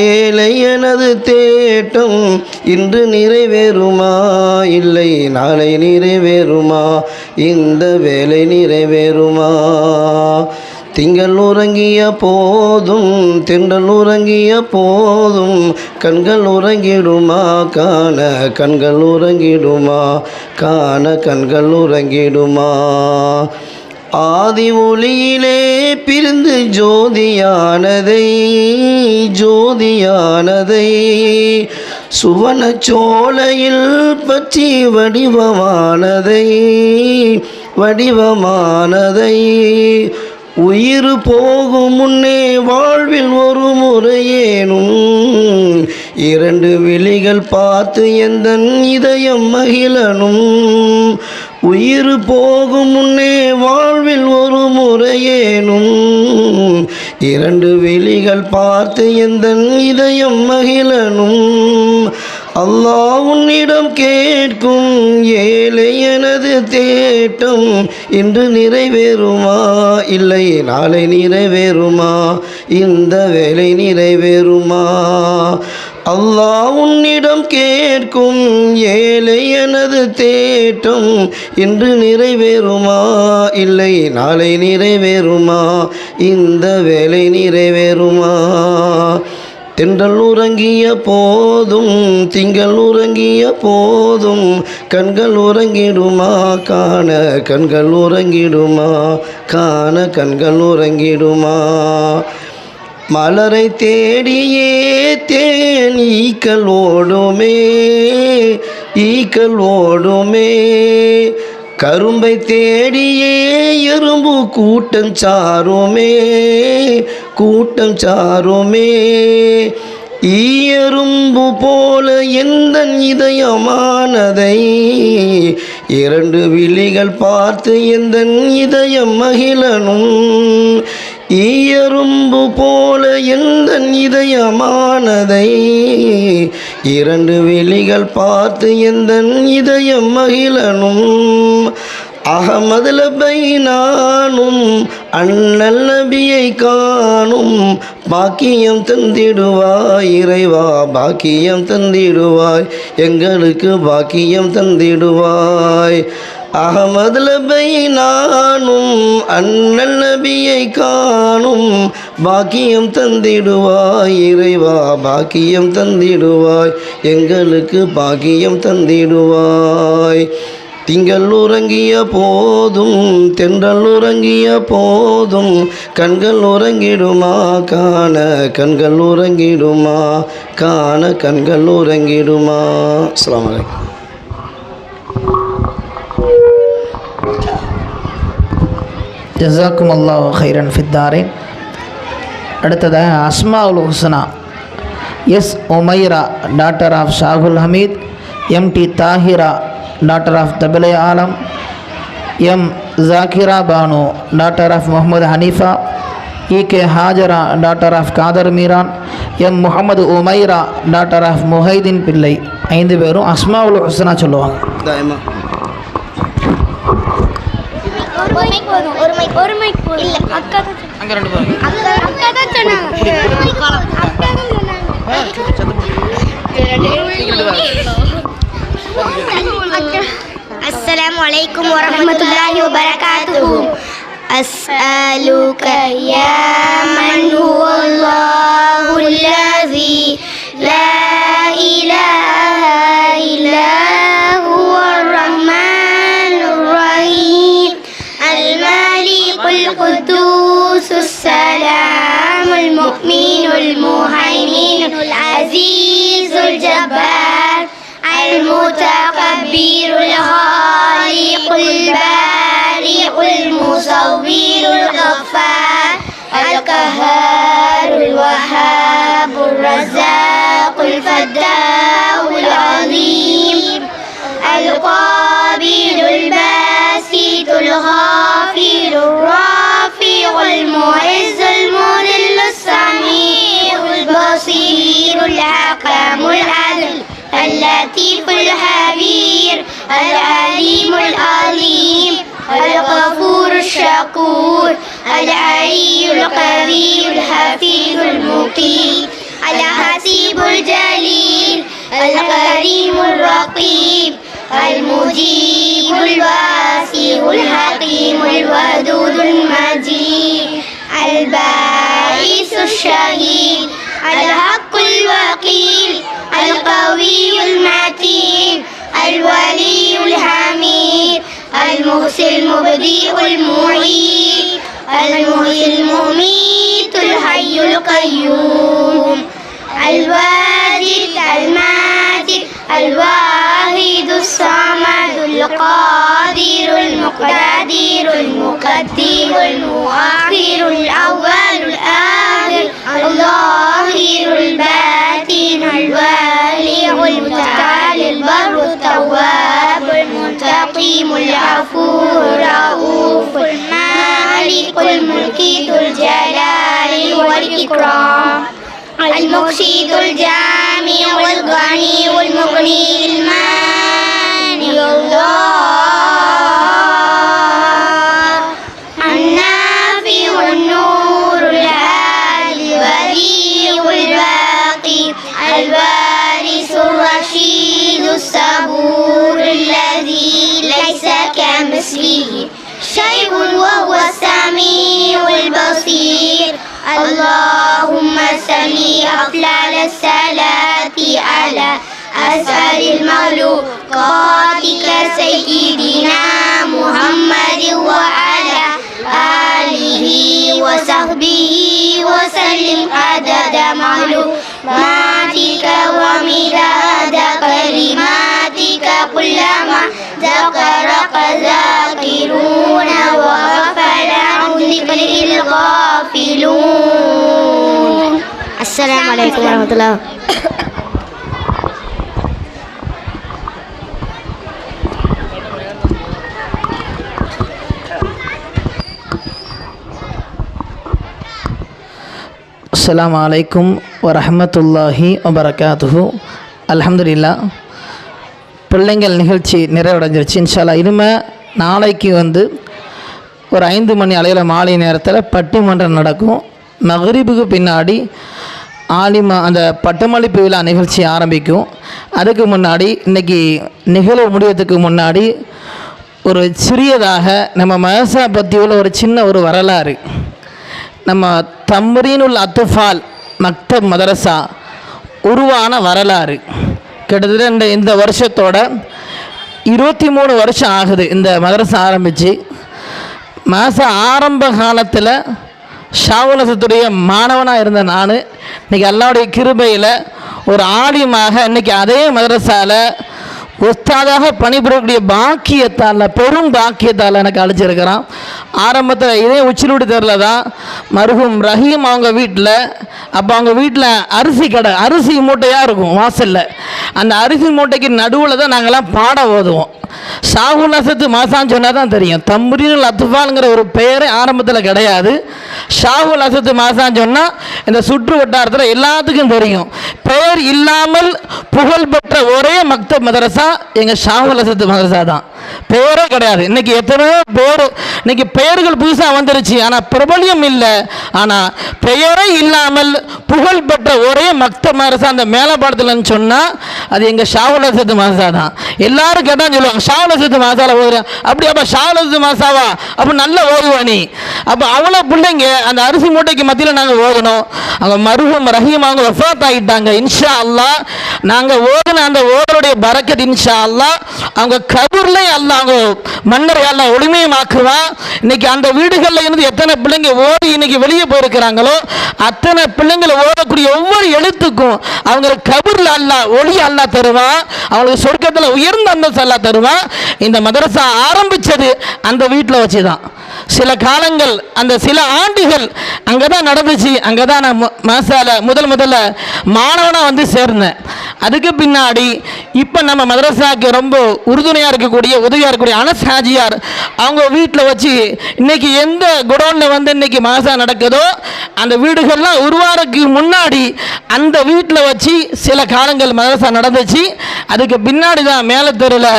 ஏழை எனது தேட்டும் இன்று நிறைவேறுமா இல்லை நாளை நிறைவேறுமா இந்த வேலை நிறைவேறுமா. திங்கள் உறங்கிய போதும் தென்றல் உறங்கிய போதும் கண்கள் உறங்கிடுமா காண கண்கள் உறங்கிடுமா காண கண்கள் உறங்கிடுமா. ஆதி ஒளியிலே பிரிந்து ஜோதியானதை ஜோதியானதை சுவன சோலையில் பற்றி வடிவமானதை வடிவமானதை. உயிர் போகும் முன்னே வாழ்வில் ஒரு முறையேனும் இரண்டு விழிகள் பார்த்து எந்தன் இதயம் மகிழனும். உயிர் போகும் முன்னே வாழ்வில் ஒரு முறையேனும் இரண்டு விழிகள் பார்த்து எந்தன் இதயம் மகிழனும். அல்லாஹ் உன்னிடம் கேட்கும் ஏழை எனது தேட்டம் இன்று நிறைவேறுமா இல்லை நாளை நிறைவேறுமா இந்த வேலை நிறைவேறுமா. அல்லாஹ் உன்னிடம் கேட்கும் ஏழை எனது தேட்டம் இன்று நிறைவேறுமா இல்லை நாளை நிறைவேறுமா இந்த வேலை நிறைவேறுமா. தென்றல் உறங்கிய போதும் திங்கள் உறங்கிய போதும் கண்கள் உறங்கிடுமா காண கண்கள் உறங்கிடுமா காண கண்கள் உறங்கிடுமா. மலரை தேடியே தேன் ஈக்கள் ஓடுமே, ஈக்கள் ஓடுமே. கரும்பை தேடியே எறும்பு கூட்டம் சாருமே, கூட்டம் சாருமே. ஈயரும்பு போல எந்தன் இதயமானதை இரண்டு விழிகள் பார்த்து எந்தன் இதயம் மகிழனும். ஈயரும்பு போல எந்தன் இதயமானதை இரண்டு விழிகள் பார்த்து எந்தன் இதயம் மகிழனும். அகமது லப்பை நானும் அண்ணல் நபியை காணும் பாக்கியம் தந்திடுவாய் இறைவா, பாக்கியம் தந்திடுவாய், எங்களுக்கு பாக்கியம் தந்திடுவாய். அகமது லப்பை நானும் அண்ணல் நபியை காணும் பாக்கியம் தந்திடுவாய் இறைவா, பாக்கியம் தந்திடுவாய், எங்களுக்கு பாக்கியம் தந்திடுவாய். திங்கள் உறங்கிய போதும் தென்றல் உறங்கிய போதும் கண்கள் உறங்கிடுமா காண, கண்கள் உறங்கிடுமா காண, கண்கள் உறங்கிடுமா. அஸ்ஸலாமு அலைக்கும். ஜஸாக்கும் அல்லாஹ் ஹைரன் ஃபித்தாரின். அடுத்ததாக அஸ்மாஉல் ஹுஸ்னா S Umaira daughter of Shahul Hameed, M D Thahira daughter of Tabile Alam, M Zakira Banu daughter of Mohammed Hanifa, E K Hajara doctor of Kader Meeran, M Mohammed Umaira daughter of Mohideen Pillai. 5 பேரும் அஸ்மாஉல் ஹுஸ்னா சொல்லுவாங்க. السلام عليكم ورحمة الله وبركاته. أسألك يا من هو الله الذي لا إله إلا هو الرحمن الرحيم الملك القدوس السلام المؤمن المهيمن العزيز الجبار المتكبر الخالق البارئ المصور الغفار القهار الوهاب الرزاق الفتاح العظيم القابل الباسط الغافر الرافع المعز المذل السميع البصير الحكم العدل اللطيف الخبير العليم العليم الغفور الشكور العلي القوي الحفيظ المقيت الحسيب الجليل الكريم الرقيب المجيب الواسع الحكيم الودود المجيد الباعث الشهيد الحق الوكيل القوي المتين الولي الحميد المحسن المبدئ المعيد المحيي المميت الحي القيوم الواجد الماجد الواحد الصمد القادر المقتدر المقدم المؤخر الأول الآخر الظاهر الباطن الوالي المتعالي البر التواب المنتقم العفو الرؤوف المالك الملك ذو الجلال والإكرام المقسط الجامع والغني والمغني المانع الله النافع والنور الهادي الولي الباقي الوارث الرشيد الصبور الذي ليس كمثله شيء وهو السميع البصير. اللهم صل أفضل الصلاة على أسعد المخلوقاتك سيدنا محمد وعلى آله وصحبه وسلم عدد معلوماتك ومداد كلماتك كلما ذكرك ذاكرون وغفل عن ذكر الغافلون. السلام عليكم ورحمة الله. அஸ்ஸலாமு அலைக்கும் வரஹ்மத்துல்லாஹி வபரகாத்துஹு. அல்ஹம்துலில்லாஹ், பிள்ளைங்கள் நிகழ்ச்சி நிறைவடைஞ்சிருச்சு. இன்ஷா அல்லாஹ் இனிமே நாளைக்கு ஒரு 5 மணி அளவில் மாலை நேரத்தில் பட்டிமன்றம் நடக்கும். மக்ரிபுக்கு பின்னாடி ஆலிமா அந்த பட்டமளிப்பு விழா நிகழ்ச்சி ஆரம்பிக்கும். அதுக்கு முன்னாடி இன்றைக்கி நிகழ்வு முடிவதுக்கு முன்னாடி ஒரு சிறியதாக நம்ம மதரசா பற்றி உள்ள ஒரு சின்ன ஒரு வரலாறு. நம்ம தம்ரீனுல் அத்ஃபால் மக்தப் மதரசா உருவான வரலாறு கிட்டத்தட்ட இந்த வருஷத்தோட 23 வருஷம் ஆகுது இந்த மதரசா ஆரம்பித்து. ஆரம்ப காலத்தில் ஷாவுலசத்துடைய மாணவனாக இருந்த நான் இன்றைக்கி அல்லாவுடைய கிருபையில் ஒரு ஆலிமாக இன்றைக்கி அதே மதரசாவில் உஸ்தாதாக பணிபுரியக்கூடிய பாக்கியத்தால், பெரும் பாக்கியத்தால் எனக்கு அழைச்சிருக்கிறான். ஆரம்பத்தில் இதே உச்சிலுடி தெருவில் தான் மருகும் ரஹீம் அவங்க வீட்டில், அப்போ அவங்க வீட்டில் அரிசி கடை, அரிசி மூட்டையாக இருக்கும் வாசலில். அந்த அரிசி மூட்டைக்கு நடுவில் தான் நாங்கள்லாம் பாட ஓதுவோம். ஷாகுல் அசத்து மாசான்னு சொன்னால் தான் தெரியும். தம்ரீனுல் அத்ஃபால்ங்கிற ஒரு பெயரே ஆரம்பத்தில் கிடையாது. ஷாகுல் அசத்து மாசான்னு சொன்னால் இந்த சுற்று வட்டாரத்தில் எல்லாத்துக்கும் தெரியும். பெயர் இல்லாமல் புகழ்பெற்ற ஒரே மக்தப் மதரசா எங்கள் ஷாகுல் அசத்து மதரசா தான். பெயரே கிடையாது. இன்றைக்கி எத்தனையோ பேர், இன்றைக்கி பெயர்கள் புதுசாக வந்துருச்சு, ஆனால் பிரபலியம் இல்லை. ஆனால் பெயரே இல்லாமல் புகழ்பெற்ற ஒரே மக்தப் மதரசா அந்த மேலப்பாடத்துலன்னு சொன்னால் அது எங்கள் ஷாகுல் அசத்து மதரசா தான். எல்லாரும் கேட்டான்னு சொல்லுவாங்க, ஷாவுல் அசத்து மாசாவில் ஓதுறேன். அப்படி அப்போ ஷாவுல் அசத்து மாசாவா? அப்போ நல்ல ஓதுவானி. அப்போ அவ்வளோ பிள்ளைங்க அந்த அரிசி மூட்டைக்கு மத்தியில் நாங்கள் ஓதணும். அவங்க மருகும் ரஹீம் அவங்க வஃபாத் ஆகிட்டாங்க. இன்ஷா அல்லாஹ் நாங்கள் ஓதுன அந்த ஓதருடைய பரக்கத் இன்ஷா அல்லாஹ் அவங்க கபூர்லேயே அல்லாஹ் அவங்க மன்னர் எல்லாம் ஒளிமயமாக்குவான். இன்னைக்கு அந்த வீடுகளில் இருந்து எத்தனை பிள்ளைங்க ஓடி இன்னைக்கு வெளியே போயிருக்கிறாங்களோ அத்தனை பிள்ளைங்களை ஓடக்கூடிய ஒவ்வொரு எழுத்துக்கும் அவங்களுக்கு கபூரில் அல்லாஹ் ஒளி அல்லாஹ் தருவான். அவங்களுக்கு சொர்க்கத்தில் உயர்ந்த அந்தஸ்து அல்லாஹ் தருவான். இந்த மதரசா ஆரம்பித்தது அந்த வீட்டில் வச்சு தான். சில காலங்கள், அந்த சில ஆண்டுகள் அங்கே தான் நடந்துச்சு. அங்கே தான் நான் மாசால முதல்ல மாணவனாக சேர்ந்தேன். அதுக்கு பின்னாடி இப்போ நம்ம மதரசாவுக்கு ரொம்ப உறுதுணையாக இருக்கக்கூடிய, உதவியாக இருக்கக்கூடிய அனஸ் ஹாஜியார் அவங்க வீட்டில் வச்சு இன்னைக்கு எந்த குடோனில் இன்னைக்கு மாசா நடக்குதோ அந்த வீடுகள்லாம் உருவாருக்கு முன்னாடி அந்த வீட்டில் வச்சு சில காலங்கள் மதரசா நடந்துச்சு. அதுக்கு பின்னாடி தான் மேலே தெருவில்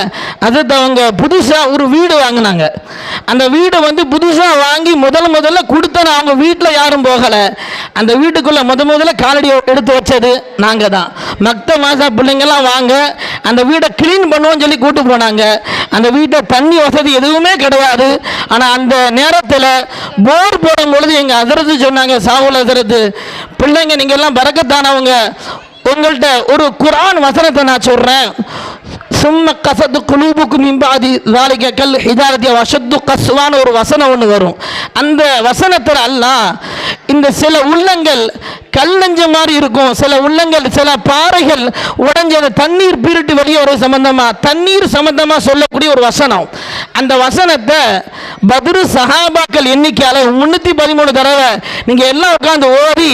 அது அவங்க புதுசாக ஒரு வீடு வாங்கினாங்க. அந்த வீடு புதுசாக வாங்கி முதல்ல கொடுத்தன அவங்க வீட்டில் யாரும் போகலை. அந்த வீட்டுக்குள்ளே முதல்ல காலடி எடுத்து வச்சது நாங்கள் தான். மாசா பிள்ளைங்கள்லாம் வாங்க அந்த வீடை கிளீன் பண்ணுவோன்னு சொல்லி கூட்டு போனாங்க. அந்த வீட்டை தண்ணி வசதி எதுவுமே கிடையாது. ஆனால் அந்த நேரத்தில் போர் போடும் பொழுது எங்கள் அதிரத்து சொன்னாங்க, சாவுல் அதிரத்து, பிள்ளைங்க நீங்கள் எல்லாம் பரக்கத்தானவங்க, உங்கள்கிட்ட ஒரு குர்ஆன் வசனத்தை நான் சொல்கிறேன். சும்ம கசது குலூபுக்கு மிம்பாதி வேலைக்கு கல் ஹிதாரத்திய வசத்து கஸ்வான ஒரு வசனம் ஒன்று வரும். அந்த வசனத்தில் அல்லாஹ் இந்த சில உள்ளங்கள் கல்லஞ்ச மாதிரி இருக்கும், சில உள்ளங்கள் சில பாறைகள் உடஞ்ச தண்ணீர் பீரிட்டு வெளியே ஒரு தண்ணீர் சம்பந்தமாக சொல்லக்கூடிய ஒரு வசனம். அந்த வசனத்தை பத்ரு சஹாபாக்கள் எண்ணிக்கையால் 313 தடவை நீங்கள் எல்லாம் உட்காந்து ஓதி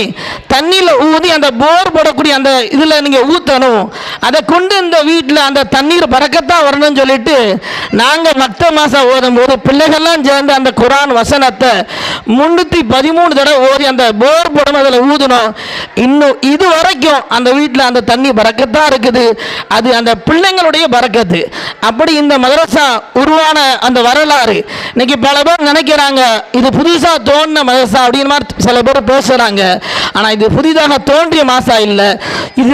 தண்ணியில் ஊதி அந்த போர் போடக்கூடிய அந்த இதில் நீங்கள் ஊற்றணும். அதை கொண்டு இந்த வீட்டில் அந்த தண்ணீர் பறக்கத்தான் வரணும்னு சொல்லிட்டு நாங்கள் மற்ற மாதம் ஓதும் போது பிள்ளைகள்லாம் சேர்ந்து அந்த குர்ஆன் வசனத்தை 313 தடவை ஓதி அந்த போர் போடும் அதில் ஊதணும். இன்னும் இது வரைக்கும் அந்த வீட்டில் அந்த தண்ணி பறக்கத்தான் இருக்குது. அது அந்த பிள்ளைங்களுடைய பறக்கத்து. அப்படி இந்த மதரசா உருவான அந்த வரலாறு இன்னைக்கு பல பேர் நினைக்கிறாங்க இது புதுசாக தோன்றின மதரசா அப்படின்னு மாதிரி சில பேர் பேசுகிறாங்க. ஆனால் இது புதிதாக தோன்றிய மாசா இல்லை. இது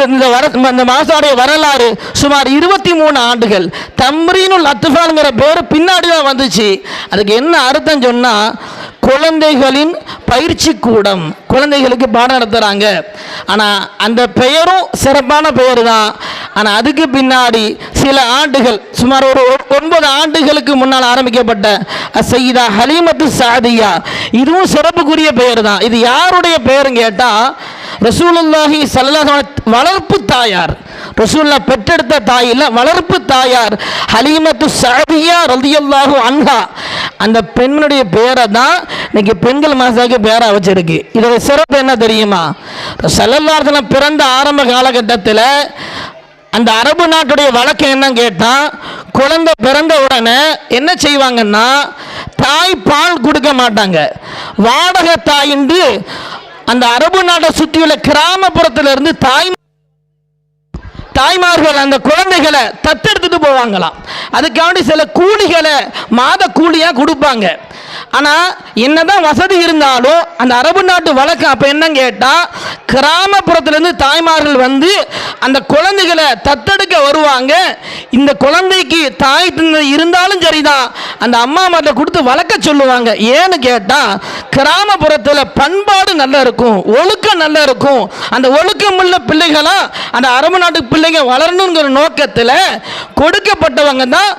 இந்த மாசாவுடைய வரலாறு சுமார் 23 ஆண்டுகள். தம்ரீனுல் அத்ஃபால்ங்கிற பேர் பின்னாடி தான் வந்துச்சு. அதுக்கு என்ன அர்த்தம் சொன்னால் குழந்தைகளின் பயிற்சி கூடம், குழந்தைகளுக்கு பாடம் நடத்துகிறாங்க. ஆனால் அந்த பெயரும் சிறப்பான பெயர் தான். ஆனால் அதுக்கு பின்னாடி சில ஆண்டுகள், சுமார் ஒரு 9 ஆண்டுகளுக்கு முன்னால் ஆரம்பிக்கப்பட்ட சையீதா ஹலீமத்து சாதியா, இதுவும் சிறப்புக்குரிய பெயர் தான். இது யாருடைய பெயருன்னு கேட்டால் ரசூலுல்லாஹி ஸல்லல்லாஹு அலைஹி வஸல்லம் வளர்ப்பு தாயார், ரசூலுல்லாஹ் பெற்றெடுத்த தாய் இல்லை, வளர்ப்பு தாயார் ஹலீமத்து சாதியா ரலியல்லாஹு அன்ஹா. அந்த பெண்ணுடைய பேரை தான் இன்னைக்கு பெண்கள் மாசாக்கு பேரா வச்சிருக்கு. இதோட சிறப்பு என்ன தெரியுமா? ஸல்லல்லாஹு அலைஹி வஸல்லம் பிறந்த ஆரம்ப காலகட்டத்தில் அந்த அரபு நாட்டுடைய வழக்கம் என்னன்னு கேட்டால், குழந்தை பிறந்த உடனே என்ன செய்வாங்கன்னா, தாய் பால் கொடுக்க மாட்டாங்க. வாடகை தாயின்று அந்த அரபு நாட்டை சுற்றியுள்ள கிராமப்புறத்திலிருந்து தாய்மார்கள் அந்த குழந்தைகளை தத்தெடுத்துட்டு போவாங்களாம். அதுக்காண்டி சில கூலிகளை மாத கூலியாக கொடுப்பாங்க. ஆனால் என்னதான் வசதி இருந்தாலும் அந்த அரபு நாட்டு வழக்கம் அப்போ என்னன்னு கேட்டால், கிராமப்புறத்திலேருந்து தாய்மார்கள் வந்து அந்த குழந்தைகளை தத்தெடுக்க வருவாங்க. இந்த குழந்தைக்கு தாய் தந்தை இருந்தாலும் சரிதான், அந்த அம்மா மாட்ட கொடுத்து வளர்க்க சொல்லுவாங்க. ஏன்னு கேட்டால், கிராமப்புறத்தில் பண்பாடு நல்லா இருக்கும், ஒழுக்கம் நல்லா இருக்கும். அந்த ஒழுக்கமுள்ள பிள்ளைகளாக அந்த அரபு நாட்டு பிள்ளைங்க வளரணுங்கிற நோக்கத்தில் கொடுக்கப்பட்டவங்க தான்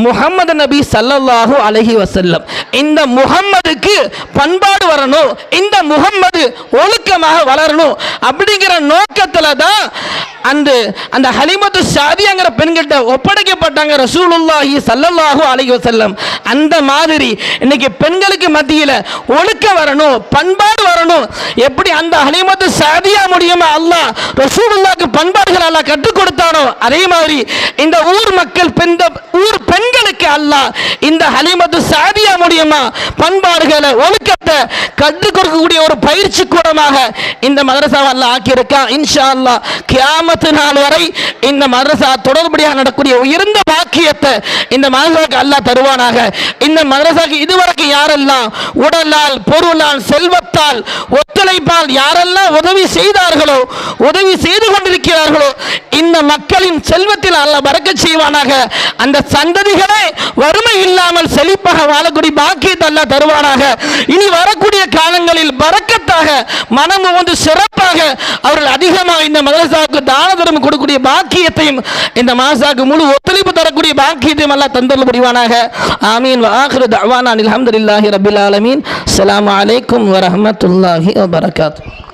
முஹம்மது நபி ஸல்லல்லாஹு அலைஹி வஸல்லம். இந்த முஹம்மதுக்கு பண்பாடு வரணும், இந்த முஹம்மது ஒழுக்கமாக வளரணும் அப்படிங்கிற நோக்கத்தில் தான் அந்த ஹலீமத்து சாதியாங்கிற பெண்கிட்ட ஒப்படைக்கப்பட்டாங்க ரசூலுல்லாஹி ஸல்லல்லாஹு அலைஹி வஸல்லம். அந்த மாதிரி இன்னைக்கு பெண்களுக்கு மத்தியில் ஒழுக்கம் வரணும், பண்பாடு வரணும். எப்படி அந்த ஹலீமத்து சாதியா முடியுமா அல்லாஹ் ரசூலுல்லாஹ்க்கு பண்பாடுகள் அல்லாஹ் கற்றுக் கொடுத்தானோ, அதே மாதிரி இந்த ஊர் மக்கள் ஊர் பெண்களுக்கு அல்லாஹ் இந்த ஹலீமத்து சாதியா முடியுமா பண்பாடுகளை ஒழுக்கத்தை கற்றுக் கொடுக்கக்கூடிய ஒரு பயிற்சி கூடமாக இந்த மதரசாவை அல்லாஹ் ஆக்கியிருக்கான். இன்ஷா அல்லாஹ் கியாமத்து நாள் வரை இந்த மதரசா தொடர்படியாக நடக்கூடிய உயர்ந்த பாக்கியத்தை இந்த மதரசாவுக்கு அல்லாஹ் தருவானாக. இந்த மதரசாவுக்கு இதுவரைக்கும் யாரெல்லாம் உடலால், பொருளால், செல்வத்தால், ஒத்துழைப்பால் யாரெல்லாம் உதவி செய்தார்களோ, உதவி செய்து கொண்டிருக்கிறார்களோ, இந்த மக்களின் செல்வத்தில் அல்லாஹ் பரக்கத் செய்வானாக. அந்த சந்ததிகளே வறுமை இல்லாமல் செழிப்பாக வாழக்கூடிய பாக்கியத்தை அல்லாஹ் தருவானாக. இனி வரக்கூடிய காலங்களில் பரக்கத்தாக மனம் வந்து சிறப்பாக அவர்கள் அதிகமாக இந்த மதரசாவுக்கு தான தர்மம் கொடுக்கக்கூடிய பாக்கியத்தையும், இந்த மதரசாவுக்கு முழு ஒத்துழைப்பு தரக்கூடிய பாக்கியத்தையும் அல்லாஹ் தந்தருள் புரிவானாக. ஆமீன். வ ஆகிரு தஅவானா அல்ஹம்துலில்லாஹி ரப்பில் ஆலமீன். அஸ்ஸலாமு அலைக்கும் வ ரஹ்மத்துல்லாஹி வ பரகாத்துஹு.